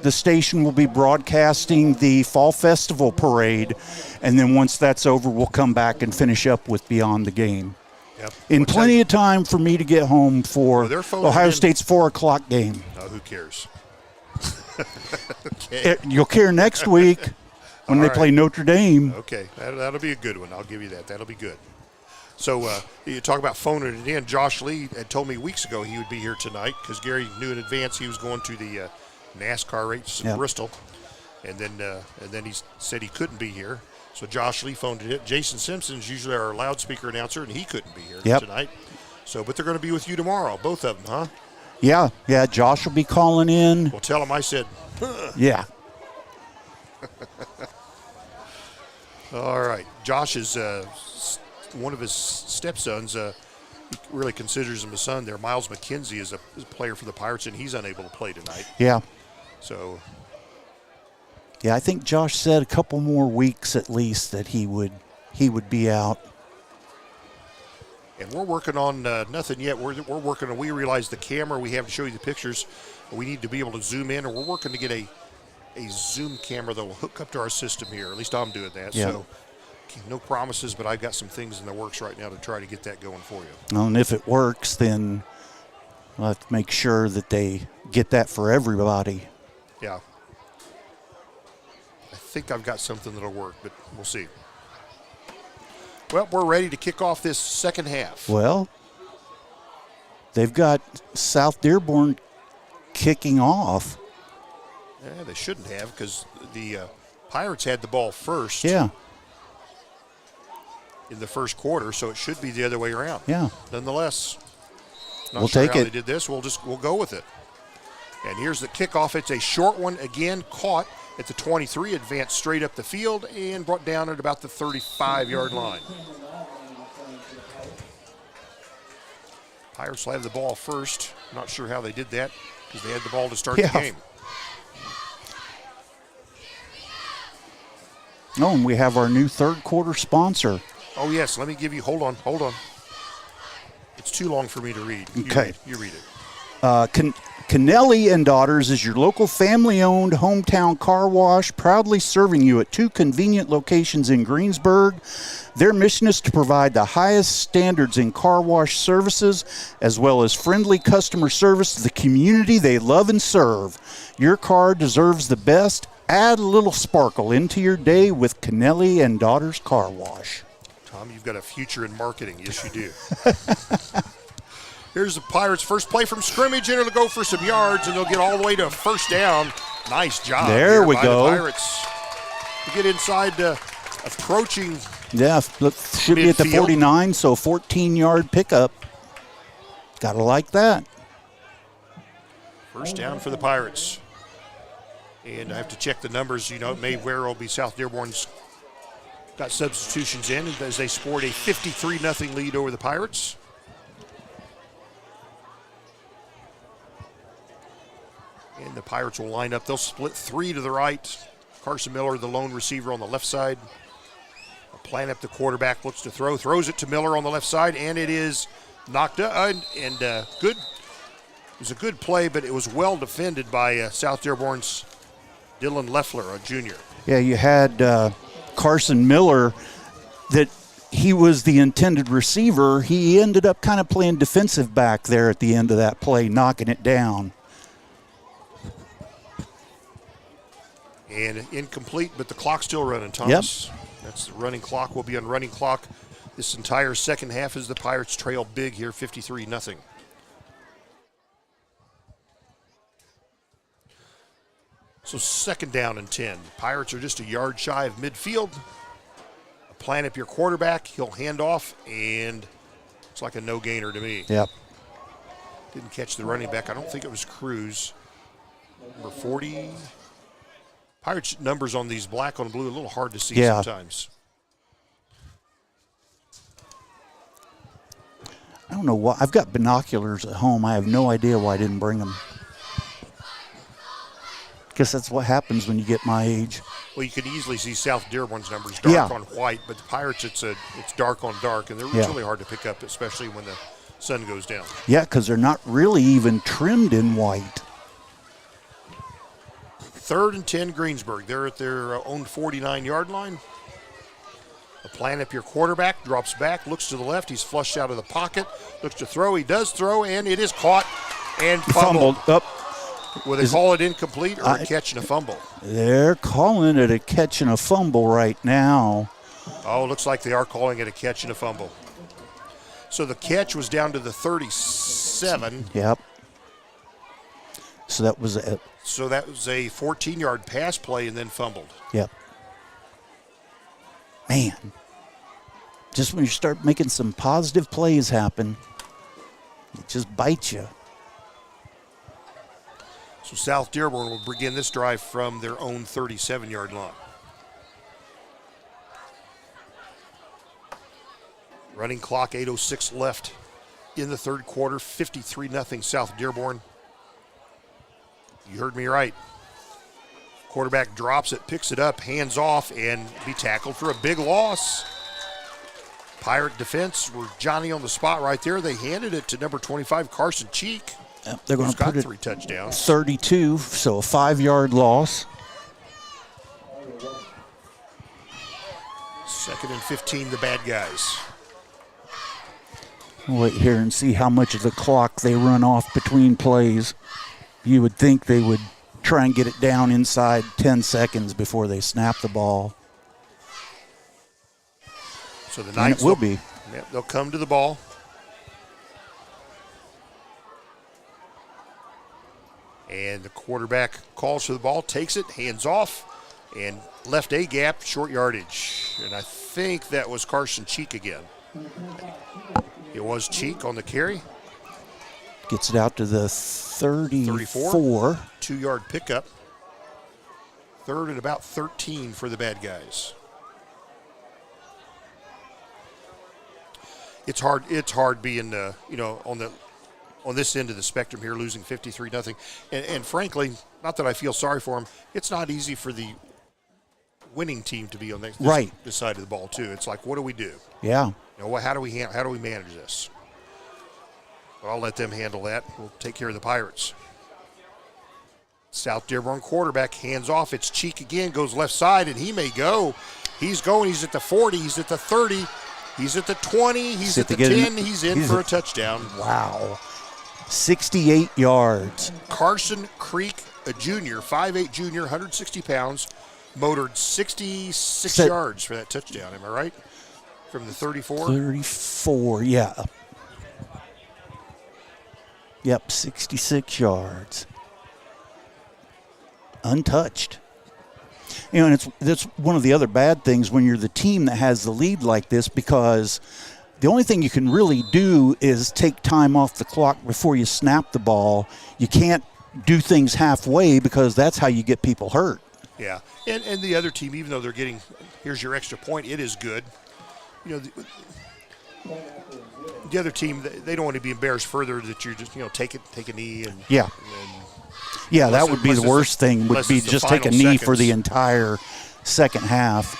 the station will be broadcasting the Fall Festival Parade. And then once that's over, we'll come back and finish up with Beyond the Game. Yep. In plenty of time for me to get home for Ohio State's 4 o'clock game. Oh, who cares? Okay. You'll care next week when they play Notre Dame. Okay, that'll be a good one. I'll give you that. That'll be good. So you talk about phoning it in. Josh Lee had told me weeks ago he would be here tonight because Gary knew in advance he was going to the NASCAR race in Bristol, and then he said he couldn't be here. So Josh Lee phoned it in. Jason Simpson is usually our loudspeaker announcer, and he couldn't be here tonight. So, but they're going to be with you tomorrow, both of them, huh? Yeah, Josh will be calling in. Well, tell him I said, Yeah. All right. Josh is one of his stepsons. He really considers him a son there. Miles McKenzie is a player for the Pirates, and he's unable to play tonight. Yeah. So. Yeah, I think Josh said a couple more weeks at least that he would be out. And we're working on nothing yet. We're working on, we realize the camera, we have to show you the pictures. We need to be able to zoom in, or we're working to get a zoom camera that will hook up to our system here. At least I'm doing that. Yeah. So no promises, but I've got some things in the works right now to try to get that going for you. Well, and if it works, then we'll have to make sure that they get that for everybody. Yeah. I think I've got something that'll work, but we'll see. Well, we're ready to kick off this second half. Well, they've got South Dearborn kicking off. Yeah, they shouldn't have, because the Pirates had the ball first. Yeah. In the first quarter, so it should be the other way around. Yeah. Nonetheless, not we'll sure take how it. They did this. We'll go with it. And here's the kickoff. It's a short one again, caught at the 23, advanced straight up the field and brought down at about the 35-yard line. Pirates will have the ball first. Not sure how they did that, because they had the ball to start the game. Oh, and we have our new third quarter sponsor. Oh, yes. Let me give you, hold on. It's too long for me to read. Okay. You read it. Kennelly and Daughters is your local family-owned hometown car wash, proudly serving you at 2 convenient locations in Greensburg. Their mission is to provide the highest standards in car wash services, as well as friendly customer service to the community they love and serve. Your car deserves the best. Add a little sparkle into your day with Kennelly and Daughters Car Wash. Tom, you've got a future in marketing. Yes, you do. Here's the Pirates' first play from scrimmage, and it'll go for some yards, and they'll get all the way to first down. Nice job. There we go. The Pirates to get inside, approaching. Yeah, should be at the 49, so 14-yard pickup. Gotta like that. First down for the Pirates. And I have to check the numbers. You know, it may very well be South Dearborn's got substitutions in as they scored a 53-0 lead over the Pirates. And the Pirates will line up. They'll split 3 to the right. Carson Miller, the lone receiver, on the left side. Plant up the quarterback, looks to throw, throws it to Miller on the left side, and it is knocked up. And good. It was a good play, but it was well defended by South Dearborn's Dylan Leffler, a junior. Yeah, you had Carson Miller that he was the intended receiver. He ended up kind of playing defensive back there at the end of that play, knocking it down. And incomplete, but the clock's still running, Thomas. Yep. That's the running clock. We'll be on running clock this entire second half as the Pirates trail big here, 53-0. So second down and 10. Pirates are just a yard shy of midfield. Plant up your quarterback. He'll hand off, and it's like a no-gainer to me. Yep. Didn't catch the running back. I don't think it was Cruz. Number 40. Pirates numbers on these black on blue a little hard to see sometimes. I don't know why. I've got binoculars at home. I have no idea why I didn't bring them. Guess that's what happens when you get my age. Well, you can easily see South Dearborn's numbers dark on white, but the Pirates, it's dark on dark, and they're really hard to pick up, especially when the sun goes down. Yeah, because they're not really even trimmed in white. 3rd and 10, Greensburg. They're at their own 49-yard line. Plant up your quarterback, drops back, looks to the left. He's flushed out of the pocket, looks to throw. He does throw, and it is caught and fumbled. Up. Will they call it incomplete or a catch and a fumble? They're calling it a catch and a fumble right now. Oh, looks like they are calling it a catch and a fumble. So the catch was down to the 37. Yep. So that was a 14-yard pass play and then fumbled. Yep. Man, just when you start making some positive plays happen, it just bites you. So South Dearborn will begin this drive from their own 37-yard line. Running clock, 8:06 left in the third quarter, 53-0 South Dearborn. You heard me right. Quarterback drops it, picks it up, hands off, and be tackled for a big loss. Pirate defense were Johnny on the spot right there. They handed it to number 25, Carson Cheek. Yep, they're going to put it 3 touchdowns. 32, so a 5-yard loss. 2nd and 15, the bad guys. We'll wait here and see how much of the clock they run off between plays. You would think they would try and get it down inside 10 seconds before they snap the ball. So the And Knights it will be. Yep, they'll come to the ball. And the quarterback calls for the ball, takes it, hands off, and left A gap, short yardage. And I think that was Carson Cheek again. It was Cheek on the carry. Gets it out to the 34. 2-yard pickup. 3rd and about 13 for the bad guys. It's hard being on this end of the spectrum here, losing 53-0. And frankly, not that I feel sorry for them, it's not easy for the winning team to be on this side of the ball too. It's like, what do we do? Yeah. How do we manage this? But I'll let them handle that. We'll take care of the Pirates. South Dearborn quarterback hands off. It's Cheek again, goes left side, and he may go. He's going. He's at the 40. He's at the 30. He's at the 20. He's at the 10. He's in for a touchdown. Wow. 68 yards. Carson Creek, a junior, 5'8 junior, 160 pounds, motored 66 yards for that touchdown. Am I right? From the 34? 34, yeah. Yep, 66 yards. Untouched. And that's one of the other bad things when you're the team that has the lead like this, because the only thing you can really do is take time off the clock before you snap the ball. You can't do things halfway because that's how you get people hurt. Yeah, and the other team, even though they're getting, here's your extra point, it is good. The other team, they don't want to be embarrassed further that you just, take a knee and yeah. Yeah, that would be the worst thing, would be just take a knee for the entire second half.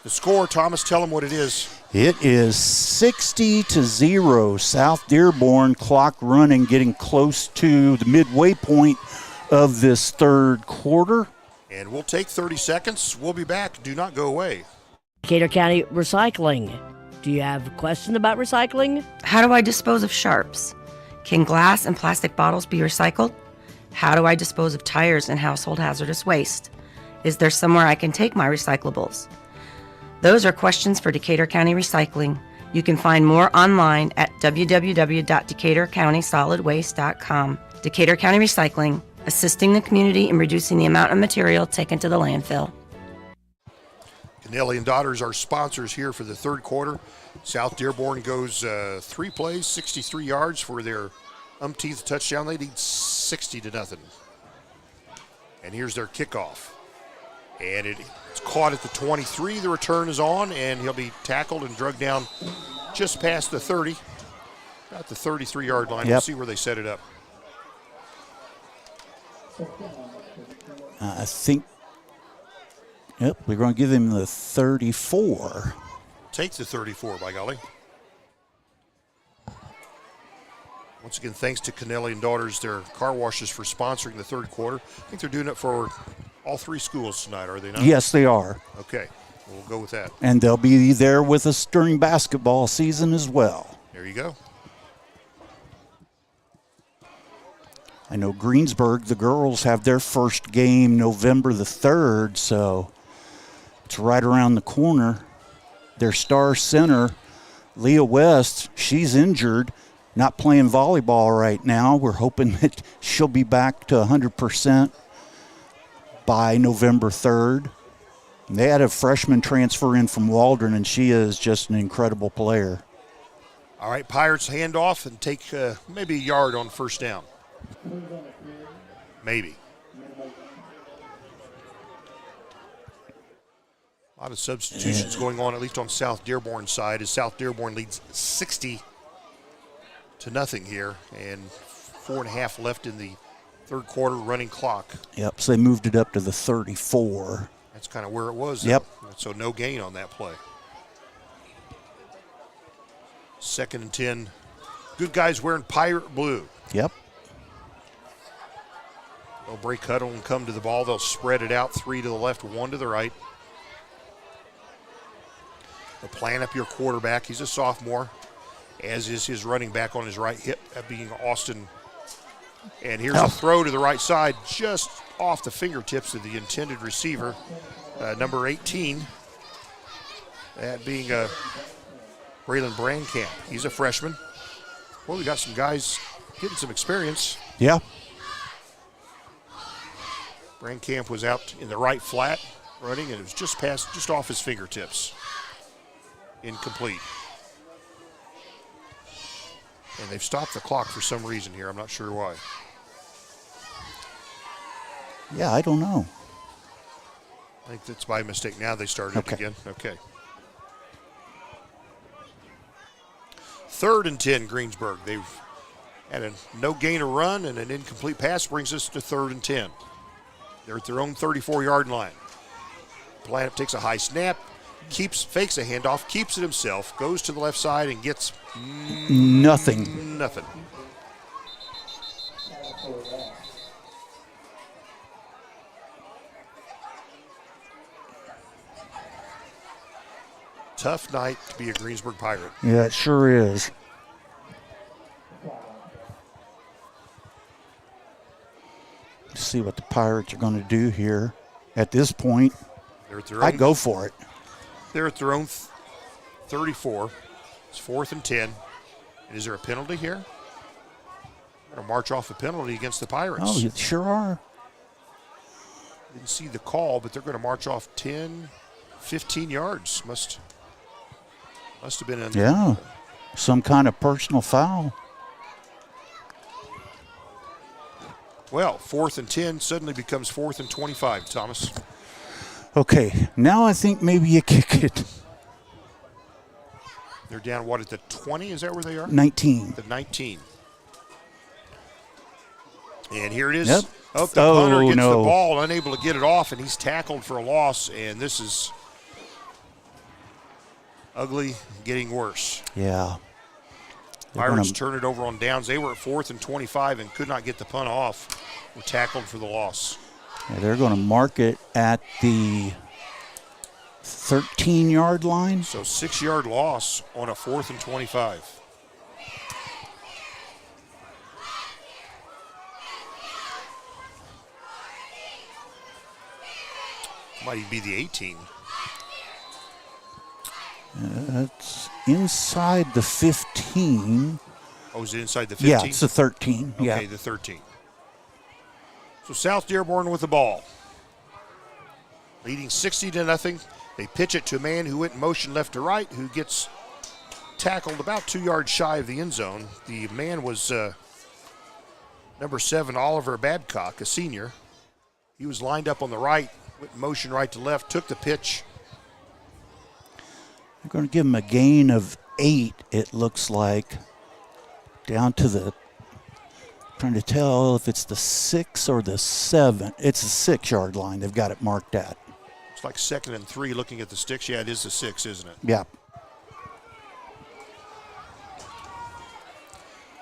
The score, Thomas, tell them what it is. It is 60-0. South Dearborn, clock running, getting close to the midway point of this third quarter. And we'll take 30 seconds. We'll be back. Do not go away. Decatur County Recycling. Do you have a question about recycling? How do I dispose of sharps? Can glass and plastic bottles be recycled? How do I dispose of tires and household hazardous waste? Is there somewhere I can take my recyclables? Those are questions for Decatur County Recycling. You can find more online at www.decaturcountysolidwaste.com. Decatur County Recycling, assisting the community in reducing the amount of material taken to the landfill. Kennelly and Daughters are sponsors here for the third quarter. South Dearborn goes 3 plays, 63 yards for their umpteenth touchdown. They lead 60-0. And here's their kickoff. And it's caught at the 23. The return is on, and he'll be tackled and drugged down just past the 30. About the 33-yard line. Yep. We'll see where they set it up. I think, we're going to give him the 34. Take the 34, by golly. Once again, thanks to Kennelly and Daughters, their car washes, for sponsoring the third quarter. I think they're doing it for all 3 schools tonight, are they not? Yes, they are. Okay, we'll go with that. And they'll be there with us during basketball season as well. There you go. I know Greensburg, the girls, have their first game November the 3rd, so it's right around the corner. Their star center, Leah West, she's injured, not playing volleyball right now. We're hoping that she'll be back to 100% by November 3rd. And they had a freshman transfer in from Waldron, and she is just an incredible player. All right, Pirates hand off and take maybe a yard on first down. Maybe. A lot of substitutions going on, at least on South Dearborn's side, as South Dearborn leads 60-0 here, and 4.5 left in the third quarter running clock. Yep, so they moved it up to the 34. That's kind of where it was. Yep. So no gain on that play. 2nd and 10. Good guys wearing pirate blue. Yep. They'll break huddle and come to the ball. They'll spread it out, 3 to the left, 1 to the right. They'll plan up your quarterback. He's a sophomore, as is his running back on his right hip, that being Austin. And here's a throw to the right side, just off the fingertips of the intended receiver, number 18, that being Braylon Brandcamp. He's a freshman. Well, we got some guys getting some experience. Yeah. Brandcamp was out in the right flat running, and it was just off his fingertips. Incomplete. And they've stopped the clock for some reason here. I'm not sure why. Yeah, I don't know. I think that's by mistake. Now they started it again. Okay. 3rd and 10, Greensburg. They've had a no gain of run and an incomplete pass, brings us to 3rd and 10. They're at their own 34-yard line. Planet takes a high snap, fakes a handoff, keeps it himself, goes to the left side and gets nothing. Nothing. Tough night to be a Greensburg Pirate. Yeah, it sure is. Let's see what the Pirates are going to do here. At this point, I'd go for it. They're at their own 34. It's 4th and 10. And is there a penalty here? They're going to march off a penalty against the Pirates. Oh, you sure are. Didn't see the call, but they're going to march off 10, 15 yards. Must have been some kind of personal foul. Well, 4th and 10 suddenly becomes 4th and 25, Thomas. Okay, now I think maybe you kick it. They're down, at the 20? Is that where they are? 19. The 19. And here it is. Yep. Oh, the punter gets the ball, unable to get it off, and he's tackled for a loss, and this is ugly, getting worse. Yeah. Pirates turn it over on downs. They were at 4th and 25 and could not get the punt off. Were tackled for the loss. Yeah, they're going to mark it at the 13-yard line. So 6-yard loss on a 4th and 25. Might even be the 18. It's inside the 15. Oh, is it inside the 15? Yeah, it's the 13. Okay, the 13. So South Dearborn with the ball. Leading 60-0. They pitch it to a man who went in motion left to right, who gets tackled about 2 yards shy of the end zone. The man was number 7, Oliver Babcock, a senior. He was lined up on the right, went in motion right to left, took the pitch. They're going to give him a gain of 8, it looks like, down to the, trying to tell if it's the 6 or the 7. It's the 6-yard line they've got it marked at. It's like 2nd and 3 looking at the sticks. Yeah, it is the 6, isn't it? Yeah.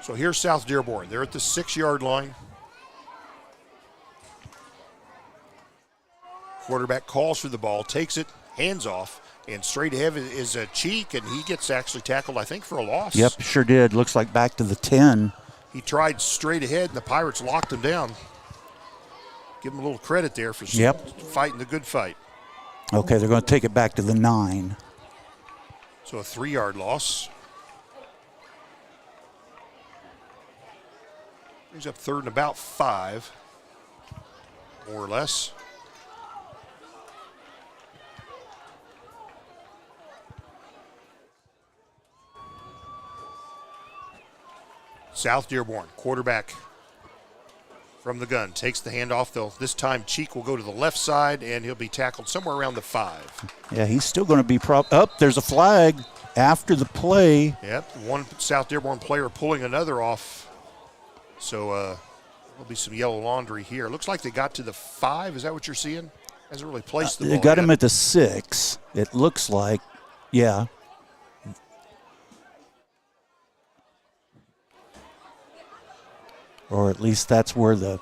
So here's South Dearborn. They're at the 6-yard line. Quarterback calls for the ball, takes it, hands off, and straight ahead is a Cheek, and he gets actually tackled, I think, for a loss. Yep, sure did. Looks like back to the 10. He tried straight ahead, and the Pirates locked him down. Give him a little credit there for fighting the good fight. Okay, they're going to take it back to the 9. So a 3-yard loss. Brings up 3rd and about 5, more or less. South Dearborn, quarterback from the gun. Takes the handoff, though. This time Cheek will go to the left side, and he'll be tackled somewhere around the 5. Yeah, he's still going to be up. There's a flag after the play. Yep, one South Dearborn player pulling another off. So there'll be some yellow laundry here. Looks like they got to the 5. Is that what you're seeing? Hasn't really placed the ball They got yet. him at the 6, it looks like. Yeah. Or at least that's where the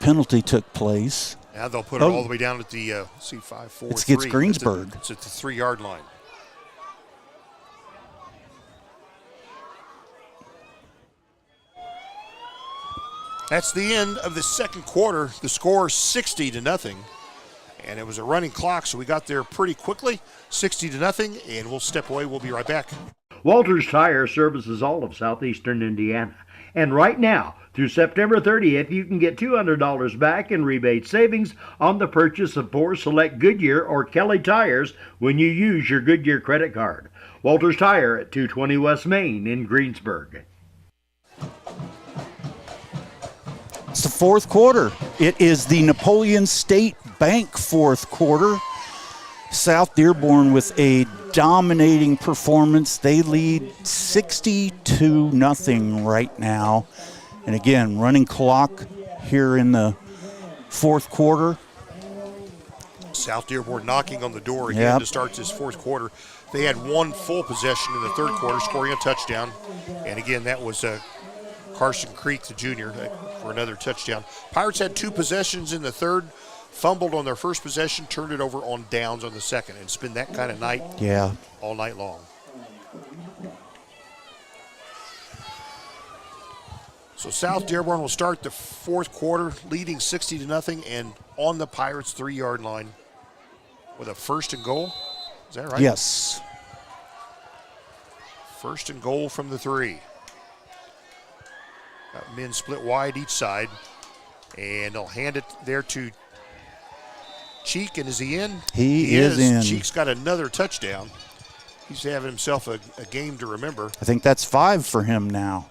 penalty took place. Now they'll put it all the way down at the 5, 4, It's 3. against Greensburg. It's at the 3-yard line. That's the end of the second quarter. The score 60-0. And it was a running clock, so we got there pretty quickly. 60-0, and we'll step away. We'll be right back. Walters Tire services all of southeastern Indiana. And right now, through September 30th, you can get $200 back in rebate savings on the purchase of 4 select Goodyear or Kelly tires when you use your Goodyear credit card. Walters Tire at 220 West Main in Greensburg. It's the fourth quarter. It is the Napoleon State Bank fourth quarter. South Dearborn with a dominating performance. They lead 60-0 right now. And again, running clock here in the fourth quarter. South Dearborn knocking on the door again to start this fourth quarter. They had one full possession in the third quarter, scoring a touchdown. And again, that was Carson Creek, the junior, for another touchdown. Pirates had 2 possessions in the third, fumbled on their first possession, turned it over on downs on the second. And it's been that kind of night all night long. So South Dearborn will start the fourth quarter leading 60-0 and on the Pirates' 3-yard line with a 1st and goal. Is that right? Yes. 1st and goal from the 3. Got men split wide each side, and they'll hand it there to Cheek, and is he in? He is in. Cheek's got another touchdown. He's having himself a game to remember. I think that's 5 for him now.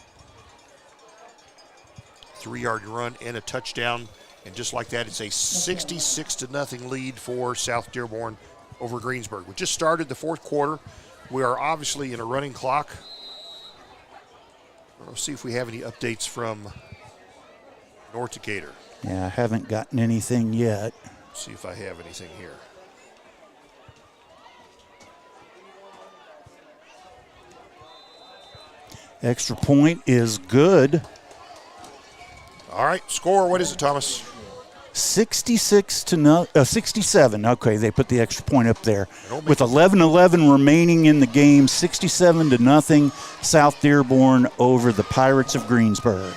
3-yard run and a touchdown, and just like that, it's a 66-0 lead for South Dearborn over Greensburg. We just started the fourth quarter. We are obviously in a running clock. Let's see if we have any updates from North Decatur. Yeah, I haven't gotten anything yet. See if I have anything here. Extra point is good. All right, score, what is it, Thomas? 67. Okay, they put the extra point up there. With 11:11 remaining in the game, 67-0, South Dearborn over the Pirates of Greensburg.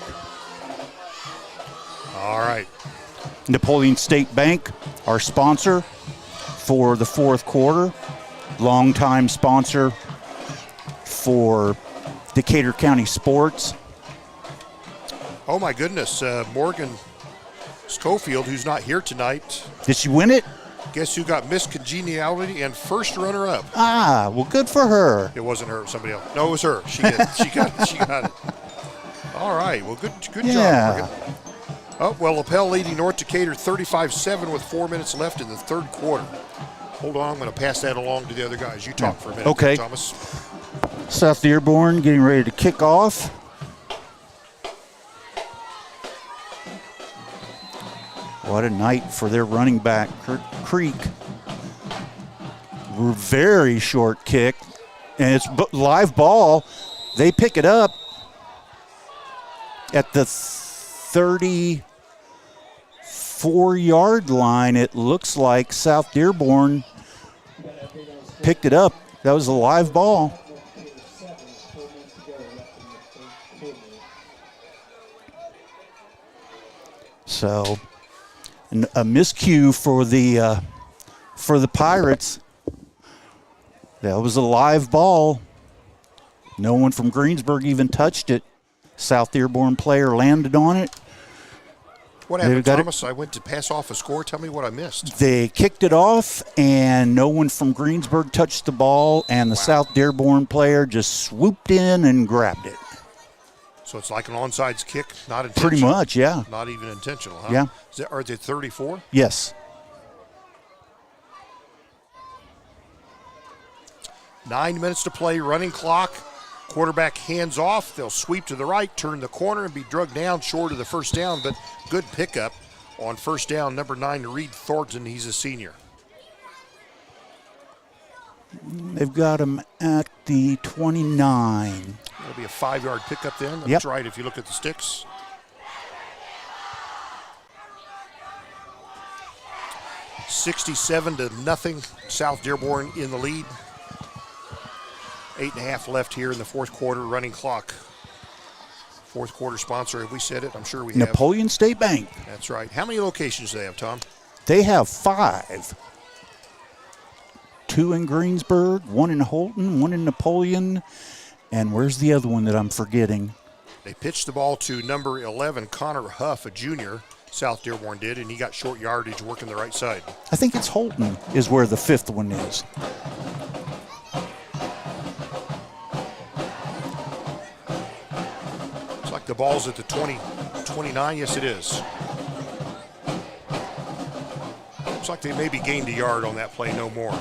All right. Napoleon State Bank, our sponsor for the fourth quarter, longtime sponsor for Decatur County sports. Oh, my goodness. Morgan Schofield, who's not here tonight. Did she win it? Guess who got Miss Congeniality and first runner-up? Ah, well, good for her. It wasn't her, somebody else. No, it was her. She did. She got it. All right. Well, good job, Morgan. Oh, well, Lapel leading North Decatur 35-7 with 4 minutes left in the third quarter. Hold on, I'm going to pass that along to the other guys. You talk for a minute, okay. Thomas. South Dearborn getting ready to kick off. What a night for their running back, Kurt Creek. Very short kick, and it's live ball. They pick it up at the 34-yard line. It looks like South Dearborn picked it up. That was a live ball. So a miscue for the Pirates. That was a live ball. No one from Greensburg even touched it. South Dearborn player landed on it. What happened, Thomas? I went to pass off a score. Tell me what I missed. They kicked it off, and no one from Greensburg touched the ball, and the South Dearborn player just swooped in and grabbed it. So it's like an onside kick, not intentional. Pretty much, yeah. Not even intentional, huh? Yeah. Are they 34? Yes. 9 minutes to play, running clock. Quarterback hands off. They'll sweep to the right, turn the corner, and be drugged down short of the first down, but good pickup on first down. Number 9, Reed Thornton. He's a senior. They've got him at the 29. That'll be a 5-yard pickup then. That's Yep. right if you look at the sticks. $67-0. South Dearborn in the lead. 8.5 left here in the fourth quarter. Running clock. Fourth quarter sponsor. Have we said it? I'm sure we have. Napoleon State Bank. That's right. How many locations do they have, Tom? They have 5. 2 in Greensburg, 1 in Holton, 1 in Napoleon, and where's the other one that I'm forgetting? They pitched the ball to number 11, Connor Huff, a junior. South Dearborn did, and he got short yardage working the right side. I think it's Holton is where the 5th one is. It's like the ball's at the 29. Yes, it is. Looks like they maybe gained a yard on that play, no more.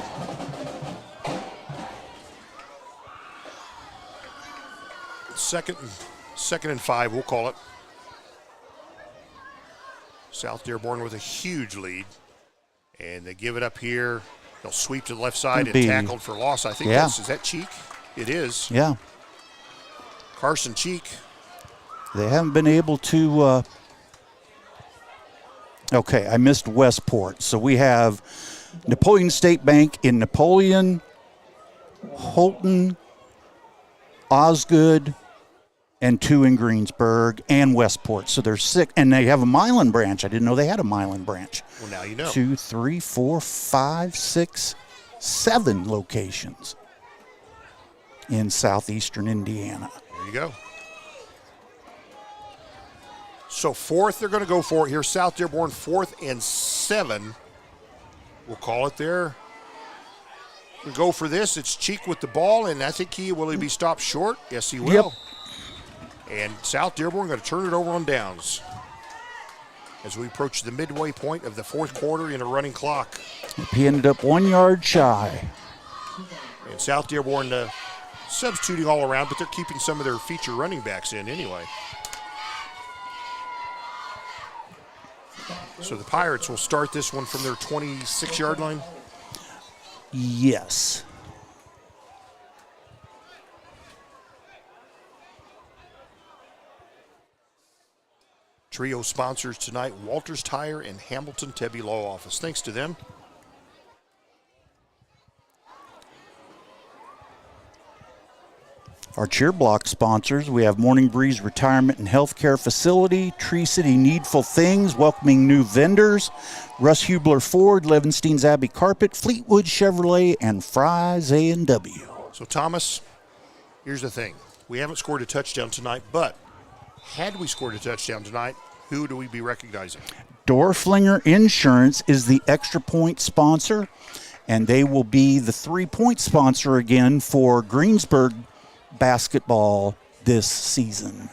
Second and 5, we'll call it. South Dearborn with a huge lead. And they give it up here. They'll sweep to the left side and tackled for loss. I think is that Cheek? It is. Yeah. Carson Cheek. They haven't been able to. Okay, I missed Westport. So we have Napoleon State Bank in Napoleon, Holton, Osgood, and 2 in Greensburg and Westport. So there's 6, and they have a Milan branch. I didn't know they had a Milan branch. Well, now you know. 2, 3, 4, 5, 6, 7 locations in southeastern Indiana. There you go. So fourth, they're going to go for it here. South Dearborn, 4th and 7. We'll call it there. We go for this. It's Cheek with the ball, and I think will he be stopped short? Yes, he will. Yep. And South Dearborn going to turn it over on downs as we approach the midway point of the fourth quarter in a running clock. He ended up 1 yard shy. And South Dearborn substituting all around, but they're keeping some of their feature running backs in anyway. So the Pirates will start this one from their 26-yard line. Yes. Trio sponsors tonight, Walters Tire and Hamilton Tebby Law Office. Thanks to them. Our cheer block sponsors, we have Morning Breeze Retirement and Healthcare Facility, Tree City Needful Things, welcoming new vendors, Russ Hubler Ford, Levenstein's Abbey Carpet, Fleetwood Chevrolet, and Fry's A&W. So, Thomas, here's the thing. We haven't scored a touchdown tonight, but had we scored a touchdown tonight, who do we be recognizing? Dorflinger Insurance is the extra point sponsor, and they will be the 3-point sponsor again for Greensburg basketball this season.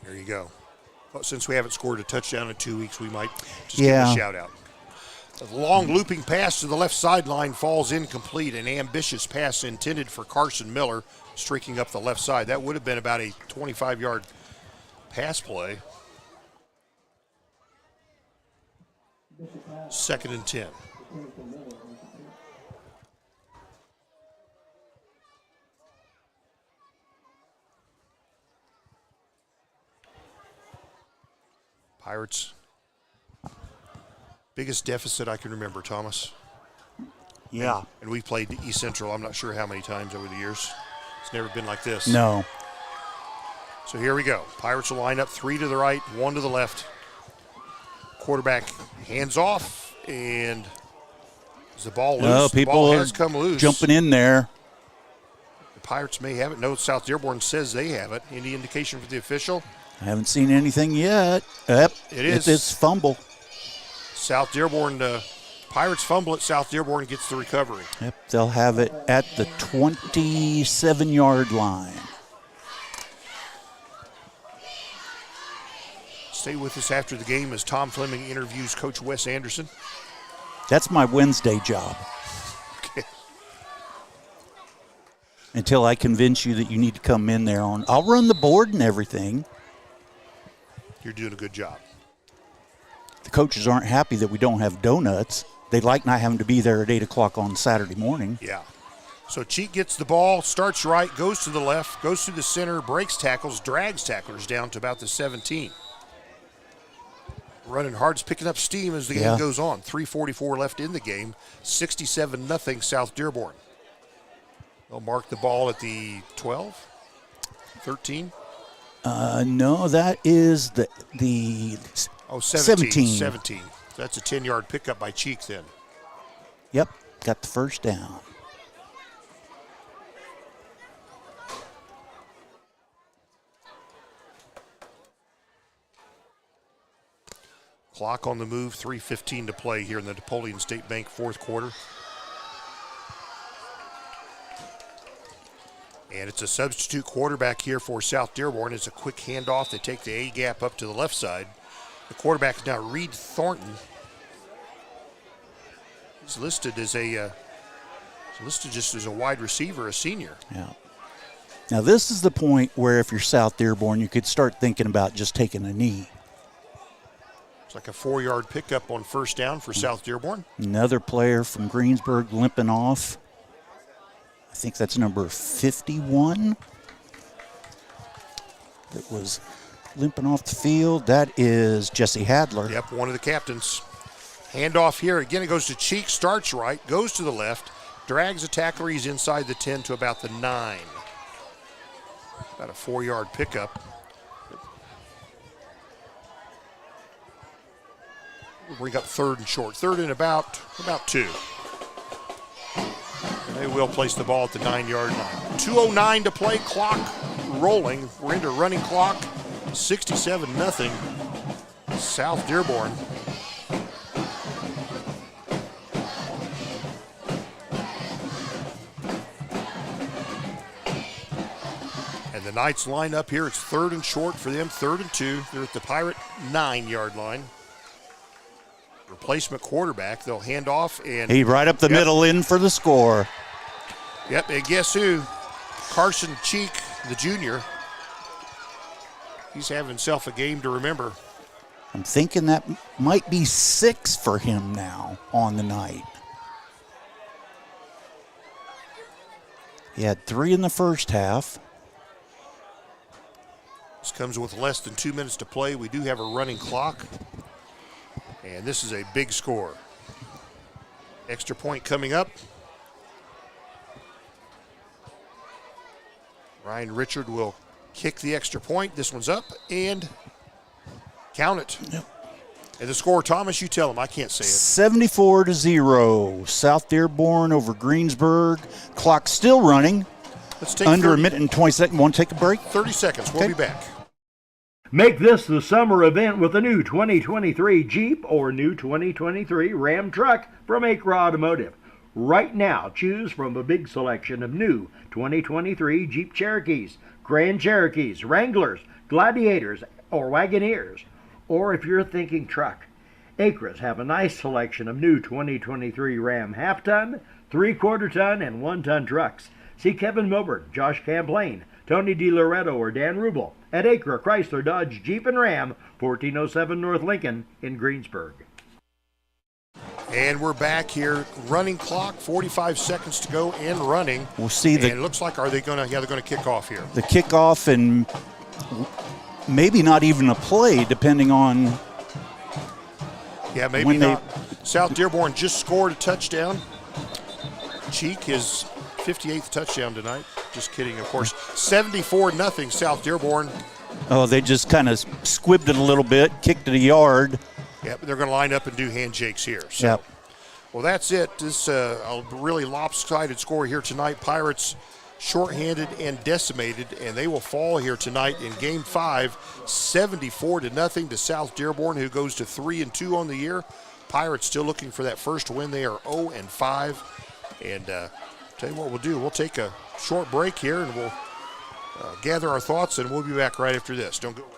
There you go. Well, since we haven't scored a touchdown in 2 weeks, we might just give a shout out. A long looping pass to the left sideline falls incomplete. An ambitious pass intended for Carson Miller, streaking up the left side. That would have been about a 25-yard pass play. 2nd and 10. Pirates. Biggest deficit I can remember, Thomas. Yeah. And we've played the East Central, I'm not sure how many times over the years. It's never been like this. No. So here we go. Pirates will line up 3 to the right, 1 to the left. Quarterback hands off, and is the ball loose? No, people the ball are has come loose. jumping in there. The Pirates may have it. No, South Dearborn says they have it. Any indication for the official? I haven't seen anything yet. Yep, It is. It's fumble. South Dearborn, Pirates fumble it. South Dearborn gets the recovery. Yep, they'll have it at the 27-yard line. Stay with us after the game as Tom Fleming interviews Coach Wes Anderson. That's my Wednesday job. Okay. Until I convince you that you need to come in there I'll run the board and everything. You're doing a good job. The coaches aren't happy that we don't have donuts. They like not having to be there at 8 o'clock on Saturday morning. Yeah. So Cheek gets the ball, starts right, goes to the left, goes through the center, breaks tackles, drags tacklers down to about the 17. Running hard's picking up steam as the game goes on. 3:44 left in the game. 67-0 South Dearborn. They'll mark the ball at the 12, 13. No, that is the 17. 17. That's a 10-yard pickup by Cheek then. Yep, got the first down. Clock on the move, 3:15 to play here in the Napoleon State Bank fourth quarter. And it's a substitute quarterback here for South Dearborn. It's a quick handoff. They take the A-gap up to the left side. The quarterback is now Reed Thornton. He's listed just as a wide receiver, a senior. Yeah. Now this is the point where if you're South Dearborn, you could start thinking about just taking a knee. It's like a 4-yard pickup on first down for South Dearborn. Another player from Greensburg limping off. I think that's number 51 that was limping off the field. That is Jesse Hadler. Yep, one of the captains. Handoff here. Again, it goes to Cheek, starts right, goes to the left, drags a tackler. He's inside the 10 to about the 9. About a 4-yard pickup. We'll bring up third and short. Third and about 2. And they will place the ball at the 9-yard line. 2:09 to play, clock rolling. We're into running clock. 67-0 South Dearborn. And the Knights line up here. It's third and short for them, 3rd and 2. They're at the Pirate 9-yard line. Replacement quarterback. They'll hand off and he right up the middle in for the score. Yep, and guess who? Carson Cheek, the junior. He's having himself a game to remember. I'm thinking that might be 6 for him now on the night. He had 3 in the first half. This comes with less than 2 minutes to play. We do have a running clock. And this is a big score. Extra point coming up. Ryan Richard will kick the extra point. This one's up and count it. Yep. And the score, Thomas, you tell him. I can't say it. 74-0. South Dearborn over Greensburg. Clock still running. Let's take under a minute and 20 seconds. Want to take a break? 30 seconds. We'll be back. Make this the summer event with a new 2023 Jeep or new 2023 Ram truck from Acre Automotive. Right now, choose from a big selection of new 2023 Jeep Cherokees, Grand Cherokees, Wranglers, Gladiators, or Wagoneers. Or if you're thinking truck, Acres have a nice selection of new 2023 Ram half-ton, 3/4 ton, and 1-ton trucks. See Kevin Milburn, Josh Camplain, Tony DiLoretto, or Dan Rubel at Acre Chrysler Dodge Jeep and Ram, 1407 North Lincoln in Greensburg. And we're back here. Running clock, 45 seconds to go and running. We'll see. And it looks like they're going to kick off here. The kickoff and maybe not even a play, depending on. Yeah, maybe not. South Dearborn just scored a touchdown. Cheek, his 58th touchdown tonight. Just kidding, of course. 74-0 South Dearborn. Oh, they just kind of squibbed it a little bit, kicked it a yard. Yeah, but they're going to line up and do handshakes here. So. Yep. Well, that's it. This a really lopsided score here tonight. Pirates shorthanded and decimated, and they will fall here tonight in Game 5, 74-0 to South Dearborn, who goes to 3-2 on the year. Pirates still looking for that first win. They are 0-5. And tell you what we'll do. We'll take a short break here, and we'll gather our thoughts, and we'll be back right after this. Don't go away.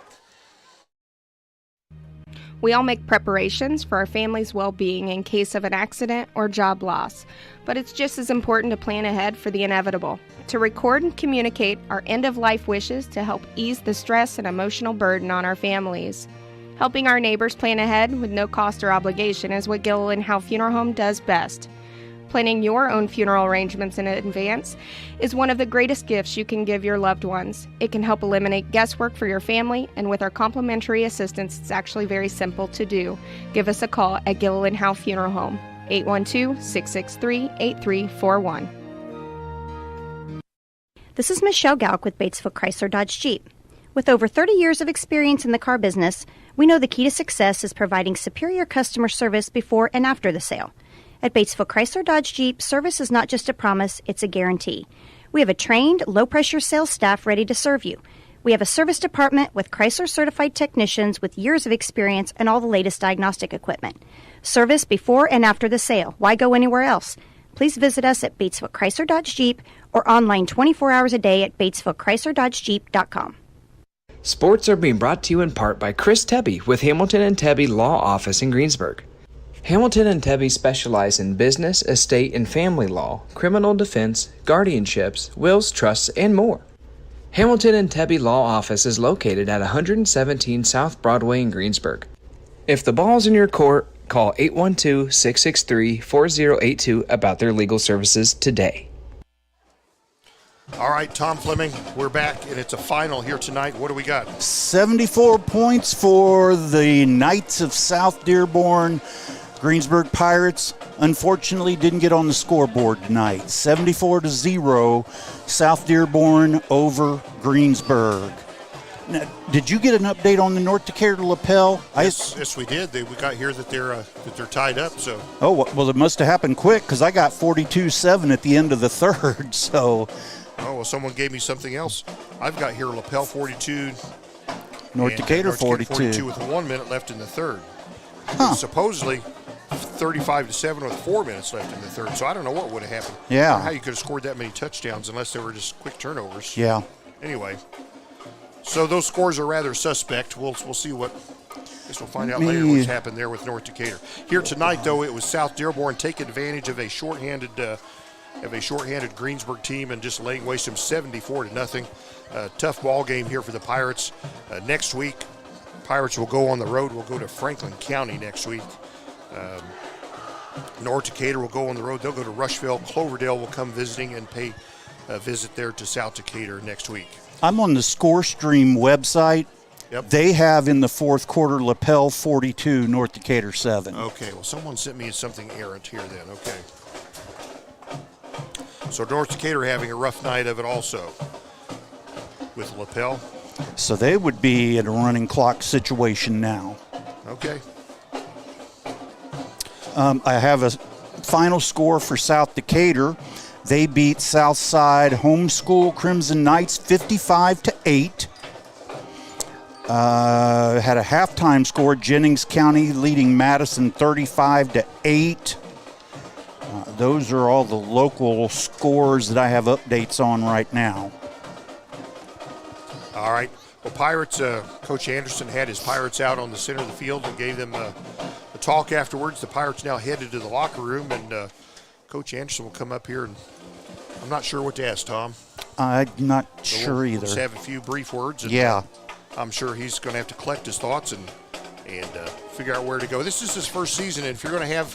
We all make preparations for our family's well-being in case of an accident or job loss, but it's just as important to plan ahead for the inevitable, to record and communicate our end-of-life wishes to help ease the stress and emotional burden on our families. Helping our neighbors plan ahead with no cost or obligation is what Gilliland Howe Funeral Home does best. Planning your own funeral arrangements in advance is one of the greatest gifts you can give your loved ones. It can help eliminate guesswork for your family, and with our complimentary assistance, it's actually very simple to do. Give us a call at Gilliland Howe Funeral Home, 812-663-8341. This is Michelle Galk with Batesville Chrysler Dodge Jeep. With over 30 years of experience in the car business, we know the key to success is providing superior customer service before and after the sale. At Batesville Chrysler Dodge Jeep, service is not just a promise, it's a guarantee. We have a trained, low-pressure sales staff ready to serve you. We have a service department with Chrysler-certified technicians with years of experience and all the latest diagnostic equipment. Service before and after the sale. Why go anywhere else? Please visit us at Batesville Chrysler Dodge Jeep or online 24 hours a day at BatesvilleChryslerDodgeJeep.com. Sports are being brought to you in part by Chris Tebby with Hamilton and Tebby Law Office in Greensburg. Hamilton and Tebby specialize in business, estate, and family law, criminal defense, guardianships, wills, trusts, and more. Hamilton and Tebby Law Office is located at 117 South Broadway in Greensburg. If the ball's in your court, call 812-663-4082 about their legal services today. All right, Tom Fleming, we're back, and it's a final here tonight. What do we got? 74 points for the Knights of South Dearborn. Greensburg Pirates, unfortunately, didn't get on the scoreboard tonight. 74-0, South Dearborn over Greensburg. Now, did you get an update on the North Decatur lapel? Yes, we did. We got here that they're tied up. So. Oh well, it must have happened quick because I got 42-7 at the end of the third. So. Oh well, someone gave me something else. I've got here lapel 42. North Decatur 42 with 1 minute left in the third. Huh. Supposedly 35-7 with 4 minutes left in the third. So I don't know what would have happened. Yeah. I don't know how you could have scored that many touchdowns unless they were just quick turnovers. Yeah. Anyway, so those scores are rather suspect. We'll see what. I guess we'll find out later what's happened there with North Decatur. Here tonight, though, it was South Dearborn taking advantage of a shorthanded Greensburg team and just laying waste to them 74-0. Tough ball game here for the Pirates. Next week, Pirates will go on the road. We'll go to Franklin County next week. North Decatur will go on the road. They'll go to Rushville. Cloverdale will come visiting and pay a visit there to South Decatur next week. I'm on the ScoreStream website. Yep. They have in the fourth quarter lapel 42, North Decatur 7. Okay, well, someone sent me something errant here then. Okay. So North Decatur having a rough night of it also with lapel. So they would be in a running clock situation now. Okay. I have a final score for South Decatur. They beat Southside Homeschool Crimson Knights 55-8. Had a halftime score, Jennings County leading Madison 35-8. Those are all the local scores that I have updates on right now. All right. Well, Pirates, Coach Anderson had his Pirates out on the center of the field and gave them a talk afterwards. The Pirates now headed to the locker room, and Coach Anderson will come up here, and I'm not sure what to ask, Tom. I'm not sure either. We'll just have a few brief words. And, yeah. I'm sure he's going to have to collect his thoughts and figure out where to go. This is his first season, and if you're going to have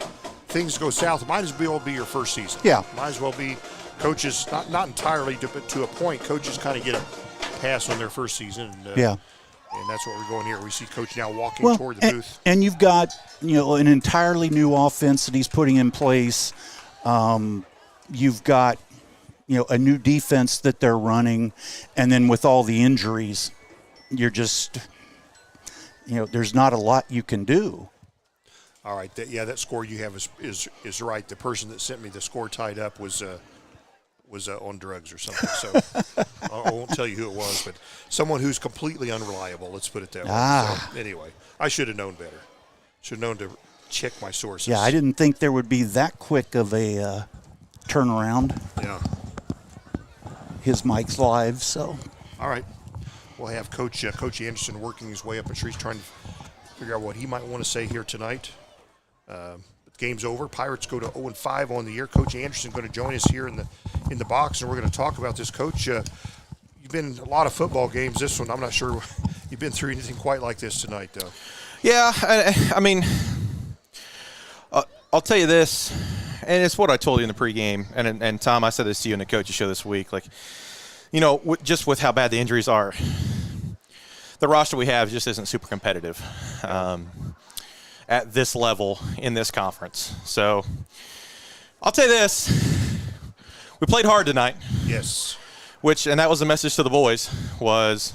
things go south, it might as well be your first season. Yeah. Might as well be coaches, not entirely, but to a point, coaches kind of get a pass on their first season. And, yeah. And that's what we're going here. We see Coach now walking toward the booth. And you've got, an entirely new offense that he's putting in place. You've got, a new defense that they're running. And then with all the injuries, you're just, there's not a lot you can do. All right. That score you have is right. The person that sent me the score tied up was on drugs or something. So I won't tell you who it was, but someone who's completely unreliable. Let's put it that way. So, anyway, I should have known better. Should have known to check my sources. Yeah, I didn't think there would be that quick of a turnaround. Yeah. His mic's live, so. All right. We'll have Coach Anderson working his way up. I'm sure he's trying to figure out what he might want to say here tonight. The game's over. Pirates go to 0-5 on the year. Coach Anderson going to join us here in the box, and we're going to talk about this. Coach, you've been in a lot of football games. This one, I'm not sure you've been through anything quite like this tonight, though. Yeah, I mean, I'll tell you this, and it's what I told you in the pregame, and Tom, I said this to you in the coaches show this week. Like, just with how bad the injuries are, the roster we have just isn't super competitive at this level in this conference. So I'll tell you this, we played hard tonight. Yes. And that was the message to the boys was,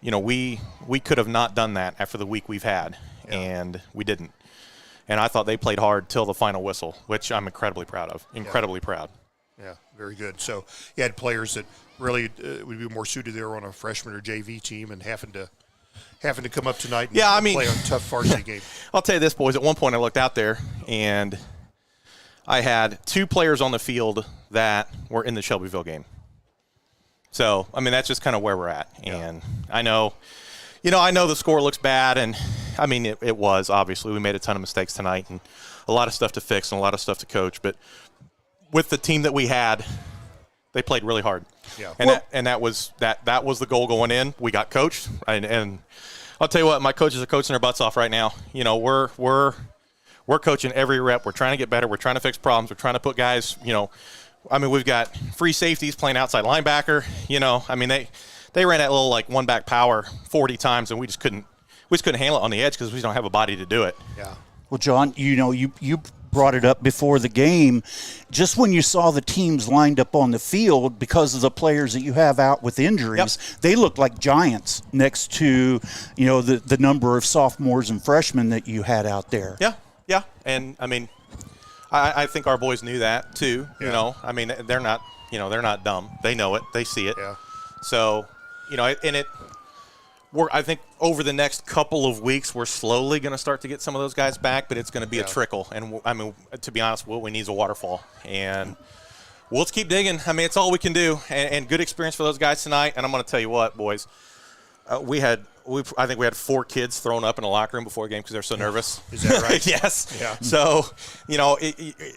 we could have not done that after the week we've had, and we didn't. And I thought they played hard till the final whistle, which I'm incredibly proud of. Incredibly proud. Yeah, very good. So you had players that really would be more suited there on a freshman or JV team, and having to come up tonight and play a tough varsity game. I'll tell you this, boys. At one point I looked out there, and I had 2 players on the field that were in the Shelbyville game. So, I mean, that's just kind of where we're at. Yeah. And I know the score looks bad, and, I mean, it was, obviously. We made a ton of mistakes tonight and a lot of stuff to fix and a lot of stuff to coach. But with the team that we had, they played really hard. Yeah. And that was the goal going in. We got coached. And I'll tell you what, my coaches are coaching their butts off right now. We're coaching every rep. We're trying to get better. We're trying to fix problems. We're trying to put guys, we've got free safeties playing outside linebacker. They ran that little one back power 40 times, and we just couldn't handle it on the edge because we don't have a body to do it. Yeah. Well, John, you brought it up before the game. Just when you saw the teams lined up on the field, because of the players that you have out with injuries, they looked like giants next to the number of sophomores and freshmen that you had out there. Yeah, and I mean, I think our boys knew that too. Yeah. I mean, they're not dumb. They know it. They see it. Yeah. So, I think over the next couple of weeks, we're slowly going to start to get some of those guys back, but it's going to be a trickle. And, I mean, to be honest, what we need is a waterfall. And we'll just keep digging. I mean, it's all we can do. And good experience for those guys tonight. And I'm going to tell you what, boys, I think we had 4 kids thrown up in the locker room before the game because they're so nervous. Is that right? Yes. Yeah. So,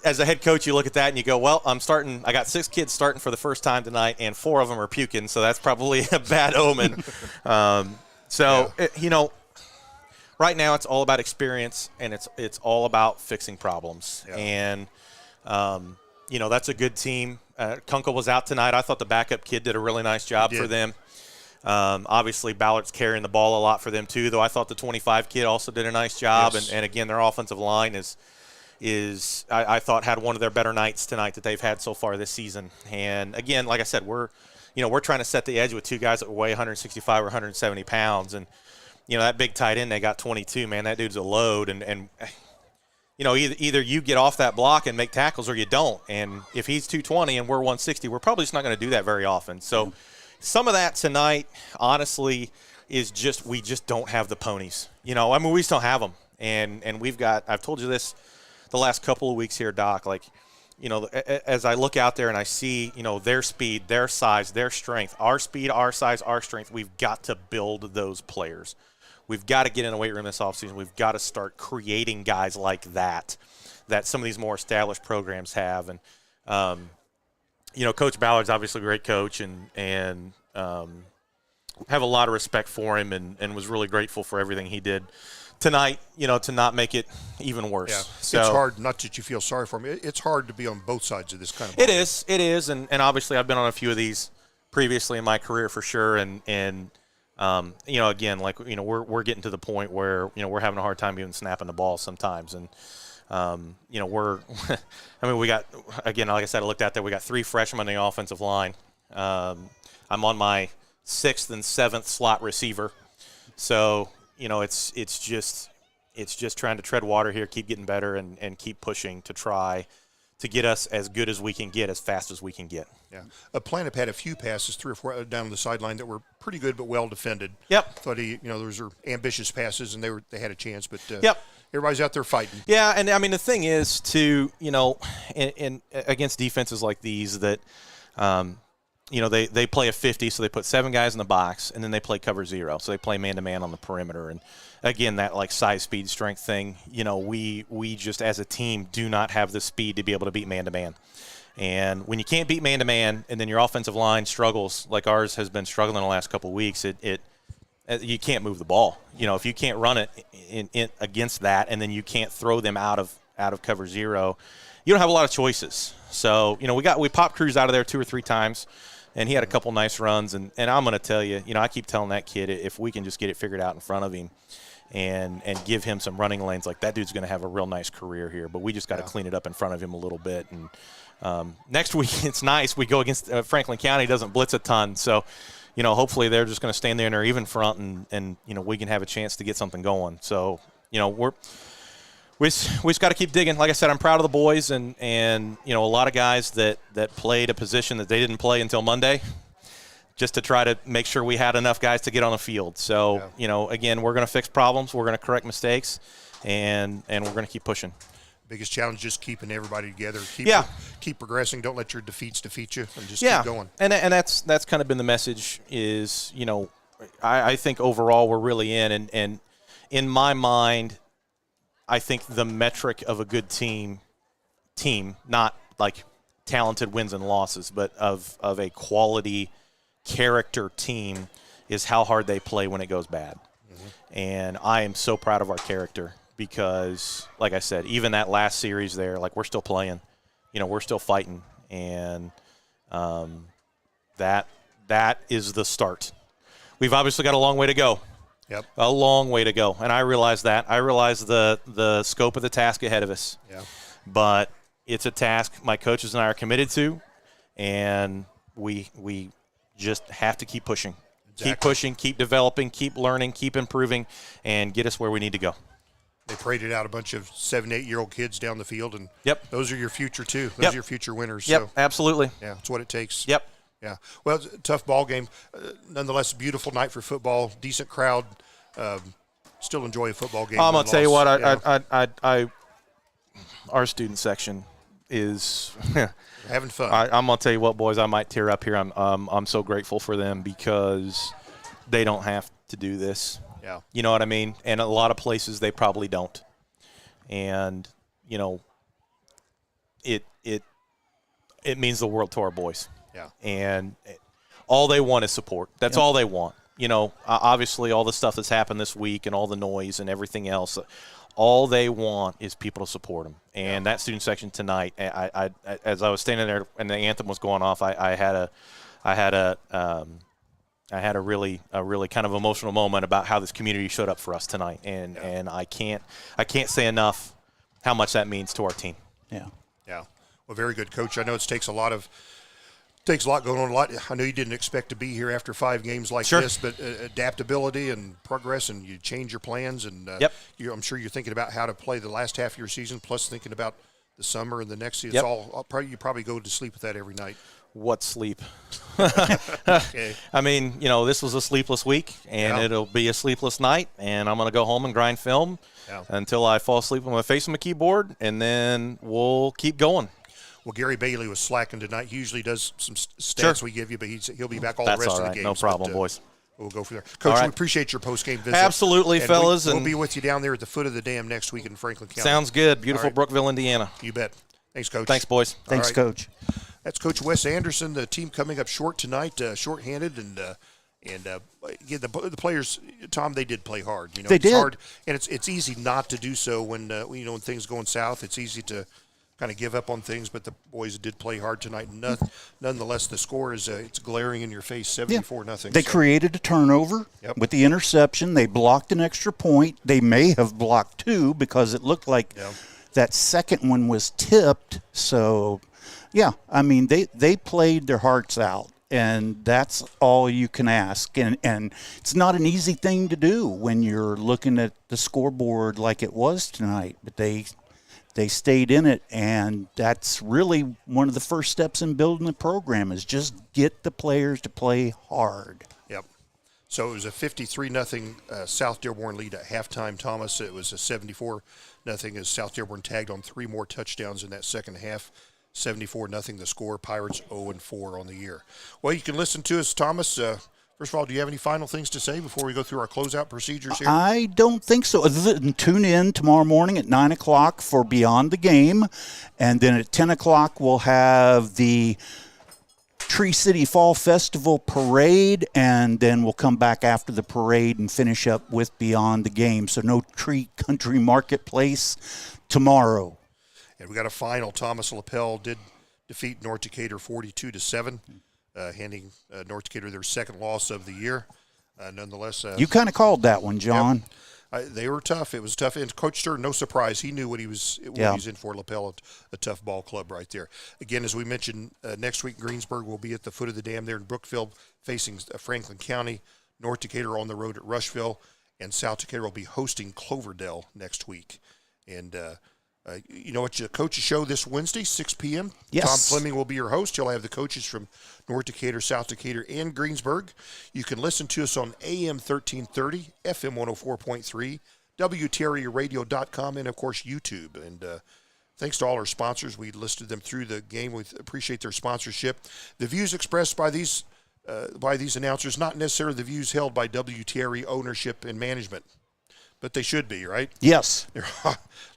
as a head coach, you look at that and you go, well, I got 6 kids starting for the first time tonight, and 4 of them are puking, so that's probably a bad omen. Right now it's all about experience, and it's all about fixing problems. Yeah. And, that's a good team. Kunkel was out tonight. I thought the backup kid did a really nice job for them. Obviously, Ballard's carrying the ball a lot for them too, though I thought the 25 kid also did a nice job. Yes. And again, their offensive line I thought had one of their better nights tonight that they've had so far this season. And again, like I said, we're trying to set the edge with 2 guys that weigh 165 or 170 pounds. And, that big tight end, they got 22, man, that dude's a load. And either you get off that block and make tackles or you don't. And if he's 220 and we're 160, we're probably just not going to do that very often. So some of that tonight, honestly, is just we just don't have the ponies. We just don't have them. And we've got – I've told you this the last couple of weeks here, Doc, as I look out there and I see, their speed, their size, their strength, our speed, our size, our strength, we've got to build those players. We've got to get in the weight room this offseason. We've got to start creating guys like that some of these more established programs have. And, Coach Ballard's obviously a great coach and have a lot of respect for him and was really grateful for everything he did tonight, to not make it even worse. Yeah. So, it's hard, not that you feel sorry for him. It's hard to be on both sides of this kind of ball. It is. And obviously I've been on a few of these previously in my career for sure. And again, we're getting to the point where, we're having a hard time even snapping the ball sometimes. And, we got, again, like I said, I looked out there, we got 3 freshmen on the offensive line. I'm on my 6th and 7th slot receiver. So, it's just trying to tread water here, keep getting better and keep pushing to try to get us as good as we can get, as fast as we can get. Yeah. Planet had a few passes, 3 or 4 down the sideline that were pretty good but well defended. Yep. Thought those are ambitious passes and they had a chance, but yep. Everybody's out there fighting. Yeah, and I mean the thing is in against defenses like these that they play a 50, so they put 7 guys in the box, and then they play cover 0. So they play man-to-man on the perimeter. And, again, that, like, size, speed, strength thing, we just as a team do not have the speed to be able to beat man-to-man. And when you can't beat man-to-man and then your offensive line struggles like ours has been struggling the last couple of weeks, you can't move the ball. If you can't run it in against that and then you can't throw them out of cover 0, you don't have a lot of choices. So, we popped Cruz out of there 2 or 3 times. And he had a couple nice runs, and I'm going to tell you, I keep telling that kid, if we can just get it figured out in front of him and give him some running lanes, like that dude's going to have a real nice career here. But we just got to clean it up in front of him a little bit. And next week, it's nice. We go against Franklin County, doesn't blitz a ton. So, hopefully they're just going to stand there in their even front, and we can have a chance to get something going. So, we just got to keep digging. Like I said, I'm proud of the boys, and a lot of guys that played a position that they didn't play until Monday, just to try to make sure we had enough guys to get on the field. So, again, we're going to fix problems, we're going to correct mistakes, and we're going to keep pushing. Biggest challenge, just keeping everybody together. Keep progressing. Don't let your defeats defeat you, and just keep going. And that's kind of been the message. Is I think overall we're really in, and in my mind, I think the metric of a good team, not like talented wins and losses, but of a quality character team, is how hard they play when it goes bad. Mm-hmm. And I am so proud of our character because, like I said, even that last series there, like we're still playing, we're still fighting, and that is the start. We've obviously got a long way to go. Yep. A long way to go, and I realize that. I realize the scope of the task ahead of us. Yeah. But it's a task my coaches and I are committed to, and we just have to keep pushing. Exactly. Keep pushing, keep developing, keep learning, keep improving, and get us where we need to go. They paraded out a bunch of 7, 8-year-old kids down the field, and those are your future too. Those are your future winners. Yep, so, absolutely. Yeah, it's what it takes. Yep. Yeah. Well, it's a tough ball game. Nonetheless, beautiful night for football. Decent crowd. Still enjoy a football game. I'm gonna tell you what. Our student section is having fun. I'm gonna tell you what, boys. I might tear up here. I'm so grateful for them because they don't have to do this. Yeah. You know what I mean? And a lot of places they probably don't. And it means the world to our boys. Yeah. And all they want is support. That's all they want. Obviously all the stuff that's happened this week and all the noise and everything else, all they want is people to support them. And that student section tonight, I as I was standing there and the anthem was going off, I had a really kind of emotional moment about how this community showed up for us tonight. And I can't say enough how much that means to our team. Yeah. Yeah. Well, very good, Coach. I know it takes a lot going on. I know you didn't expect to be here after 5 games like this, but adaptability and progress, and you change your plans. And I'm sure you're thinking about how to play the last half of your season, plus thinking about the summer and the next season. You probably go to sleep with that every night. What sleep? Okay. I mean, this was a sleepless week, and it'll be a sleepless night, and I'm going to go home and grind film until I fall asleep with my face on the keyboard, and then we'll keep going. Well, Gary Bailey was slacking tonight. He usually does some stats we give you, but he'll be back all That's the rest all right. of the games. No problem, boys. We'll go from there. Coach, we appreciate your post-game visit. Absolutely, fellas. We'll be with you down there at the foot of the dam next week in Franklin County. Sounds good. Beautiful Brookville, Indiana. You bet. Thanks, Coach. Thanks, boys. Thanks, Coach. That's Coach Wes Anderson. The team coming up short tonight, short-handed, and again, the players, Tom, they did play hard. They it's did. Hard, and it's easy not to do so when when things going south. It's easy to kind of give up on things, but the boys did play hard tonight. Nonetheless, the score is it's glaring in your face, 74-0. They created a turnover with the interception. They blocked an extra point. They may have blocked 2 because it looked like that second one was tipped. So, I mean, they played their hearts out, and that's all you can ask. And it's not an easy thing to do when you're looking at the scoreboard like it was tonight, but they stayed in it, and that's really one of the first steps in building the program is just get the players to play hard. Yep. So it was a 53-0 South Dearborn lead at halftime, Thomas. It was a 74-0 as South Dearborn tagged on 3 more touchdowns in that second half. 74-0 the score. Pirates 0-4 on the year. Well, you can listen to us, Thomas. First of all, do you have any final things to say before we go through our closeout procedures here? I don't think so. Other than tune in tomorrow morning at 9 o'clock for Beyond the Game. And then at 10 o'clock, we'll have the Tree City Fall Festival Parade. And then we'll come back after the parade and finish up with Beyond the Game. So no Tree Country Marketplace tomorrow. And we got a final. Thomas LaPel did defeat North Decatur 42-7. Handing North Decatur their second loss of the year. Nonetheless, you kind of called that one, John. Yep. They were tough. It was tough. And Coach Stern, no surprise, he knew what he was in for. LaPel, a tough ball club right there. Again, as we mentioned, next week Greensburg will be at the foot of the dam there in Brookfield, facing Franklin County. North Decatur on the road at Rushville, and South Decatur will be hosting Cloverdale next week. And you know what? Coaches show this Wednesday, 6 p.m. Yes. Tom Fleming will be your host. He'll have the coaches from North Decatur, South Decatur, and Greensburg. You can listen to us on AM 1330, FM 104.3, WTREradio.com, and, of course, YouTube. And thanks to all our sponsors. We listed them through the game. We appreciate their sponsorship. The views expressed by these announcers, not necessarily the views held by WTRE ownership and management. But they should be, right? Yes.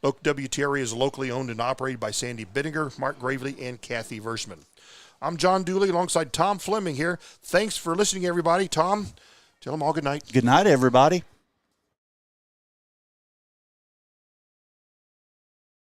WTRE is locally owned and operated by Sandy Bittinger, Mark Gravely, and Kathy Versman. I'm John Dooley alongside Tom Fleming here. Thanks for listening, everybody. Tom, tell them all good night. Good night, everybody.